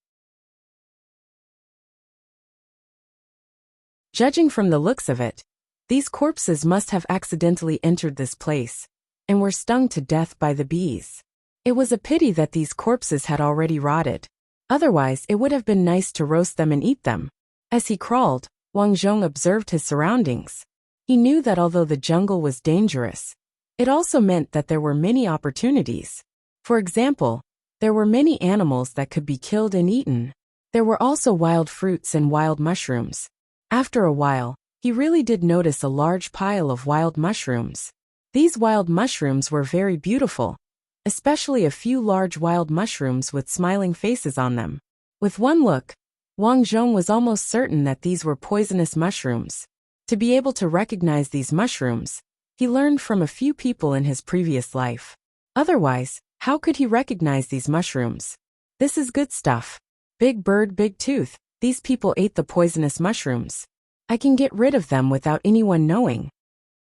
Judging from the looks of it, these corpses must have accidentally entered this place, and were stung to death by the bees. It was a pity that these corpses had already rotted. Otherwise, it would have been nice to roast them and eat them. As he crawled, Wang Zhong observed his surroundings. He knew that although the jungle was dangerous, it also meant that there were many opportunities. For example, there were many animals that could be killed and eaten. There were also wild fruits and wild mushrooms. After a while, he really did notice a large pile of wild mushrooms. These wild mushrooms were very beautiful, especially a few large wild mushrooms with smiling faces on them. With one look, Wang Zhong was almost certain that these were poisonous mushrooms. To be able to recognize these mushrooms, he learned from a few people in his previous life. Otherwise, how could he recognize these mushrooms? This is good stuff. Big bird, big tooth. These people ate the poisonous mushrooms. I can get rid of them without anyone knowing.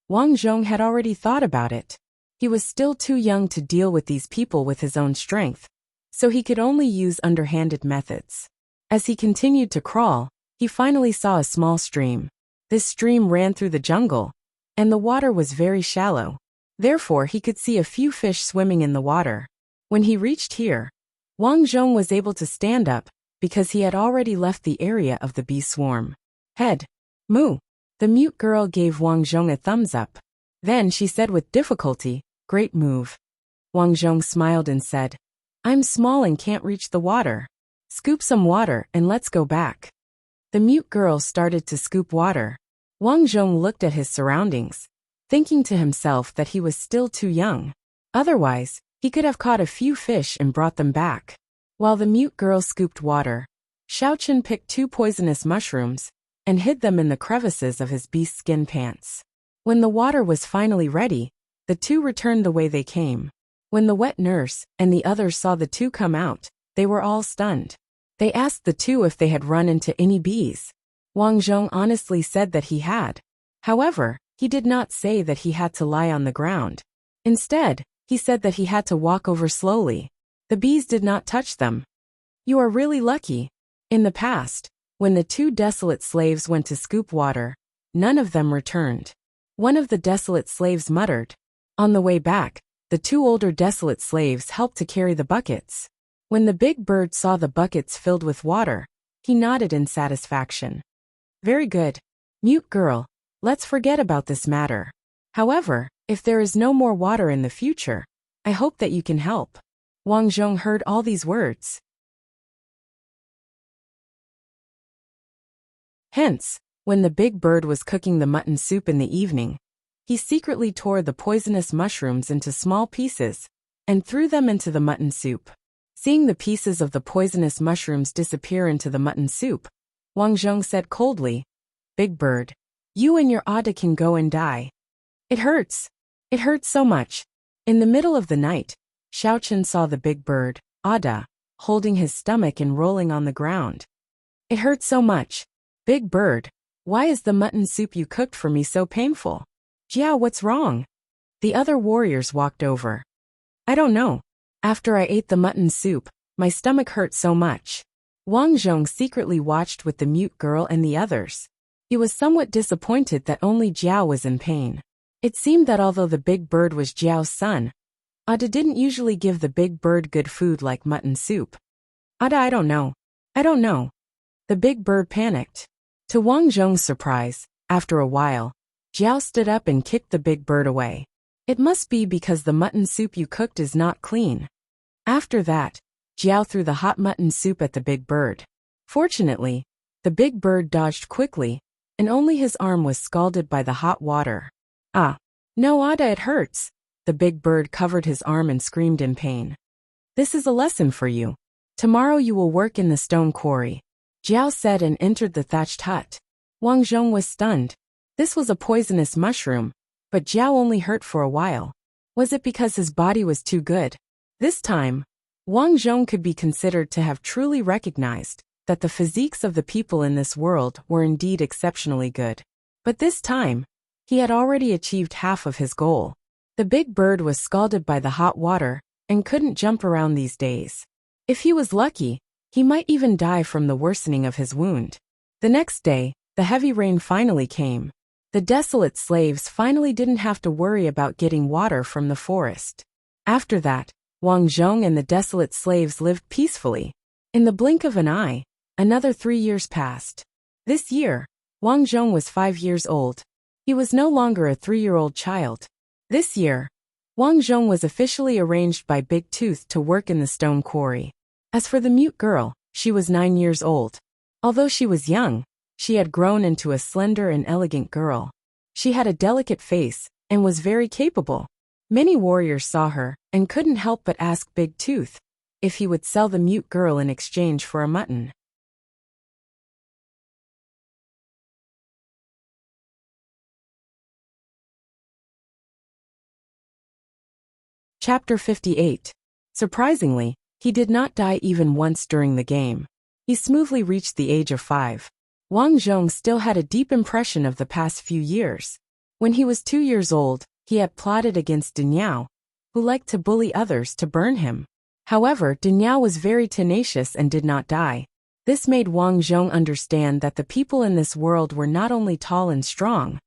Wang Zhong had already thought about it. He was still too young to deal with these people with his own strength, so he could only use underhanded methods. As he continued to crawl, he finally saw a small stream. This stream ran through the jungle, and the water was very shallow. Therefore, he could see a few fish swimming in the water. When he reached here, Wang Zhong was able to stand up because he had already left the area of the bee swarm. Head. Moo. The mute girl gave Wang Zhong a thumbs up. Then she said with difficulty, "Great move." Wang Zhong smiled and said, "I'm small and can't reach the water. Scoop some water and let's go back." The mute girl started to scoop water. Wang Zhong looked at his surroundings, thinking to himself that he was still too young. Otherwise, he could have caught a few fish and brought them back. While the mute girl scooped water, Xiaochen picked 2 poisonous mushrooms and hid them in the crevices of his beast skin pants. When the water was finally ready, the 2 returned the way they came. When the wet nurse and the others saw the 2 come out, they were all stunned. They asked the 2 if they had run into any bees. Wang Zhong honestly said that he had. However, he did not say that he had to lie on the ground. Instead, he said that he had to walk over slowly. The bees did not touch them. "You are really lucky." In the past, when the 2 desolate slaves went to scoop water, none of them returned. One of the desolate slaves muttered. On the way back, the 2 older desolate slaves helped to carry the buckets. When the big bird saw the buckets filled with water, he nodded in satisfaction. "Very good. Mute girl, let's forget about this matter. However, if there is no more water in the future, I hope that you can help." Wang Zhong heard all these words. Hence, when the big bird was cooking the mutton soup in the evening, he secretly tore the poisonous mushrooms into small pieces and threw them into the mutton soup. Seeing the pieces of the poisonous mushrooms disappear into the mutton soup, Wang Zhong said coldly, "Big bird, you and your Ada can go and die." "It hurts. It hurts so much." In the middle of the night, Xiaochen saw the big bird, Ada, holding his stomach and rolling on the ground. "It hurts so much. Big bird, why is the mutton soup you cooked for me so painful?" "Jiao, what's wrong?" The other warriors walked over. "I don't know. After I ate the mutton soup, my stomach hurt so much." Wang Zhong secretly watched with the mute girl and the others. He was somewhat disappointed that only Jiao was in pain. It seemed that although the big bird was Jiao's son, Ada didn't usually give the big bird good food like mutton soup. "Ada, I don't know. I don't know." The big bird panicked. To Wang Zhong's surprise, after a while, Jiao stood up and kicked the big bird away. "It must be because the mutton soup you cooked is not clean." After that, Jiao threw the hot mutton soup at the big bird. Fortunately, the big bird dodged quickly, and only his arm was scalded by the hot water. "Ah, no, Ada, it hurts." The big bird covered his arm and screamed in pain. "This is a lesson for you. Tomorrow you will work in the stone quarry," Jiao said and entered the thatched hut. Wang Zhong was stunned. This was a poisonous mushroom, but Jiao only hurt for a while. Was it because his body was too good? This time, Wang Zhong could be considered to have truly recognized that the physiques of the people in this world were indeed exceptionally good. But this time, he had already achieved half of his goal. The big bird was scalded by the hot water and couldn't jump around these days. If he was lucky, he might even die from the worsening of his wound. The next day, the heavy rain finally came. The desolate slaves finally didn't have to worry about getting water from the forest. After that, Wang Zhong and the desolate slaves lived peacefully. In the blink of an eye, another 3 years passed. This year, Wang Zhong was 5 years old. He was no longer a 3-year-old child. This year, Wang Zhong was officially arranged by Big Tooth to work in the stone quarry. As for the mute girl, she was 9 years old. Although she was young, she had grown into a slender and elegant girl. She had a delicate face and was very capable. Many warriors saw her and couldn't help but ask Big Tooth if he would sell the mute girl in exchange for a mutton. Chapter 58. Surprisingly, he did not die even once during the game. He smoothly reached the age of 5. Wang Zhong still had a deep impression of the past few years. When he was 2 years old, he had plotted against Daniao, who liked to bully others to burn him. However, Daniao was very tenacious and did not die. This made Wang Zhong understand that the people in this world were not only tall and strong,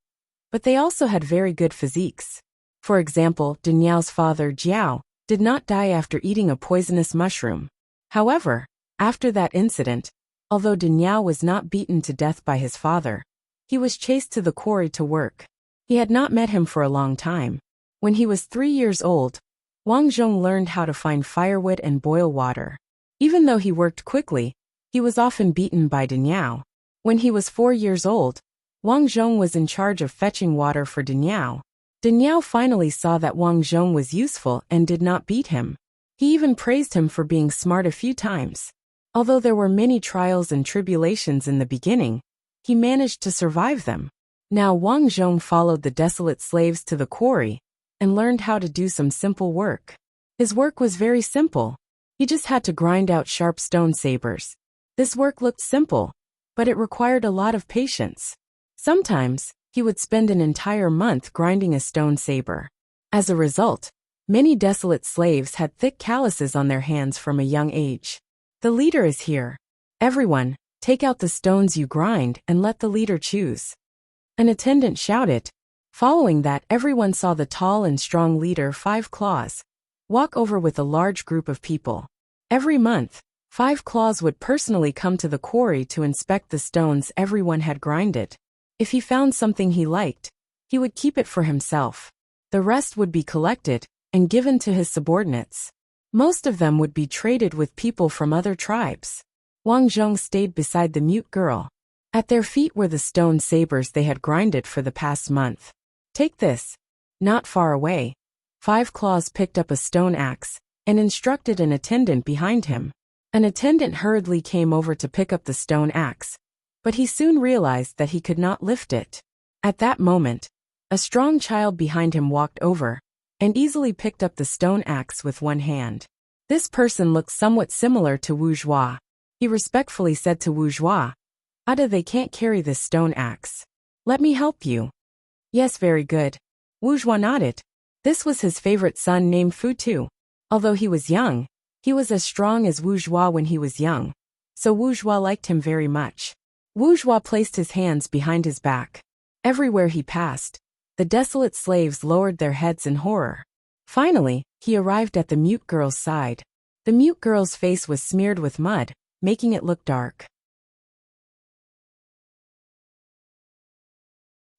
but they also had very good physiques. For example, Daniao's father, Jiao, did not die after eating a poisonous mushroom. However, After that incident, although Daniao was not beaten to death by his father, he was chased to the quarry to work. He had not met him for a long time. When he was 3 years old, Wang Zhong learned how to find firewood and boil water. Even though he worked quickly, he was often beaten by Daniao. When he was 4 years old, Wang Zhong was in charge of fetching water for Daniao. Daniao finally saw that Wang Zhong was useful and did not beat him. He even praised him for being smart a few times. Although there were many trials and tribulations in the beginning, he managed to survive them. Now Wang Zhong followed the desolate slaves to the quarry and learned how to do some simple work. His work was very simple. He just had to grind out sharp stone sabers. This work looked simple, but it required a lot of patience. Sometimes, he would spend an entire month grinding a stone saber. As a result, many desolate slaves had thick calluses on their hands from a young age. The leader is here. Everyone, take out the stones you grind and let the leader choose. An attendant shouted. Following that, everyone saw the tall and strong leader, Five Claws, walk over with a large group of people. Every month, Five Claws would personally come to the quarry to inspect the stones everyone had grinded. If he found something he liked, he would keep it for himself. The rest would be collected and given to his subordinates. Most of them would be traded with people from other tribes. Wang Zhong stayed beside the mute girl. At their feet were the stone sabers they had grinded for the past month. Take this. Not far away, Five Claws picked up a stone axe and instructed an attendant behind him. An attendant hurriedly came over to pick up the stone axe, but he soon realized that he could not lift it. At that moment, a strong child behind him walked over and easily picked up the stone axe with one hand. This person looked somewhat similar to Wu Zhua. He respectfully said to Wu Zhua, "Ada, they can't carry this stone axe. Let me help you." "Yes, very good." Wu Zhua nodded. This was his favorite son named Fu Tu. Although he was young, he was as strong as Wu Zhua when he was young, so Wu Zhua liked him very much. Wu Zhua placed his hands behind his back. Everywhere he passed, the desolate slaves lowered their heads in horror. Finally, he arrived at the mute girl's side. The mute girl's face was smeared with mud, making it look dark.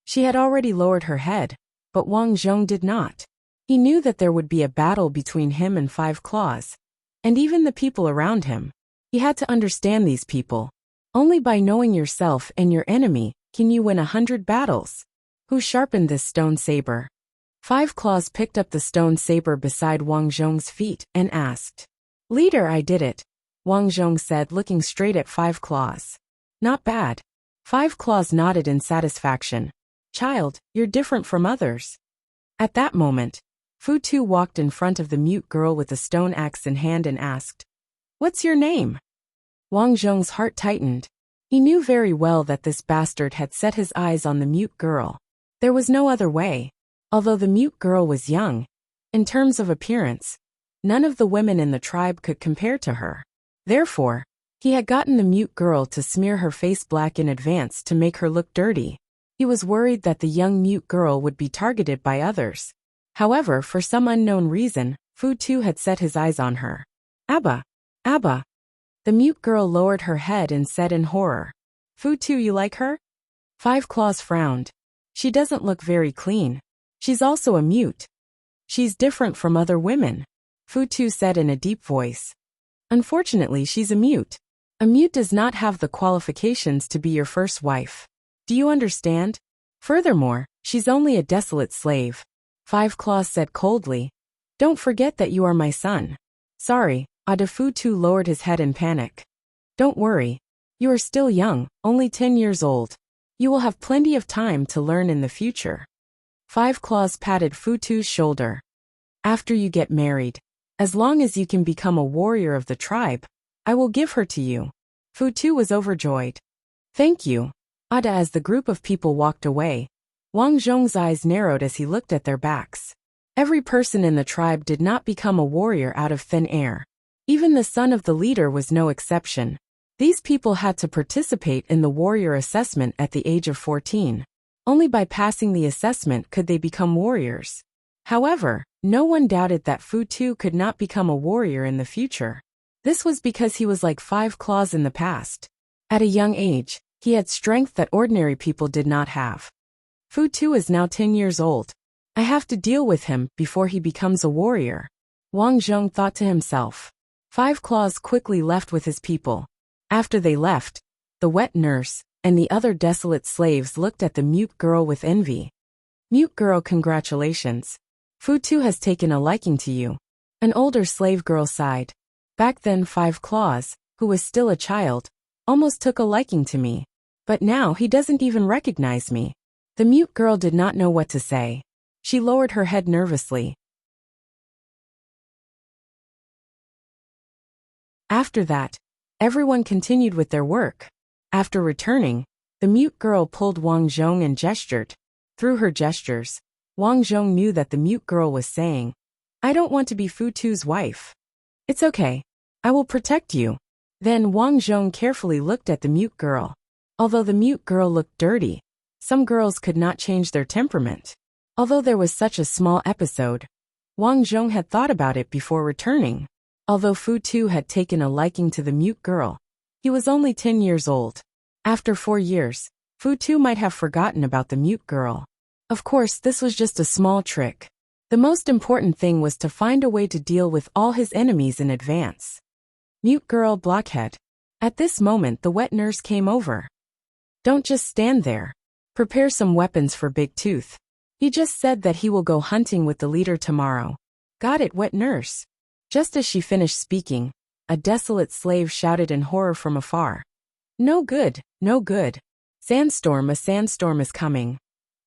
She had already lowered her head, but Wang Zhong did not. He knew that there would be a battle between him and Five Claws, and even the people around him. He had to understand these people. Only by knowing yourself and your enemy can you win 100 battles. Who sharpened this stone saber? Five Claws picked up the stone saber beside Wang Zhong's feet and asked. "Leader, I did it," Wang Zhong said, looking straight at Five Claws. "Not bad." Five Claws nodded in satisfaction. "Child, you're different from others." At that moment, Fu Tu walked in front of the mute girl with a stone axe in hand and asked, "What's your name?" Wang Zhong's heart tightened. He knew very well that this bastard had set his eyes on the mute girl. There was no other way. Although the mute girl was young, in terms of appearance, none of the women in the tribe could compare to her. Therefore, he had gotten the mute girl to smear her face black in advance to make her look dirty. He was worried that the young mute girl would be targeted by others. However, for some unknown reason, Fu Tu had set his eyes on her. "Abba! Abba!" The mute girl lowered her head and said in horror, "Fu Tu, you like her?" Five Claws frowned. "She doesn't look very clean. She's also a mute. She's different from other women," Fu Tu said in a deep voice. "Unfortunately, she's a mute. A mute does not have the qualifications to be your first wife. Do you understand? Furthermore, she's only a desolate slave." Five Claws said coldly, "Don't forget that you are my son." "Sorry," Fu Tu lowered his head in panic. "Don't worry. You are still young, only 10 years old. You will have plenty of time to learn in the future." Five Claws patted Fu Tu's shoulder. "After you get married, as long as you can become a warrior of the tribe, I will give her to you." Fu Tu was overjoyed. "Thank you, Ada." As the group of people walked away, Wang Zhong's eyes narrowed as he looked at their backs. Every person in the tribe did not become a warrior out of thin air. Even the son of the leader was no exception. These people had to participate in the warrior assessment at the age of 14. Only by passing the assessment could they become warriors. However, no one doubted that Fu Tu could not become a warrior in the future. This was because he was like 5 claws in the past. At a young age, he had strength that ordinary people did not have. Fu Tu is now 10 years old. I have to deal with him before he becomes a warrior. Wang Zhong thought to himself. 5 claws quickly left with his people. After they left, the wet nurse and the other desolate slaves looked at the mute girl with envy. Mute girl, congratulations. Fu Tu has taken a liking to you. An older slave girl sighed. Back then 5 claws, who was still a child, almost took a liking to me. But now he doesn't even recognize me. The mute girl did not know what to say. She lowered her head nervously. After that, everyone continued with their work. After returning, the mute girl pulled Wang Zhong and gestured. Through her gestures, Wang Zhong knew that the mute girl was saying, I don't want to be Fu Tu's wife. It's okay. I will protect you. Then Wang Zhong carefully looked at the mute girl. Although the mute girl looked dirty, some girls could not change their temperament. Although there was such a small episode, Wang Zhong had thought about it before returning. Although Fu Tu had taken a liking to the mute girl, he was only 10 years old. After 4 years, Fu Tu might have forgotten about the mute girl. Of course, this was just a small trick. The most important thing was to find a way to deal with all his enemies in advance. Mute girl, blockhead. At this moment, the wet nurse came over. Don't just stand there. Prepare some weapons for Big Tooth. He just said that he will go hunting with the leader tomorrow. Got it, wet nurse. Just as she finished speaking, a desolate slave shouted in horror from afar. No good, no good. Sandstorm, a sandstorm is coming.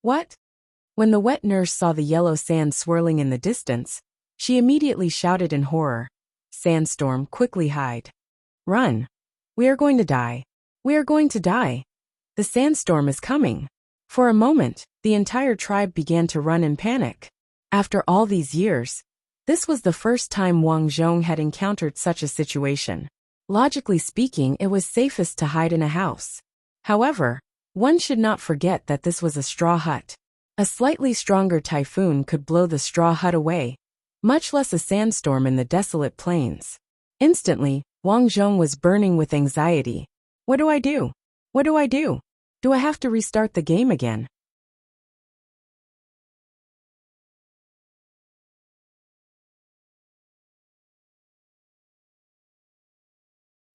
What? When the wet nurse saw the yellow sand swirling in the distance, she immediately shouted in horror. Sandstorm, quickly hide. Run. We are going to die. We are going to die. The sandstorm is coming. For a moment, the entire tribe began to run in panic. After all these years, this was the first time Wang Zhong had encountered such a situation. Logically speaking, it was safest to hide in a house. However, one should not forget that this was a straw hut. A slightly stronger typhoon could blow the straw hut away, much less a sandstorm in the desolate plains. Instantly, Wang Zhong was burning with anxiety. What do I do? What do I do? Do I have to restart the game again?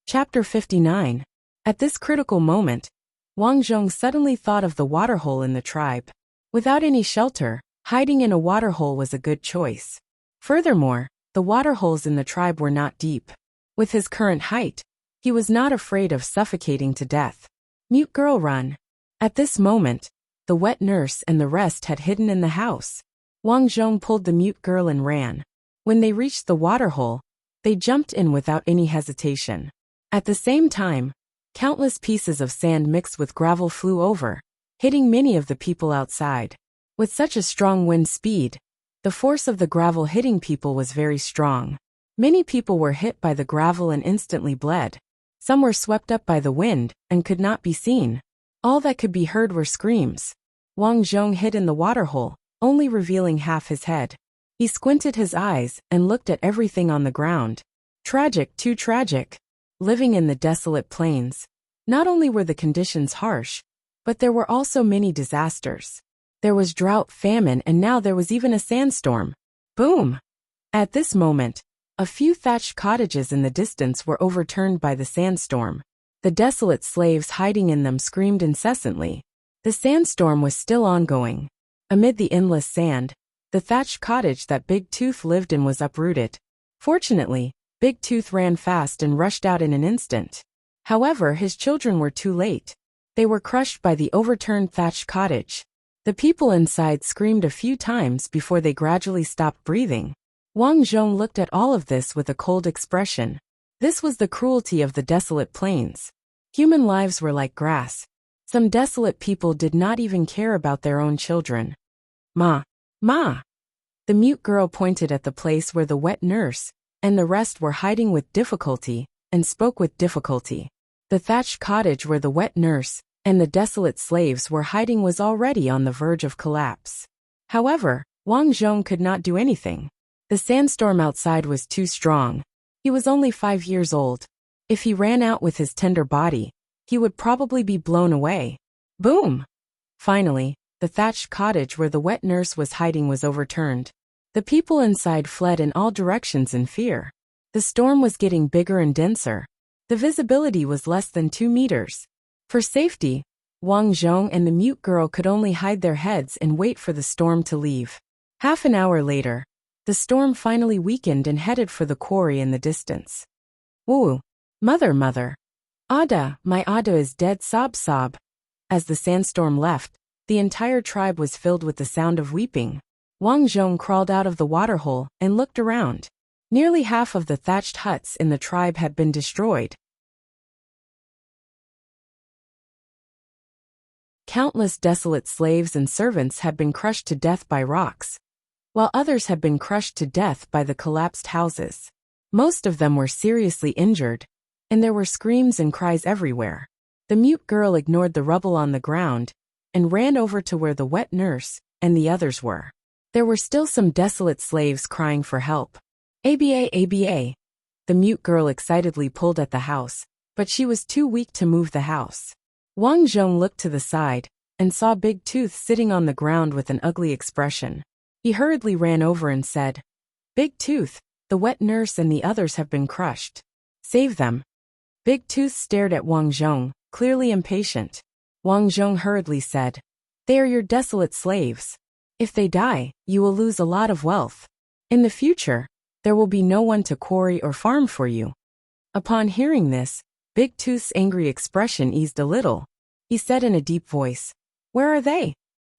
Chapter 59. At this critical moment, Wang Zhong suddenly thought of the waterhole in the tribe. Without any shelter, hiding in a waterhole was a good choice. Furthermore, the waterholes in the tribe were not deep. With his current height, he was not afraid of suffocating to death. Mute girl, run. At this moment, the wet nurse and the rest had hidden in the house. Wang Zhong pulled the mute girl and ran. When they reached the waterhole, they jumped in without any hesitation. At the same time, countless pieces of sand mixed with gravel flew over, hitting many of the people outside. With such a strong wind speed, the force of the gravel hitting people was very strong. Many people were hit by the gravel and instantly bled. Some were swept up by the wind and could not be seen. All that could be heard were screams. Wang Zhong hid in the waterhole, only revealing half his head. He squinted his eyes and looked at everything on the ground. Tragic, too tragic. Living in the desolate plains, not only were the conditions harsh, but there were also many disasters. There was drought, famine, and now there was even a sandstorm. Boom! At this moment, a few thatched cottages in the distance were overturned by the sandstorm. The desolate slaves hiding in them screamed incessantly. The sandstorm was still ongoing. Amid the endless sand, the thatched cottage that Big Tooth lived in was uprooted. Fortunately, Big Tooth ran fast and rushed out in an instant. However, his children were too late. They were crushed by the overturned thatched cottage. The people inside screamed a few times before they gradually stopped breathing. Wang Zhong looked at all of this with a cold expression. This was the cruelty of the desolate plains. Human lives were like grass. Some desolate people did not even care about their own children. Ma! Ma! The mute girl pointed at the place where the wet nurse and the rest were hiding with difficulty, and spoke with difficulty. The thatched cottage where the wet nurse and the desolate slaves were hiding was already on the verge of collapse. However, Wang Zhong could not do anything. The sandstorm outside was too strong. He was only 5 years old. If he ran out with his tender body, he would probably be blown away. Boom! Finally, the thatched cottage where the wet nurse was hiding was overturned. The people inside fled in all directions in fear. The storm was getting bigger and denser. The visibility was less than 2 meters. For safety, Wang Zhong and the mute girl could only hide their heads and wait for the storm to leave. Half an hour later, the storm finally weakened and headed for the quarry in the distance. Woo! Mother! Ada, my Ada is dead, sob. As the sandstorm left, the entire tribe was filled with the sound of weeping. Wang Zhong crawled out of the waterhole and looked around. Nearly half of the thatched huts in the tribe had been destroyed. Countless desolate slaves and servants had been crushed to death by rocks, while others had been crushed to death by the collapsed houses. Most of them were seriously injured, and there were screams and cries everywhere. The mute girl ignored the rubble on the ground and ran over to where the wet nurse and the others were. There were still some desolate slaves crying for help. ABA. The mute girl excitedly pulled at the house, but she was too weak to move the house. Wang Zhong looked to the side and saw Big Tooth sitting on the ground with an ugly expression. He hurriedly ran over and said, "Big Tooth, the wet nurse and the others have been crushed. Save them." Big Tooth stared at Wang Zhong, clearly impatient. Wang Zhong hurriedly said, "They are your desolate slaves. If they die, you will lose a lot of wealth. In the future, there will be no one to quarry or farm for you." Upon hearing this, Big Tooth's angry expression eased a little. He said in a deep voice, "Where are they?"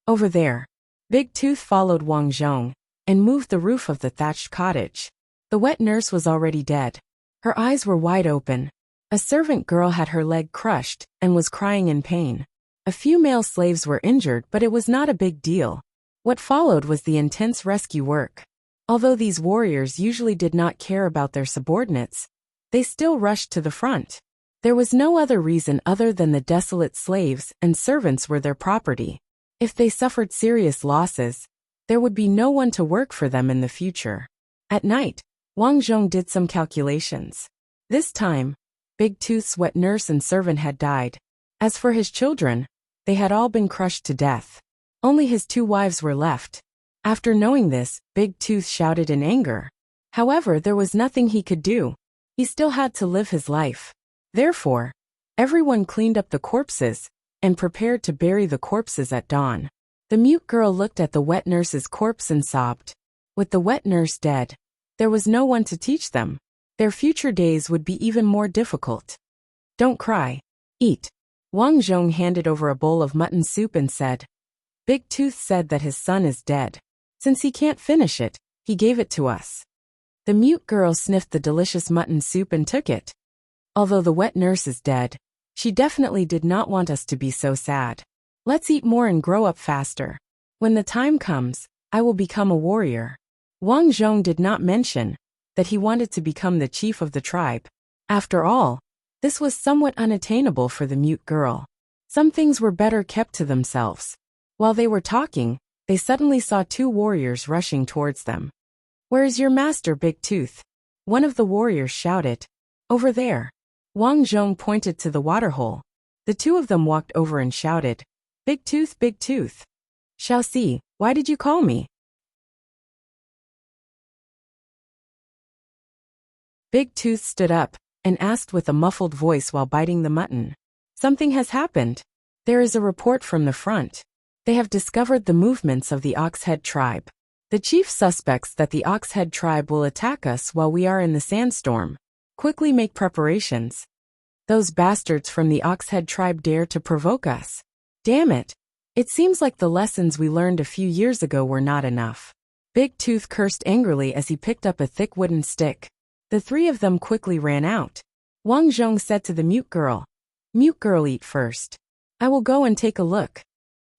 "Over there." Big Tooth followed Wang Zhong and moved the roof of the thatched cottage. The wet nurse was already dead. Her eyes were wide open. A servant girl had her leg crushed and was crying in pain. A few male slaves were injured, but it was not a big deal. What followed was the intense rescue work. Although these warriors usually did not care about their subordinates, they still rushed to the front. There was no other reason other than the desolate slaves and servants were their property. If they suffered serious losses, there would be no one to work for them in the future. At night, Wang Zhong did some calculations. This time, Big Tooth's wet nurse and servant had died. As for his children, they had all been crushed to death. Only his 2 wives were left. After knowing this, Big Tooth shouted in anger. However, there was nothing he could do. He still had to live his life. Therefore, everyone cleaned up the corpses and prepared to bury the corpses at dawn. The mute girl looked at the wet nurse's corpse and sobbed. With the wet nurse dead, there was no one to teach them. Their future days would be even more difficult. "Don't cry. Eat." Wang Zhong handed over a bowl of mutton soup and said, "Big Tooth said that his son is dead. Since he can't finish it, he gave it to us." The mute girl sniffed the delicious mutton soup and took it. Although the wet nurse is dead, she definitely did not want us to be so sad. "Let's eat more and grow up faster. When the time comes, I will become a warrior." Wang Zhong did not mention that he wanted to become the chief of the tribe. After all, this was somewhat unattainable for the mute girl. Some things were better kept to themselves. While they were talking, they suddenly saw 2 warriors rushing towards them. "Where is your master, Big Tooth?" one of the warriors shouted. "Over there." Wang Zhong pointed to the waterhole. The 2 of them walked over and shouted, Big Tooth, Big Tooth. Xiaoxi, why did you call me?" Big Tooth stood up and asked with a muffled voice while biting the mutton. "Something has happened. There is a report from the front. They have discovered the movements of the Oxhead tribe. The chief suspects that the Oxhead tribe will attack us while we are in the sandstorm. Quickly make preparations. Those bastards from the Oxhead tribe dare to provoke us. Damn it. It seems like the lessons we learned a few years ago were not enough." Big Tooth cursed angrily as he picked up a thick wooden stick. The 3 of them quickly ran out. Wang Zhong said to the mute girl, "Mute girl, eat first. I will go and take a look."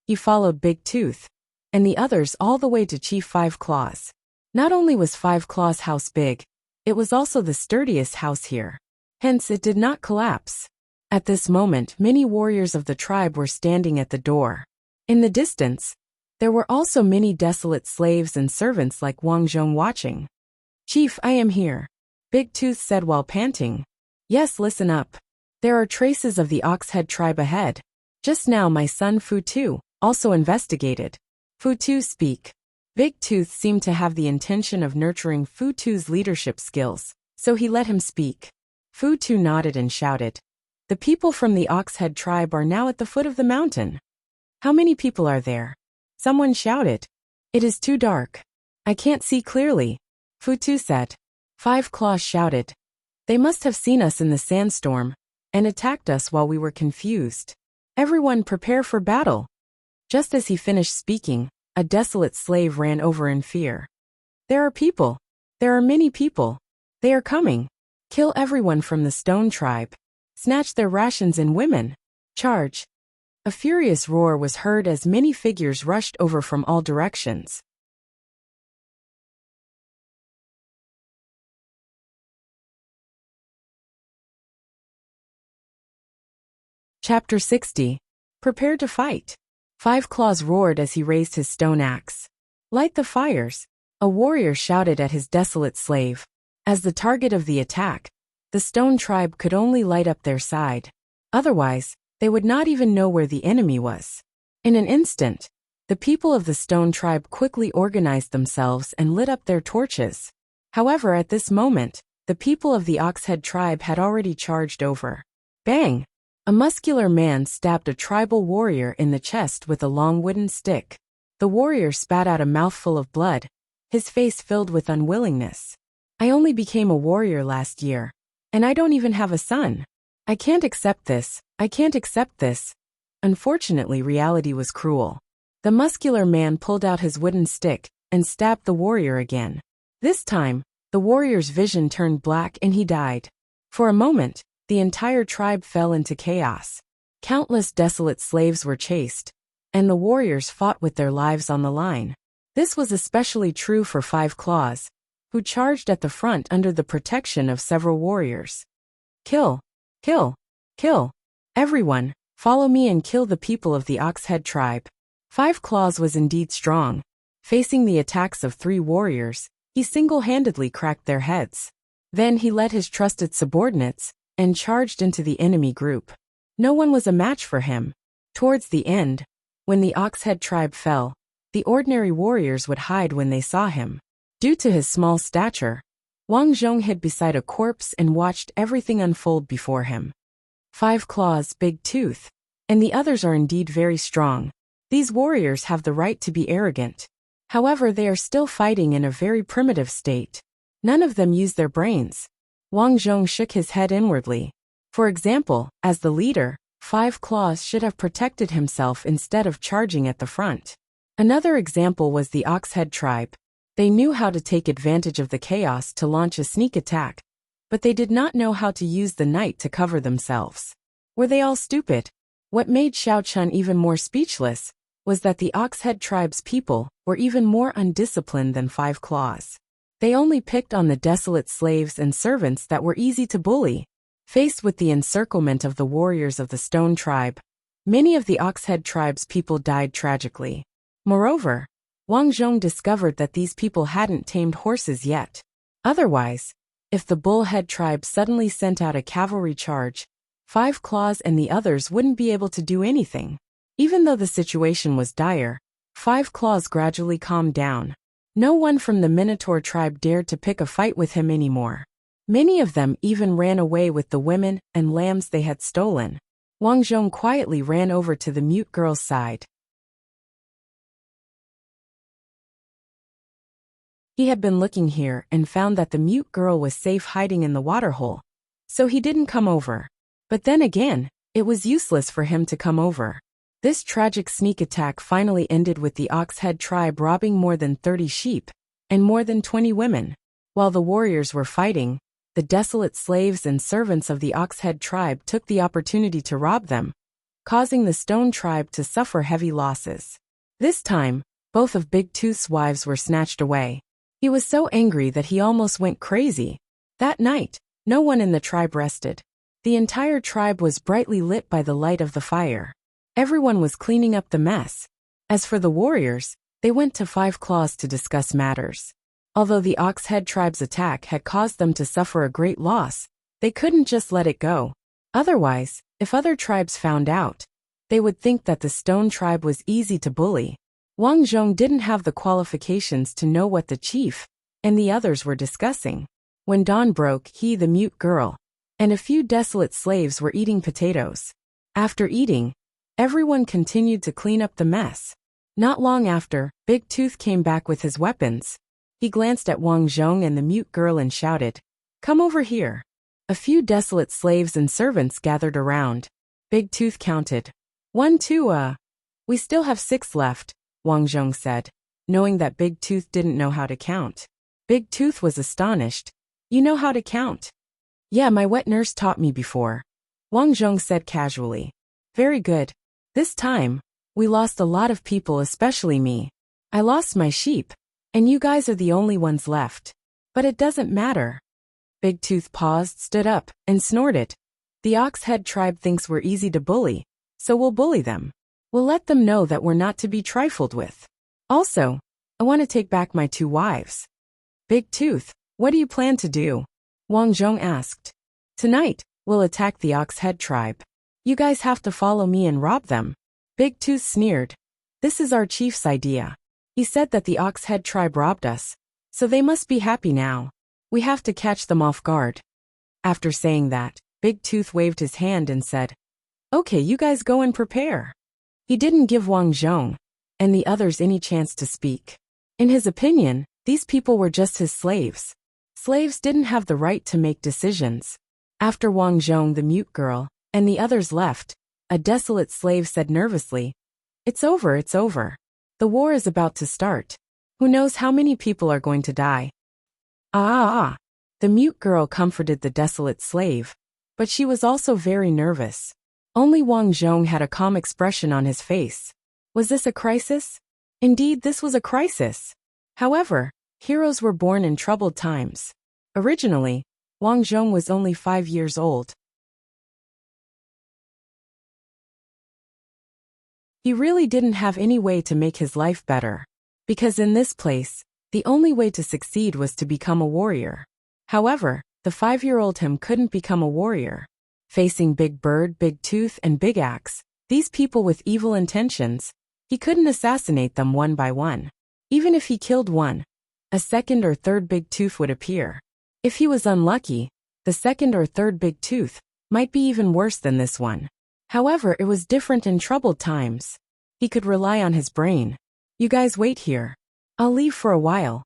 He followed Big Tooth and the others all the way to Chief Five Claws. Not only was Five Claws' house big, it was also the sturdiest house here. Hence it did not collapse. At this moment, many warriors of the tribe were standing at the door. In the distance, there were also many desolate slaves and servants like Wang Zhong watching. "Chief, I am here." Big Tooth said while panting. Yes, listen up. There are traces of the Oxhead tribe ahead. Just now my son Fu-Tu also investigated. Fu-Tu speak. Big Tooth seemed to have the intention of nurturing Fu-Tu's leadership skills, so he let him speak. Fu-Tu nodded and shouted. The people from the Oxhead tribe are now at the foot of the mountain. How many people are there? Someone shouted. It is too dark. I can't see clearly, Fu-Tu said. Five Claws shouted. They must have seen us in the sandstorm and attacked us while we were confused. Everyone prepare for battle. Just as he finished speaking, a desolate slave ran over in fear. There are people. There are many people. They are coming. Kill everyone from the Stone tribe. Snatch their rations and women. Charge. A furious roar was heard as many figures rushed over from all directions. Chapter 60. Prepare to fight. Five Claws roared as he raised his stone axe. Light the fires, a warrior shouted at his desolate slave. As the target of the attack, the Stone tribe could only light up their side. Otherwise, they would not even know where the enemy was. In an instant, the people of the Stone tribe quickly organized themselves and lit up their torches. However, at this moment, the people of the Oxhead tribe had already charged over. Bang! A muscular man stabbed a tribal warrior in the chest with a long wooden stick. The warrior spat out a mouthful of blood, his face filled with unwillingness. I only became a warrior last year, and I don't even have a son. I can't accept this. I can't accept this. Unfortunately, reality was cruel. The muscular man pulled out his wooden stick and stabbed the warrior again. This time, the warrior's vision turned black and he died. For a moment, the entire tribe fell into chaos. Countless desolate slaves were chased, and the warriors fought with their lives on the line. This was especially true for Five Claws, who charged at the front under the protection of several warriors. Kill! Kill! Kill! Everyone, follow me and kill the people of the Oxhead tribe. Five Claws was indeed strong. Facing the attacks of 3 warriors, he single-handedly cracked their heads. Then he led his trusted subordinates and charged into the enemy group. No one was a match for him. Towards the end, when the Oxhead tribe fell, the ordinary warriors would hide when they saw him. Due to his small stature, Wang Zhong hid beside a corpse and watched everything unfold before him. Five Claws, Big Tooth, and the others are indeed very strong. These warriors have the right to be arrogant. However, they are still fighting in a very primitive state. None of them use their brains. Wang Zhong shook his head inwardly. For example, as the leader, Five Claws should have protected himself instead of charging at the front. Another example was the Oxhead tribe. They knew how to take advantage of the chaos to launch a sneak attack, but they did not know how to use the night to cover themselves. Were they all stupid? What made Xiao Chun even more speechless was that the Oxhead tribe's people were even more undisciplined than Five Claws. They only picked on the desolate slaves and servants that were easy to bully. Faced with the encirclement of the warriors of the Stone tribe, many of the Oxhead tribe's people died tragically. Moreover, Wang Zhong discovered that these people hadn't tamed horses yet. Otherwise, if the Bullhead tribe suddenly sent out a cavalry charge, Five Claws and the others wouldn't be able to do anything. Even though the situation was dire, Five Claws gradually calmed down. No one from the Minotaur tribe dared to pick a fight with him anymore. Many of them even ran away with the women and lambs they had stolen. Wang Zhong quietly ran over to the mute girl's side. He had been looking here and found that the mute girl was safe hiding in the waterhole, so he didn't come over. But then again, it was useless for him to come over. This tragic sneak attack finally ended with the Oxhead tribe robbing more than 30 sheep and more than 20 women. While the warriors were fighting, the desolate slaves and servants of the Oxhead tribe took the opportunity to rob them, causing the Stone tribe to suffer heavy losses. This time, both of Big Tooth's wives were snatched away. He was so angry that he almost went crazy. That night, no one in the tribe rested. The entire tribe was brightly lit by the light of the fire. Everyone was cleaning up the mess. As for the warriors, they went to Five Claws to discuss matters. Although the Oxhead tribe's attack had caused them to suffer a great loss, they couldn't just let it go. Otherwise, if other tribes found out, they would think that the Stone tribe was easy to bully. Wang Zhong didn't have the qualifications to know what the chief and the others were discussing. When dawn broke, he, the mute girl, and a few desolate slaves were eating potatoes. After eating, everyone continued to clean up the mess. Not long after, Big Tooth came back with his weapons. He glanced at Wang Zhong and the mute girl and shouted, "Come over here." A few desolate slaves and servants gathered around. Big Tooth counted. 1, 2, We still have 6 left, Wang Zhong said, knowing that Big Tooth didn't know how to count. Big Tooth was astonished. "You know how to count?" "Yeah, my wet nurse taught me before," Wang Zhong said casually. "Very good. This time, we lost a lot of people, especially me. I lost my sheep, and you guys are the only ones left. But it doesn't matter." Big Tooth paused, stood up, and snorted. "The Oxhead tribe thinks we're easy to bully, so we'll bully them. We'll let them know that we're not to be trifled with. Also, I want to take back my 2 wives." "Big Tooth, what do you plan to do?" Wang Zhong asked. "Tonight, we'll attack the Oxhead tribe. You guys have to follow me and rob them." Big Tooth sneered. "This is our chief's idea. He said that the Oxhead tribe robbed us, so they must be happy now. We have to catch them off guard." After saying that, Big Tooth waved his hand and said, "Okay, you guys go and prepare." He didn't give Wang Zhong and the others any chance to speak. In his opinion, these people were just his slaves. Slaves didn't have the right to make decisions. After Wang Zhong, the mute girl, and the others left, a desolate slave said nervously, "It's over, it's over. The war is about to start. Who knows how many people are going to die?" Ah. The mute girl comforted the desolate slave, but she was also very nervous. Only Wang Zhong had a calm expression on his face. Was this a crisis? Indeed, this was a crisis. However, heroes were born in troubled times. Originally, Wang Zhong was only 5 years old. He really didn't have any way to make his life better. Because in this place, the only way to succeed was to become a warrior. However, the 5-year-old him couldn't become a warrior. Facing Big Bird, Big Tooth, and Big Axe, these people with evil intentions, he couldn't assassinate them one by one. Even if he killed one, a second or third Big Tooth would appear. If he was unlucky, the second or third Big Tooth might be even worse than this one. However, it was different in troubled times. He could rely on his brain. "You guys wait here. I'll leave for a while."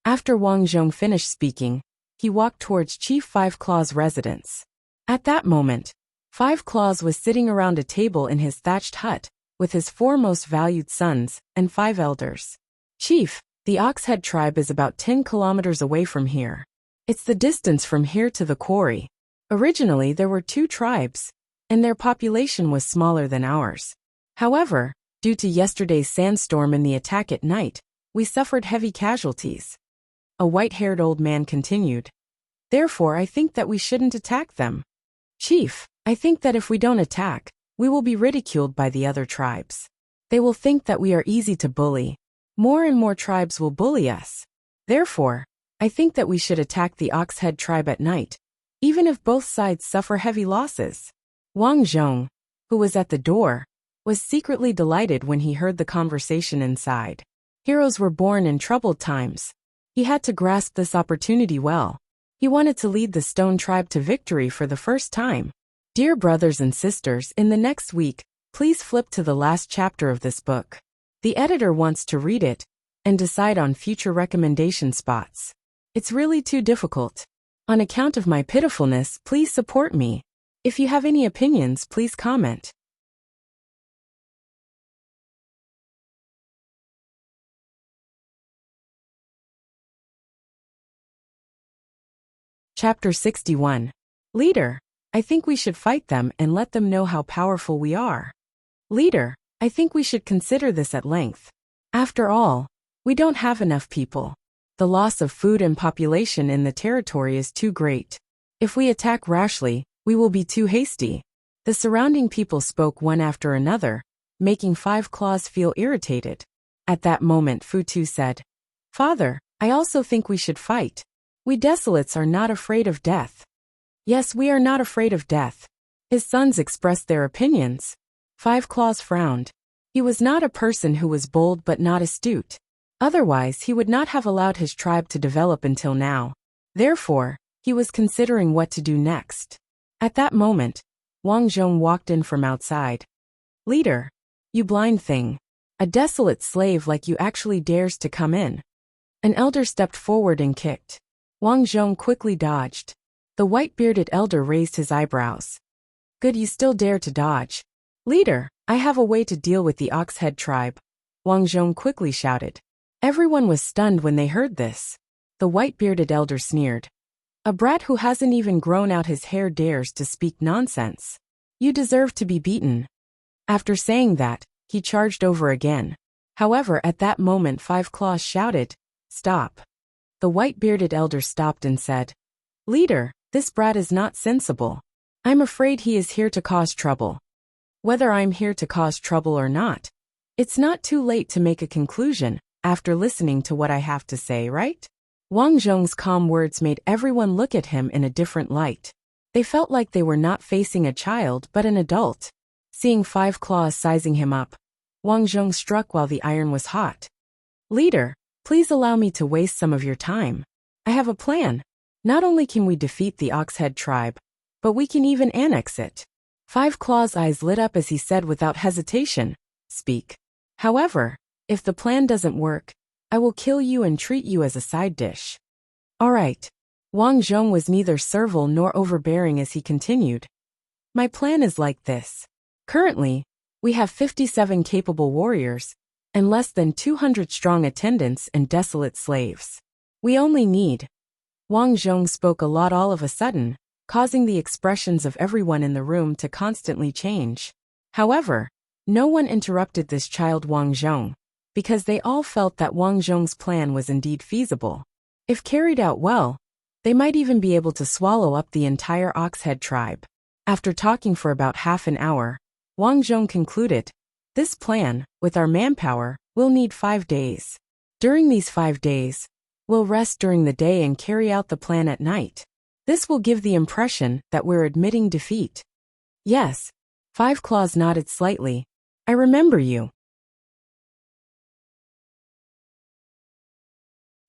After Wang Zhong finished speaking, he walked towards Chief Five Claw's residence. At that moment, Five Claws was sitting around a table in his thatched hut, with his 4 most valued sons and 5 elders. "Chief, the Oxhead tribe is about 10 kilometers away from here. It's the distance from here to the quarry. Originally there were 2 tribes, and their population was smaller than ours. However, due to yesterday's sandstorm and the attack at night, we suffered heavy casualties." A white-haired old man continued. "Therefore, I think that we shouldn't attack them. Chief, I think that if we don't attack, we will be ridiculed by the other tribes. They will think that we are easy to bully. More and more tribes will bully us. Therefore, I think that we should attack the Oxhead tribe at night, even if both sides suffer heavy losses." Wang Zhong, who was at the door, was secretly delighted when he heard the conversation inside. Heroes were born in troubled times. He had to grasp this opportunity well. He wanted to lead the Stone tribe to victory for the first time. Dear brothers and sisters, in the next week, please flip to the last chapter of this book. The editor wants to read it and decide on future recommendation spots. It's really too difficult. On account of my pitifulness, please support me. If you have any opinions, please comment. Chapter 61. Leader, I think we should fight them and let them know how powerful we are. Leader, I think we should consider this at length. After all, we don't have enough people. The loss of food and population in the territory is too great. If we attack rashly, we will be too hasty. The surrounding people spoke one after another, making Five Claws feel irritated. At that moment Futu said, "Father, I also think we should fight. We desolates are not afraid of death. Yes, we are not afraid of death. His sons expressed their opinions. Five Claws frowned. He was not a person who was bold but not astute. Otherwise, he would not have allowed his tribe to develop until now. Therefore, he was considering what to do next. At that moment, Wang Zhong walked in from outside. Leader, you blind thing. A desolate slave like you actually dares to come in. An elder stepped forward and kicked. Wang Zhong quickly dodged. The white-bearded elder raised his eyebrows. Good, you still dare to dodge. Leader, I have a way to deal with the Oxhead tribe. Wang Zhong quickly shouted. Everyone was stunned when they heard this. The white-bearded elder sneered. A brat who hasn't even grown out his hair dares to speak nonsense. You deserve to be beaten. After saying that, he charged over again. However, at that moment Five Claws shouted, Stop. The white-bearded elder stopped and said, Leader, this brat is not sensible. I'm afraid he is here to cause trouble. Whether I'm here to cause trouble or not, it's not too late to make a conclusion after listening to what I have to say, right? Wang Zhong's calm words made everyone look at him in a different light. They felt like they were not facing a child but an adult. Seeing Five Claws sizing him up, Wang Zhong struck while the iron was hot. Leader, please allow me to waste some of your time. I have a plan. Not only can we defeat the Oxhead tribe, but we can even annex it. Five Claws' eyes lit up as he said without hesitation, Speak. However, if the plan doesn't work, I will kill you and treat you as a side dish. All right. Wang Zhong was neither servile nor overbearing as he continued. My plan is like this. Currently, we have 57 capable warriors, and less than 200 strong attendants and desolate slaves. We only need. Wang Zhong spoke a lot all of a sudden, causing the expressions of everyone in the room to constantly change. However, no one interrupted this child Wang Zhong, because they all felt that Wang Zhong's plan was indeed feasible. If carried out well, they might even be able to swallow up the entire Oxhead tribe. After talking for about half an hour, Wang Zhong concluded, This plan, with our manpower, will need 5 days. During these 5 days, we'll rest during the day and carry out the plan at night. This will give the impression that we're admitting defeat. Yes. Five Claws nodded slightly. I remember you.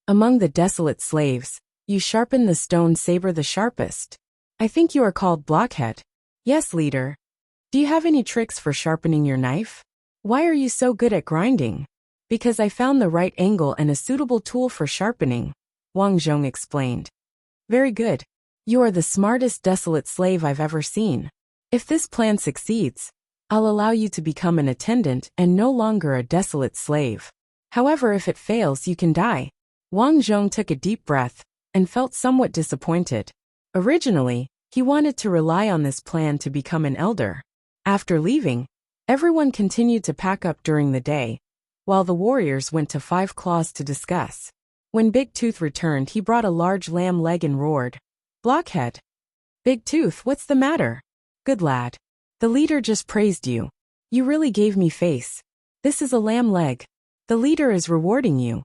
Among the desolate slaves, you sharpen the stone saber the sharpest. I think you are called Blockhead. Yes, leader. Do you have any tricks for sharpening your knife? Why are you so good at grinding? Because I found the right angle and a suitable tool for sharpening, Wang Zhong explained. Very good. You are the smartest desolate slave I've ever seen. If this plan succeeds, I'll allow you to become an attendant and no longer a desolate slave. However, if it fails, you can die. Wang Zhong took a deep breath and felt somewhat disappointed. Originally, he wanted to rely on this plan to become an elder. After leaving, everyone continued to pack up during the day, while the warriors went to Five Claws to discuss. When Big Tooth returned, he brought a large lamb leg and roared, Blockhead. Big Tooth, what's the matter? Good lad. The leader just praised you. You really gave me face. This is a lamb leg. The leader is rewarding you.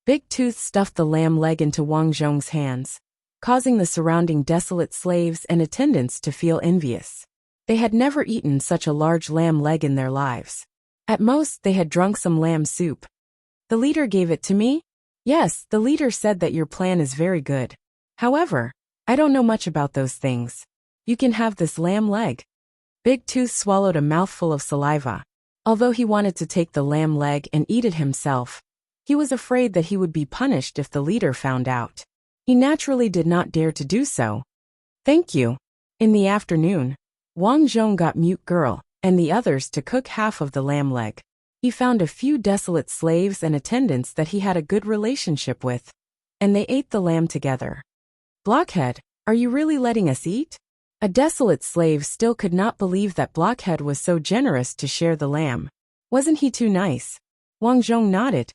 Big Tooth stuffed the lamb leg into Wang Zhong's hands, causing the surrounding desolate slaves and attendants to feel envious. They had never eaten such a large lamb leg in their lives. At most, they had drunk some lamb soup. The leader gave it to me? Yes, the leader said that your plan is very good. However, I don't know much about those things. You can have this lamb leg. Big Tooth swallowed a mouthful of saliva. Although he wanted to take the lamb leg and eat it himself, he was afraid that he would be punished if the leader found out. He naturally did not dare to do so. Thank you. In the afternoon, Wang Zhong got Mute Girl and the others to cook half of the lamb leg. He found a few desolate slaves and attendants that he had a good relationship with, and they ate the lamb together. Blockhead, are you really letting us eat? A desolate slave still could not believe that Blockhead was so generous to share the lamb. Wasn't he too nice? Wang Zhong nodded.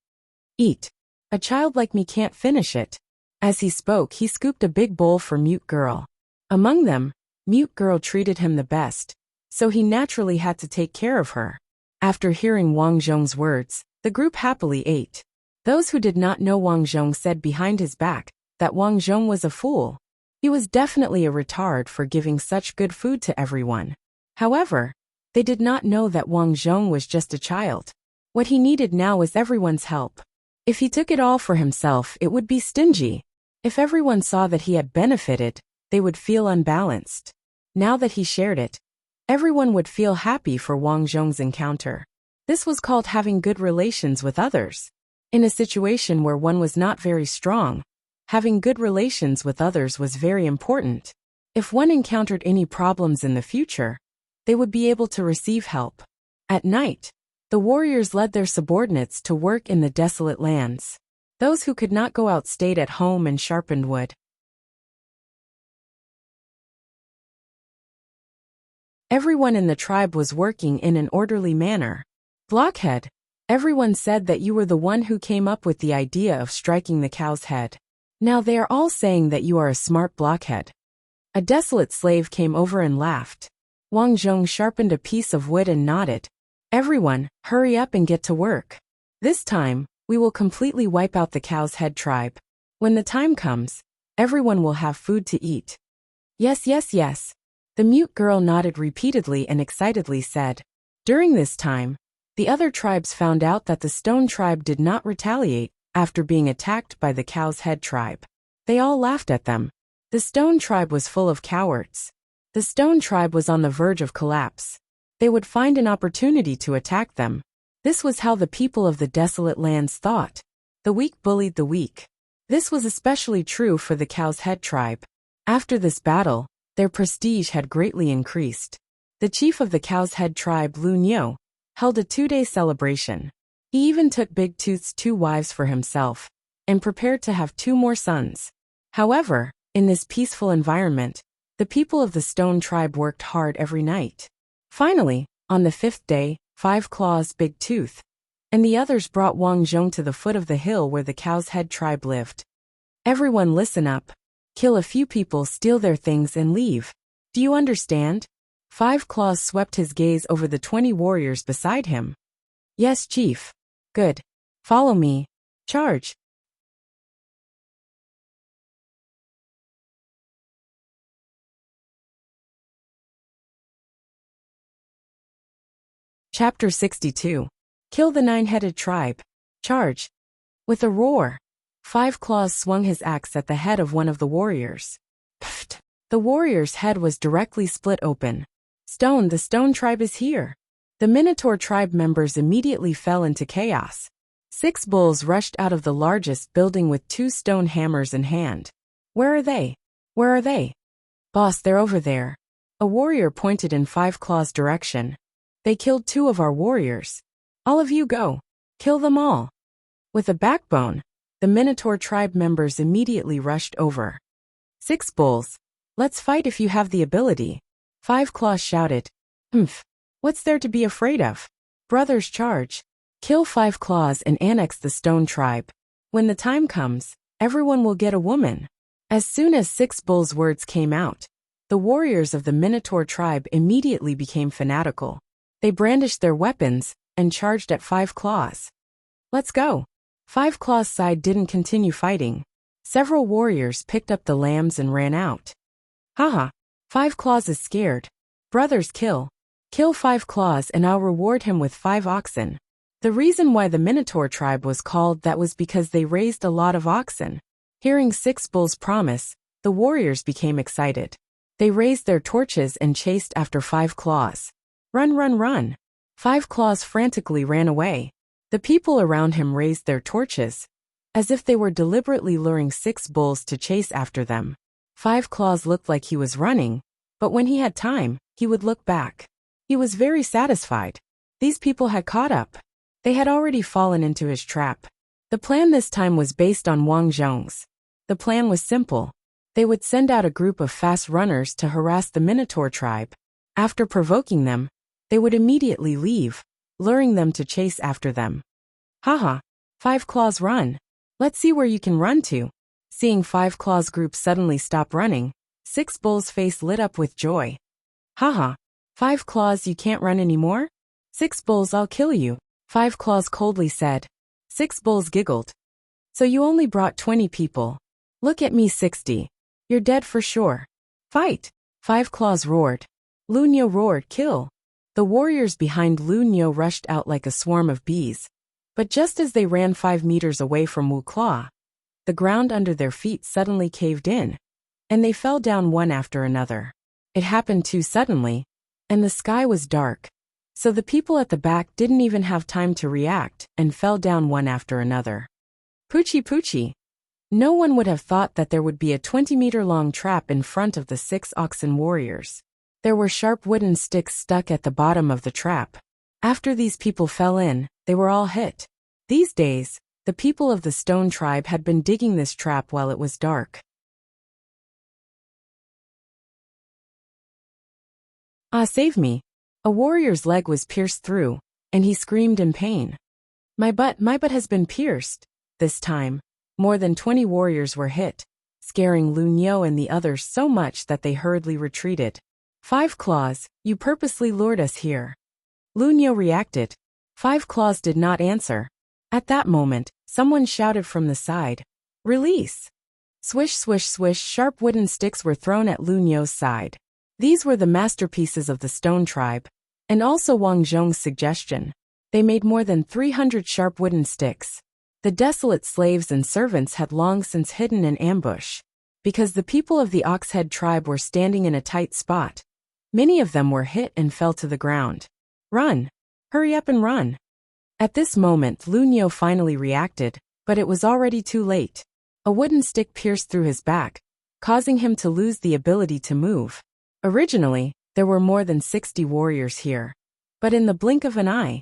Eat. A child like me can't finish it. As he spoke, he scooped a big bowl for Mute Girl. Among them, Mute Girl treated him the best, so he naturally had to take care of her. After hearing Wang Zhong's words, the group happily ate. Those who did not know Wang Zhong said behind his back that Wang Zhong was a fool. He was definitely a retard for giving such good food to everyone. However, they did not know that Wang Zhong was just a child. What he needed now was everyone's help. If he took it all for himself, it would be stingy. If everyone saw that he had benefited, they would feel unbalanced. Now that he shared it, everyone would feel happy for Wang Zhong's encounter. This was called having good relations with others. In a situation where one was not very strong, having good relations with others was very important. If one encountered any problems in the future, they would be able to receive help. At night, the warriors led their subordinates to work in the desolate lands. Those who could not go out stayed at home and sharpened wood. Everyone in the tribe was working in an orderly manner. Blockhead, everyone said that you were the one who came up with the idea of striking the cow's head. Now they are all saying that you are a smart blockhead. A desolate slave came over and laughed. Wang Zhong sharpened a piece of wood and nodded. Everyone, hurry up and get to work. This time, we will completely wipe out the cow's head tribe. When the time comes, everyone will have food to eat. Yes, yes, yes. The mute girl nodded repeatedly and excitedly said. During this time, the other tribes found out that the stone tribe did not retaliate after being attacked by the cow's head tribe. They all laughed at them. The stone tribe was full of cowards. The stone tribe was on the verge of collapse. They would find an opportunity to attack them. This was how the people of the desolate lands thought. The weak bullied the weak. This was especially true for the cow's head tribe. After this battle, their prestige had greatly increased. The chief of the cow's head tribe, Lu Niu, held a 2-day celebration. He even took Big Tooth's 2 wives for himself, and prepared to have 2 more sons. However, in this peaceful environment, the people of the stone tribe worked hard every night. Finally, on the 5th day, 5 Claws, Big Tooth, and the others brought Wang Zhong to the foot of the hill where the cow's head tribe lived. Everyone listen up. Kill a few people, steal their things and leave. Do you understand? 5 Claws swept his gaze over the 20 warriors beside him. Yes, chief. Good. Follow me. Charge. Chapter 62. Kill the 9-headed tribe. Charge. With a roar, 5 Claws swung his axe at the head of one of the warriors. Pfft! The warrior's head was directly split open. Stone, the stone tribe is here. The Minotaur tribe members immediately fell into chaos. 6 bulls rushed out of the largest building with 2 stone hammers in hand. Where are they? Where are they? Boss, they're over there. A warrior pointed in 5 Claws' direction. They killed 2 of our warriors. All of you go. Kill them all. With a backbone, the Minotaur tribe members immediately rushed over. 6 bulls. Let's fight if you have the ability. 5 Claws shouted. Humph. What's there to be afraid of? Brothers, charge. Kill 5 Claws and annex the stone tribe. When the time comes, everyone will get a woman. As soon as 6 bulls' words came out, the warriors of the Minotaur tribe immediately became fanatical. They brandished their weapons and charged at 5 Claws. Let's go. 5 Claws' side didn't continue fighting. Several warriors picked up the lambs and ran out. Haha. 5 Claws is scared. Brothers, kill. Kill 5 Claws and I'll reward him with 5 oxen. The reason why the Minotaur tribe was called that was because they raised a lot of oxen. Hearing 6 bulls' promise, the warriors became excited. They raised their torches and chased after 5 Claws. Run, run, run. 5 Claws frantically ran away. The people around him raised their torches, as if they were deliberately luring 6 bulls to chase after them. 5 Claws looked like he was running, but when he had time, he would look back. He was very satisfied. These people had caught up. They had already fallen into his trap. The plan this time was based on Wang Zhong's. The plan was simple. They would send out a group of fast runners to harass the Minotaur tribe. After provoking them, they would immediately leave, luring them to chase after them. Haha. 5 Claws, run. Let's see where you can run to. Seeing 5 Claws group suddenly stop running, 6 bulls' face lit up with joy. Haha. 5 Claws, you can't run anymore? 6 bulls, I'll kill you. 5 Claws coldly said. 6 bulls giggled. So you only brought 20 people. Look at me 60. You're dead for sure. Fight! Five Claws roared. Lu Niu roared, kill! The warriors behind Lu Niu rushed out like a swarm of bees. But just as they ran 5 meters away from Wu Claw, the ground under their feet suddenly caved in, and they fell down one after another. It happened too suddenly, and the sky was dark, so the people at the back didn't even have time to react and fell down one after another. Poochie poochie! No one would have thought that there would be a 20-meter-long trap in front of the 6 oxen warriors. There were sharp wooden sticks stuck at the bottom of the trap. After these people fell in, they were all hit. These days, the people of the Stone Tribe had been digging this trap while it was dark. Ah, save me! A warrior's leg was pierced through, and he screamed in pain. My butt has been pierced. This time, more than 20 warriors were hit, scaring Lu Niu and the others so much that they hurriedly retreated. Five Claws, you purposely lured us here. Lu Niu reacted. Five Claws did not answer. At that moment, someone shouted from the side, "Release!" Swish swish swish, sharp wooden sticks were thrown at Lu Niu's side. These were the masterpieces of the Stone Tribe, and also Wang Zhong's suggestion. They made more than 300 sharp wooden sticks. The desolate slaves and servants had long since hidden in ambush. Because the people of the Oxhead tribe were standing in a tight spot, many of them were hit and fell to the ground. Run! Hurry up and run! At this moment Lu Niu finally reacted, but it was already too late. A wooden stick pierced through his back, causing him to lose the ability to move. Originally, there were more than 60 warriors here. But in the blink of an eye,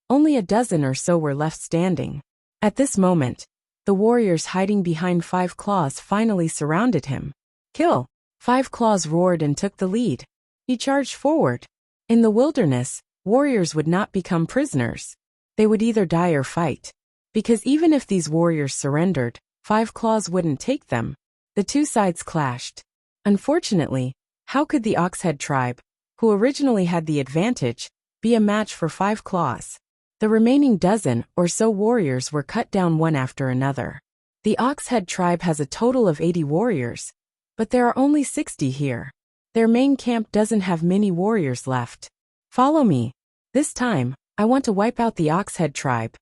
only a dozen or so were left standing. At this moment, the warriors hiding behind Five Claws finally surrounded him. Kill! Five Claws roared and took the lead. He charged forward. In the wilderness, warriors would not become prisoners. They would either die or fight. Because even if these warriors surrendered, Five Claws wouldn't take them. The two sides clashed. Unfortunately, how could the Oxhead tribe, who originally had the advantage, be a match for Five Claws? The remaining dozen or so warriors were cut down one after another. The Oxhead tribe has a total of 80 warriors, but there are only 60 here. Their main camp doesn't have many warriors left. Follow me. This time, I want to wipe out the Oxhead tribe.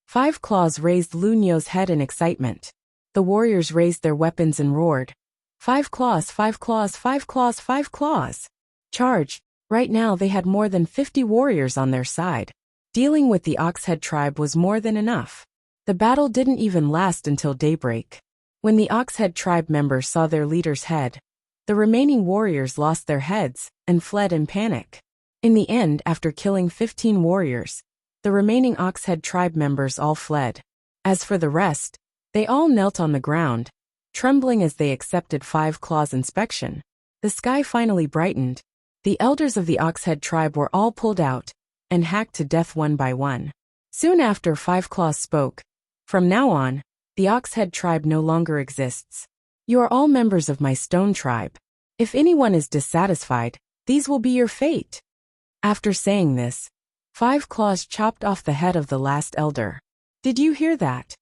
Five Claws raised Lu Niu's head in excitement. The warriors raised their weapons and roared. Five Claws, Five Claws, Five Claws, Five Claws! Charge! Right now they had more than 50 warriors on their side. Dealing with the Oxhead tribe was more than enough. The battle didn't even last until daybreak. When the Oxhead tribe members saw their leader's head, the remaining warriors lost their heads and fled in panic. In the end, after killing 15 warriors, the remaining Oxhead tribe members all fled. As for the rest, they all knelt on the ground, trembling as they accepted Five Claws' inspection. The sky finally brightened. The elders of the Oxhead tribe were all pulled out and hacked to death one by one. Soon after, Five Claws spoke. From now on, the Oxhead tribe no longer exists. You are all members of my Stone Tribe. If anyone is dissatisfied, these will be your fate. After saying this, Five Claws chopped off the head of the last elder. Did you hear that?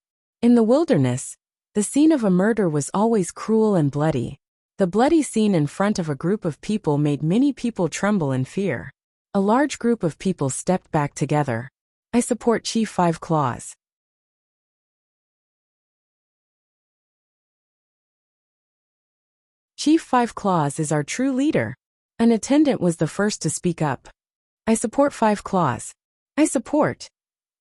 In the wilderness, the scene of a murder was always cruel and bloody. The bloody scene in front of a group of people made many people tremble in fear. A large group of people stepped back together. I support Chief Five Claws. Chief Five Claws is our true leader. An attendant was the first to speak up. I support Five Claws. I support.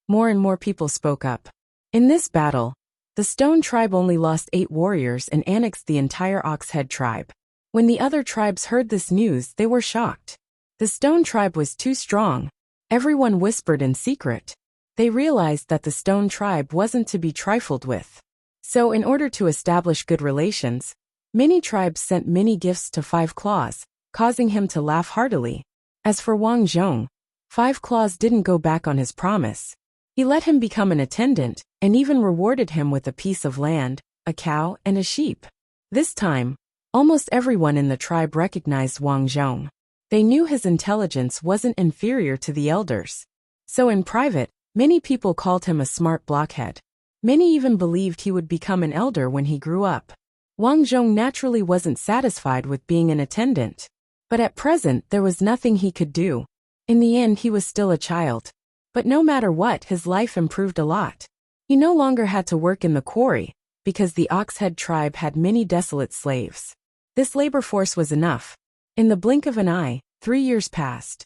More and more people spoke up. In this battle, the Stone Tribe only lost 8 warriors and annexed the entire Oxhead tribe. When the other tribes heard this news, they were shocked. The Stone Tribe was too strong. Everyone whispered in secret. They realized that the Stone Tribe wasn't to be trifled with. So in order to establish good relations, many tribes sent many gifts to Five Claws, causing him to laugh heartily. As for Wang Zhong, Five Claws didn't go back on his promise. He let him become an attendant, and even rewarded him with a piece of land, a cow, and a sheep. This time, almost everyone in the tribe recognized Wang Zhong. They knew his intelligence wasn't inferior to the elders. So in private, many people called him a smart blockhead. Many even believed he would become an elder when he grew up. Wang Zhong naturally wasn't satisfied with being an attendant. But at present there was nothing he could do. In the end he was still a child. But no matter what, his life improved a lot. He no longer had to work in the quarry, because the Oxhead tribe had many desolate slaves. This labor force was enough. In the blink of an eye, 3 years passed.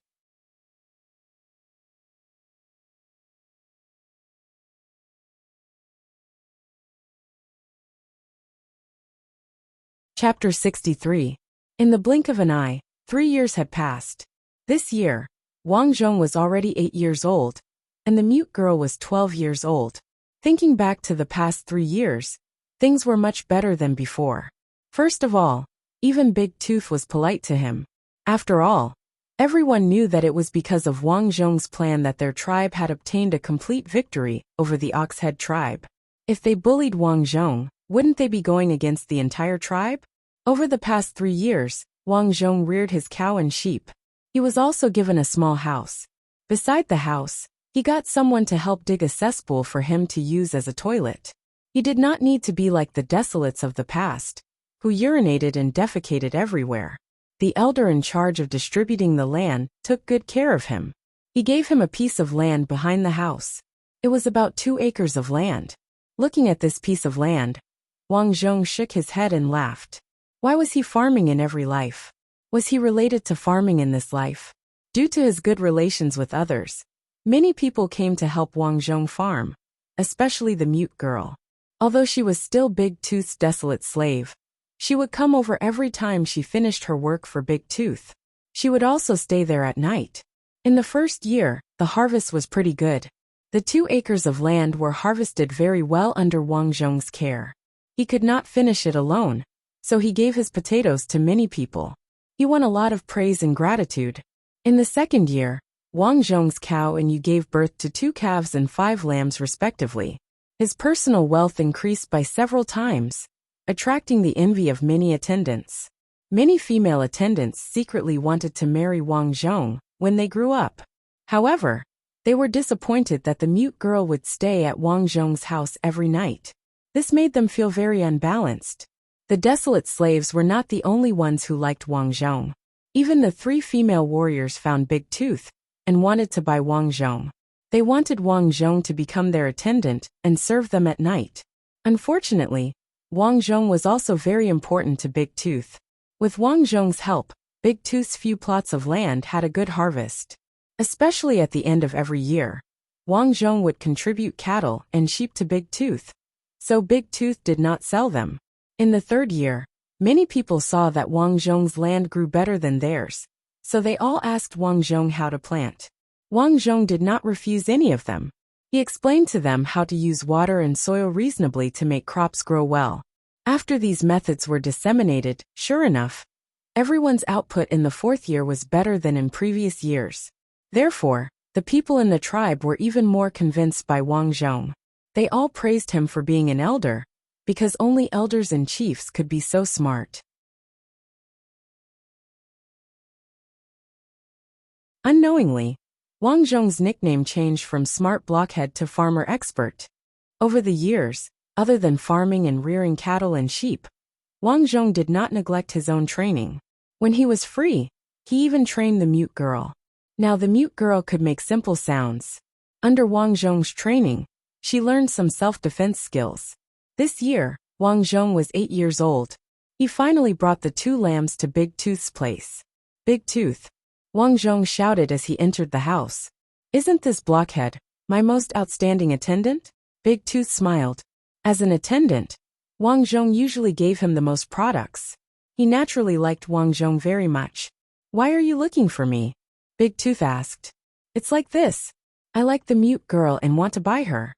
Chapter 63. In the blink of an eye, 3 years had passed. This year, Wang Zhong was already 8 years old, and the mute girl was 12 years old. Thinking back to the past 3 years, things were much better than before. First of all, even Big Tooth was polite to him. After all, everyone knew that it was because of Wang Zhong's plan that their tribe had obtained a complete victory over the Oxhead tribe. If they bullied Wang Zhong, wouldn't they be going against the entire tribe? Over the past 3 years, Wang Zhong reared his cow and sheep. He was also given a small house. Beside the house, he got someone to help dig a cesspool for him to use as a toilet. He did not need to be like the desolates of the past, who urinated and defecated everywhere. The elder in charge of distributing the land took good care of him. He gave him a piece of land behind the house. It was about 2 acres of land. Looking at this piece of land, Wang Zhong shook his head and laughed. Why was he farming in every life? Was he related to farming in this life? Due to his good relations with others, many people came to help Wang Zhong farm, especially the mute girl. Although she was still Big Tooth's desolate slave, she would come over every time she finished her work for Big Tooth. She would also stay there at night. In the first year, the harvest was pretty good. The 2 acres of land were harvested very well under Wang Zhong's care. He could not finish it alone, so he gave his potatoes to many people. He won a lot of praise and gratitude. In the second year, Wang Zhong's cow and ewe gave birth to 2 calves and 5 lambs respectively. His personal wealth increased by several times, attracting the envy of many attendants. Many female attendants secretly wanted to marry Wang Zhong when they grew up. However, they were disappointed that the mute girl would stay at Wang Zhong's house every night. This made them feel very unbalanced. The desolate slaves were not the only ones who liked Wang Zhong. Even the 3 female warriors found Big Tooth and wanted to buy Wang Zhong. They wanted Wang Zhong to become their attendant and serve them at night. Unfortunately, Wang Zhong was also very important to Big Tooth. With Wang Zhong's help, Big Tooth's few plots of land had a good harvest. Especially at the end of every year, Wang Zhong would contribute cattle and sheep to Big Tooth, so Big Tooth did not sell them. In the third year, many people saw that Wang Zhong's land grew better than theirs, so they all asked Wang Zhong how to plant. Wang Zhong did not refuse any of them. He explained to them how to use water and soil reasonably to make crops grow well. After these methods were disseminated, sure enough, everyone's output in the 4th year was better than in previous years. Therefore, the people in the tribe were even more convinced by Wang Zhong. They all praised him for being an elder, because only elders and chiefs could be so smart. Unknowingly, Wang Zhong's nickname changed from Smart Blockhead to Farmer Expert. Over the years, other than farming and rearing cattle and sheep, Wang Zhong did not neglect his own training. When he was free, he even trained the mute girl. Now the mute girl could make simple sounds. Under Wang Zhong's training, she learned some self-defense skills. This year, Wang Zhong was 8 years old. He finally brought the 2 lambs to Big Tooth's place. Big Tooth, Wang Zhong shouted as he entered the house. Isn't this Blockhead my most outstanding attendant? Big Tooth smiled. As an attendant, Wang Zhong usually gave him the most products. He naturally liked Wang Zhong very much. Why are you looking for me? Big Tooth asked. It's like this. I like the mute girl and want to buy her.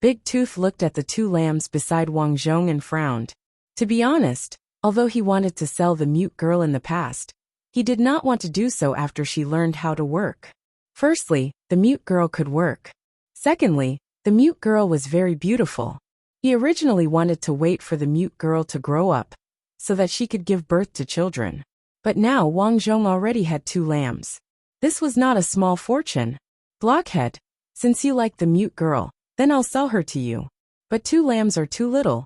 Big Tooth looked at the 2 lambs beside Wang Zhong and frowned. To be honest, although he wanted to sell the mute girl in the past, he did not want to do so after she learned how to work. Firstly, the mute girl could work. Secondly, the mute girl was very beautiful. He originally wanted to wait for the mute girl to grow up, so that she could give birth to children. But now Wang Zhong already had 2 lambs. This was not a small fortune. Blockhead, since you like the mute girl, then I'll sell her to you. But 2 lambs are too little,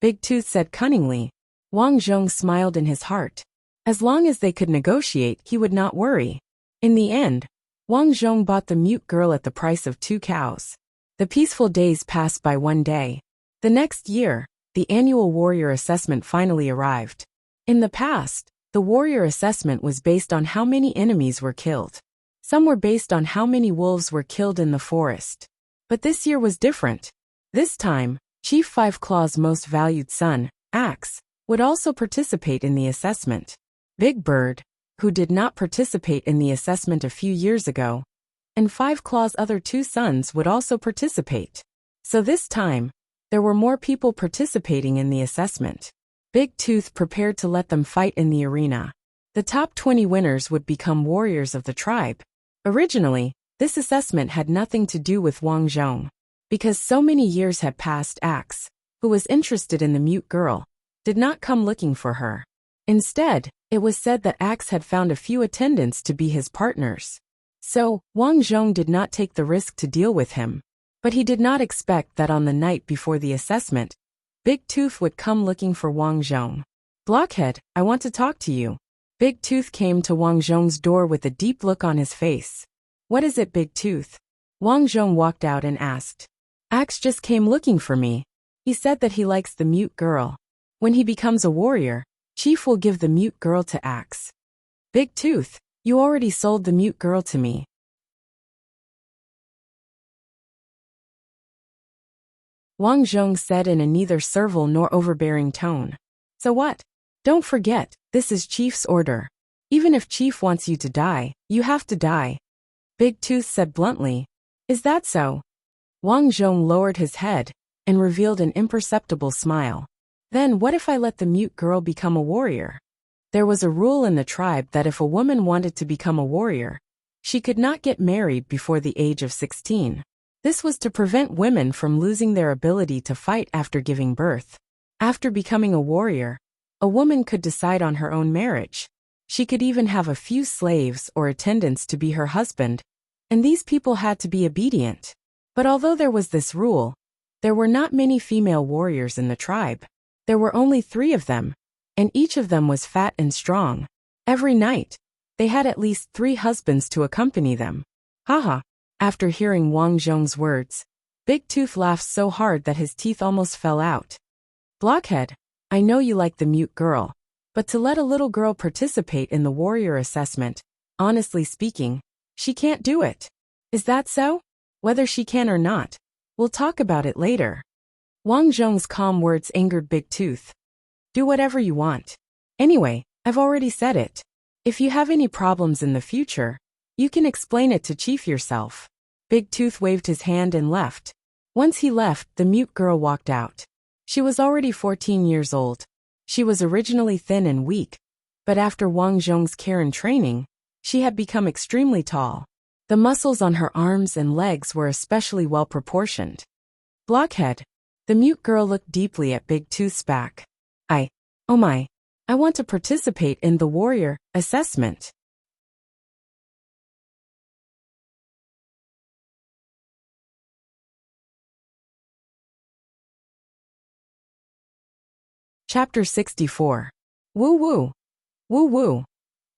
Big Tooth said cunningly. Wang Zhong smiled in his heart. As long as they could negotiate, he would not worry. In the end, Wang Zhong bought the mute girl at the price of 2 cows. The peaceful days passed by one day. The next year, the annual warrior assessment finally arrived. In the past, the warrior assessment was based on how many enemies were killed. Some were based on how many wolves were killed in the forest. But this year was different. This time, Chief Five Claw's most valued son, Axe, would also participate in the assessment. Big Bird, who did not participate in the assessment a few years ago, and Five Claw's other 2 sons would also participate. So this time, there were more people participating in the assessment. Big Tooth prepared to let them fight in the arena. The top 20 winners would become warriors of the tribe. Originally, this assessment had nothing to do with Wang Zhong. Because so many years had passed, Axe, who was interested in the mute girl, did not come looking for her. Instead, it was said that Axe had found a few attendants to be his partners. So, Wang Zhong did not take the risk to deal with him. But he did not expect that on the night before the assessment, Big Tooth would come looking for Wang Zhong. Blockhead, I want to talk to you. Big Tooth came to Wang Zhong's door with a deep look on his face. What is it, Big Tooth? Wang Zhong walked out and asked. Axe just came looking for me. He said that he likes the mute girl. When he becomes a warrior, Chief will give the mute girl to Axe. Big Tooth, you already sold the mute girl to me. Wang Zhong said in a neither servile nor overbearing tone. So what? Don't forget, this is Chief's order. Even if Chief wants you to die, you have to die. Big Tooth said bluntly. Is that so? Wang Zhong lowered his head and revealed an imperceptible smile. Then what if I let the mute girl become a warrior? There was a rule in the tribe that if a woman wanted to become a warrior, she could not get married before the age of 16. This was to prevent women from losing their ability to fight after giving birth. After becoming a warrior, a woman could decide on her own marriage. She could even have a few slaves or attendants to be her husband, and these people had to be obedient. But although there was this rule, there were not many female warriors in the tribe. There were only 3 of them, and each of them was fat and strong. Every night, they had at least 3 husbands to accompany them. Haha. After hearing Wang Zhong's words, Big Tooth laughed so hard that his teeth almost fell out. Blockhead, I know you like the mute girl, but to let a little girl participate in the warrior assessment, honestly speaking, she can't do it. Is that so? Whether she can or not, we'll talk about it later. Wang Zhong's calm words angered Big Tooth. Do whatever you want. Anyway, I've already said it. If you have any problems in the future, you can explain it to Chief yourself. Big Tooth waved his hand and left. Once he left, the mute girl walked out. She was already 14 years old. She was originally thin and weak, but after Wang Zhong's care and training, she had become extremely tall. The muscles on her arms and legs were especially well proportioned. Blockhead. The mute girl looked deeply at Big Tooth's back. Oh my. I want to participate in the warrior assessment. Chapter 64. Woo woo. Woo woo.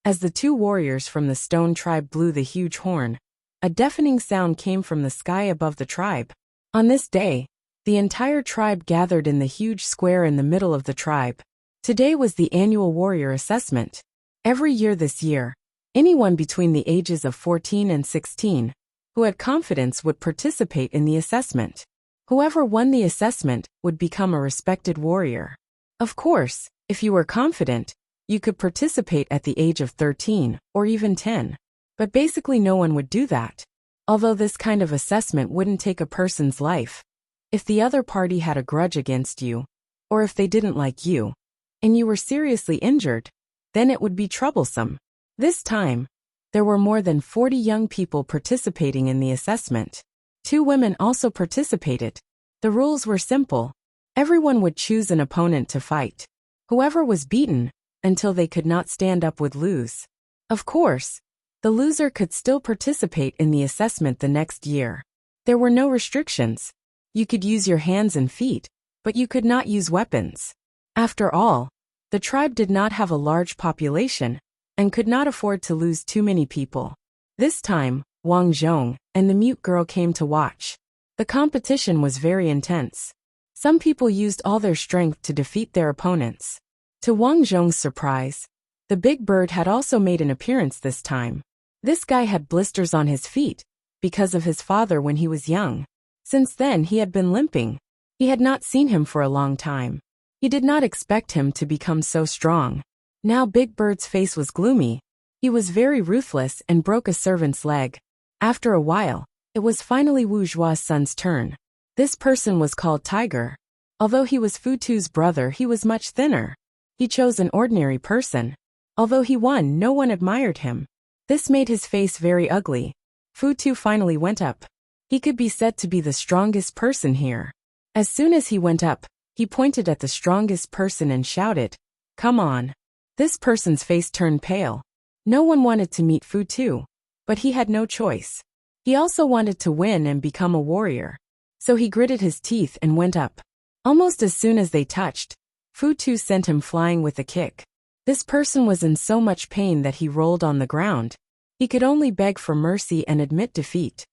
As the 2 warriors from the stone tribe blew the huge horn, a deafening sound came from the sky above the tribe. On this day, the entire tribe gathered in the huge square in the middle of the tribe. Today was the annual warrior assessment. Every year this year, anyone between the ages of 14 and 16 who had confidence would participate in the assessment. Whoever won the assessment would become a respected warrior. Of course, if you were confident, you could participate at the age of 13 or even 10. But basically no one would do that. Although this kind of assessment wouldn't take a person's life. If the other party had a grudge against you, or if they didn't like you, and you were seriously injured, then it would be troublesome. This time, there were more than 40 young people participating in the assessment. 2 women also participated. The rules were simple. Everyone would choose an opponent to fight. Whoever was beaten, until they could not stand up, would lose. Of course, the loser could still participate in the assessment the next year. There were no restrictions. You could use your hands and feet, but you could not use weapons. After all, the tribe did not have a large population and could not afford to lose too many people. This time, Wang Zhong and the mute girl came to watch. The competition was very intense. Some people used all their strength to defeat their opponents. To Wang Zhong's surprise, the big bird had also made an appearance this time. This guy had blisters on his feet because of his father when he was young. Since then he had been limping. He had not seen him for a long time. He did not expect him to become so strong. Now Big Bird's face was gloomy. He was very ruthless and broke a servant's leg. After a while, it was finally Wu Zhua's son's turn. This person was called Tiger. Although he was Fu Tu's brother, he was much thinner. He chose an ordinary person. Although he won, no one admired him. This made his face very ugly. Fu Tu finally went up. He could be said to be the strongest person here. As soon as he went up, he pointed at the strongest person and shouted, "Come on." This person's face turned pale. No one wanted to meet Fu Tu, but he had no choice. He also wanted to win and become a warrior. So he gritted his teeth and went up. Almost as soon as they touched, Fu Tu sent him flying with a kick. This person was in so much pain that he rolled on the ground. He could only beg for mercy and admit defeat.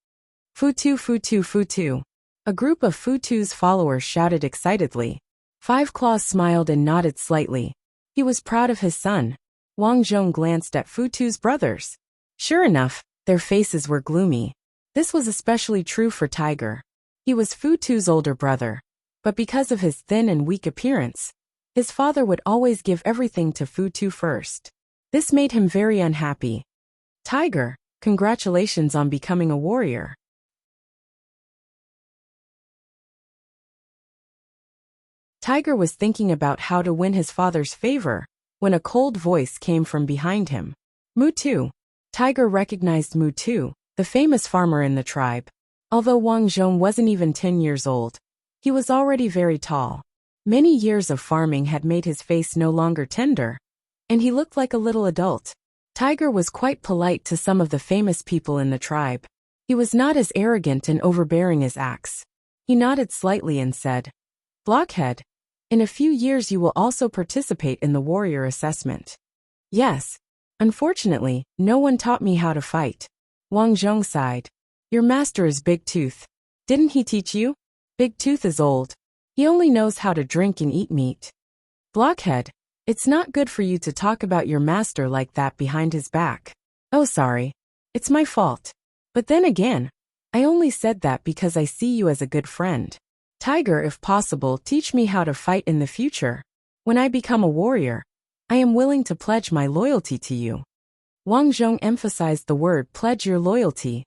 Fu Tu, Fu Tu, Fu Tu. A group of Fu Tu's followers shouted excitedly. Five Claws smiled and nodded slightly. He was proud of his son. Wang Zhong glanced at Fu Tu's brothers. Sure enough, their faces were gloomy. This was especially true for Tiger. He was Fu Tu's older brother, but because of his thin and weak appearance, his father would always give everything to Fu Tu first. This made him very unhappy. Tiger, congratulations on becoming a warrior. Tiger was thinking about how to win his father's favor when a cold voice came from behind him. Mutu. Tiger recognized Mutu, the famous farmer in the tribe. Although Wang Zhong wasn't even 10 years old, he was already very tall. Many years of farming had made his face no longer tender, and he looked like a little adult. Tiger was quite polite to some of the famous people in the tribe. He was not as arrogant and overbearing as Axe. He nodded slightly and said, "Blockhead, in a few years you will also participate in the warrior assessment." "Yes. Unfortunately, no one taught me how to fight." Wang Zhong sighed. "Your master is Big Tooth. Didn't he teach you?" "Big Tooth is old. He only knows how to drink and eat meat." "Blockhead, it's not good for you to talk about your master like that behind his back." "Oh, sorry. It's my fault. But then again, I only said that because I see you as a good friend. Tiger, if possible, teach me how to fight in the future. When I become a warrior, I am willing to pledge my loyalty to you." Wang Zhong emphasized the word "pledge your loyalty."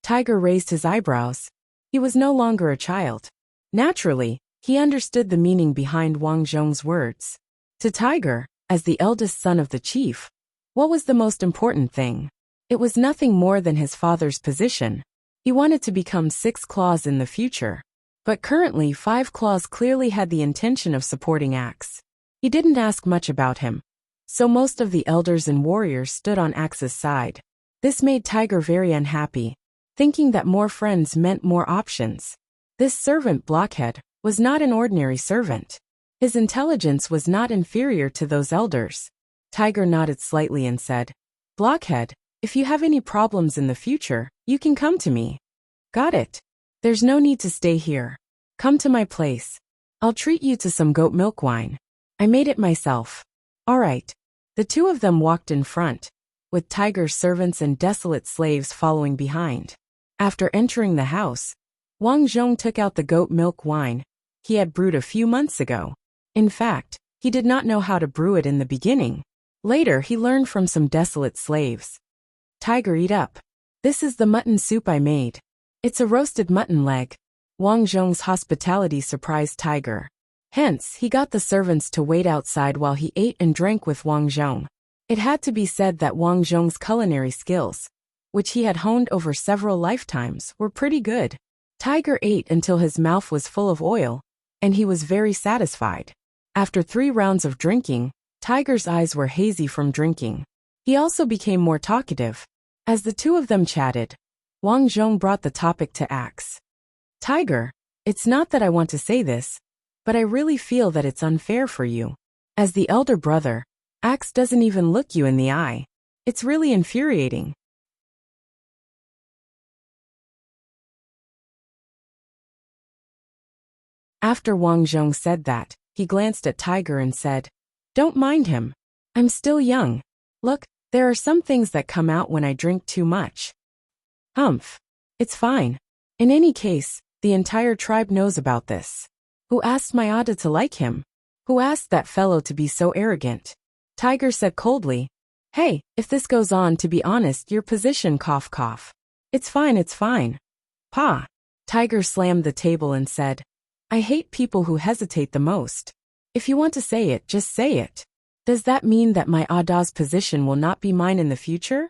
Tiger raised his eyebrows. He was no longer a child. Naturally, he understood the meaning behind Wang Zhong's words. To Tiger, as the eldest son of the chief, what was the most important thing? It was nothing more than his father's position. He wanted to become Six Claws in the future. But currently Five Claws clearly had the intention of supporting Axe. He didn't ask much about him, so most of the elders and warriors stood on Axe's side. This made Tiger very unhappy, thinking that more friends meant more options. This servant Blockhead was not an ordinary servant. His intelligence was not inferior to those elders. Tiger nodded slightly and said, "Blockhead, if you have any problems in the future, you can come to me." "Got it. There's no need to stay here. Come to my place. I'll treat you to some goat milk wine. I made it myself." "All right." The two of them walked in front, with Tiger's servants and desolate slaves following behind. After entering the house, Wang Zhong took out the goat milk wine he had brewed a few months ago. In fact, he did not know how to brew it in the beginning. Later he learned from some desolate slaves. "Tiger, eat up. This is the mutton soup I made. It's a roasted mutton leg." Wang Zhong's hospitality surprised Tiger. Hence, he got the servants to wait outside while he ate and drank with Wang Zhong. It had to be said that Wang Zhong's culinary skills, which he had honed over several lifetimes, were pretty good. Tiger ate until his mouth was full of oil, and he was very satisfied. After 3 rounds of drinking, Tiger's eyes were hazy from drinking. He also became more talkative. As the two of them chatted, Wang Zhong brought the topic to Axe. "Tiger, It's not that I want to say this, but I really feel that it's unfair for you. As the elder brother, Axe doesn't even look you in the eye. It's really infuriating. After Wang Zhong said that, he glanced at Tiger and said, "Don't mind him. I'm still young. Look, there are some things that come out when I drink too much. Humph. It's fine. In any case, the entire tribe knows about this. Who asked my Ada to like him? Who asked that fellow to be so arrogant?" Tiger said coldly, "Hey, if this goes on, to be honest, your position, cough cough. It's fine, it's fine." Pa. Tiger slammed the table and said, "I hate people who hesitate the most. If you want to say it, just say it. Does that mean that my Ada's position will not be mine in the future?"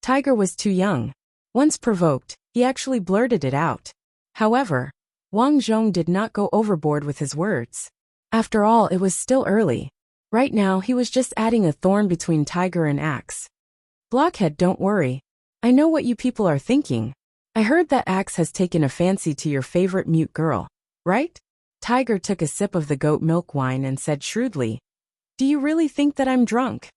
Tiger was too young. Once provoked, he actually blurted it out. However, Wang Zhong did not go overboard with his words. After all, it was still early. Right now, he was just adding a thorn between Tiger and Axe. "Blockhead, don't worry. I know what you people are thinking. I heard that Axe has taken a fancy to your favorite mute girl, right?" Tiger took a sip of the goat milk wine and said shrewdly, "Do you really think that I'm drunk?"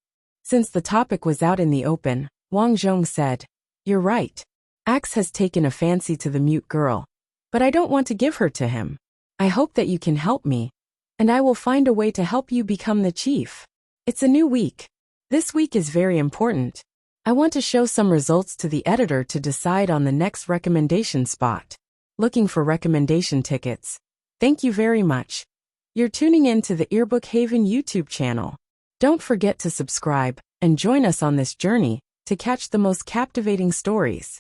Since the topic was out in the open, Wang Zhong said, "You're right. Axe has taken a fancy to the mute girl, but I don't want to give her to him. I hope that you can help me, and I will find a way to help you become the chief. It's a new week. This week is very important. I want to show some results to the editor to decide on the next recommendation spot. Looking for recommendation tickets? Thank you very much. You're tuning in to the Earbook Haven YouTube channel. Don't forget to subscribe and join us on this journey to catch the most captivating stories.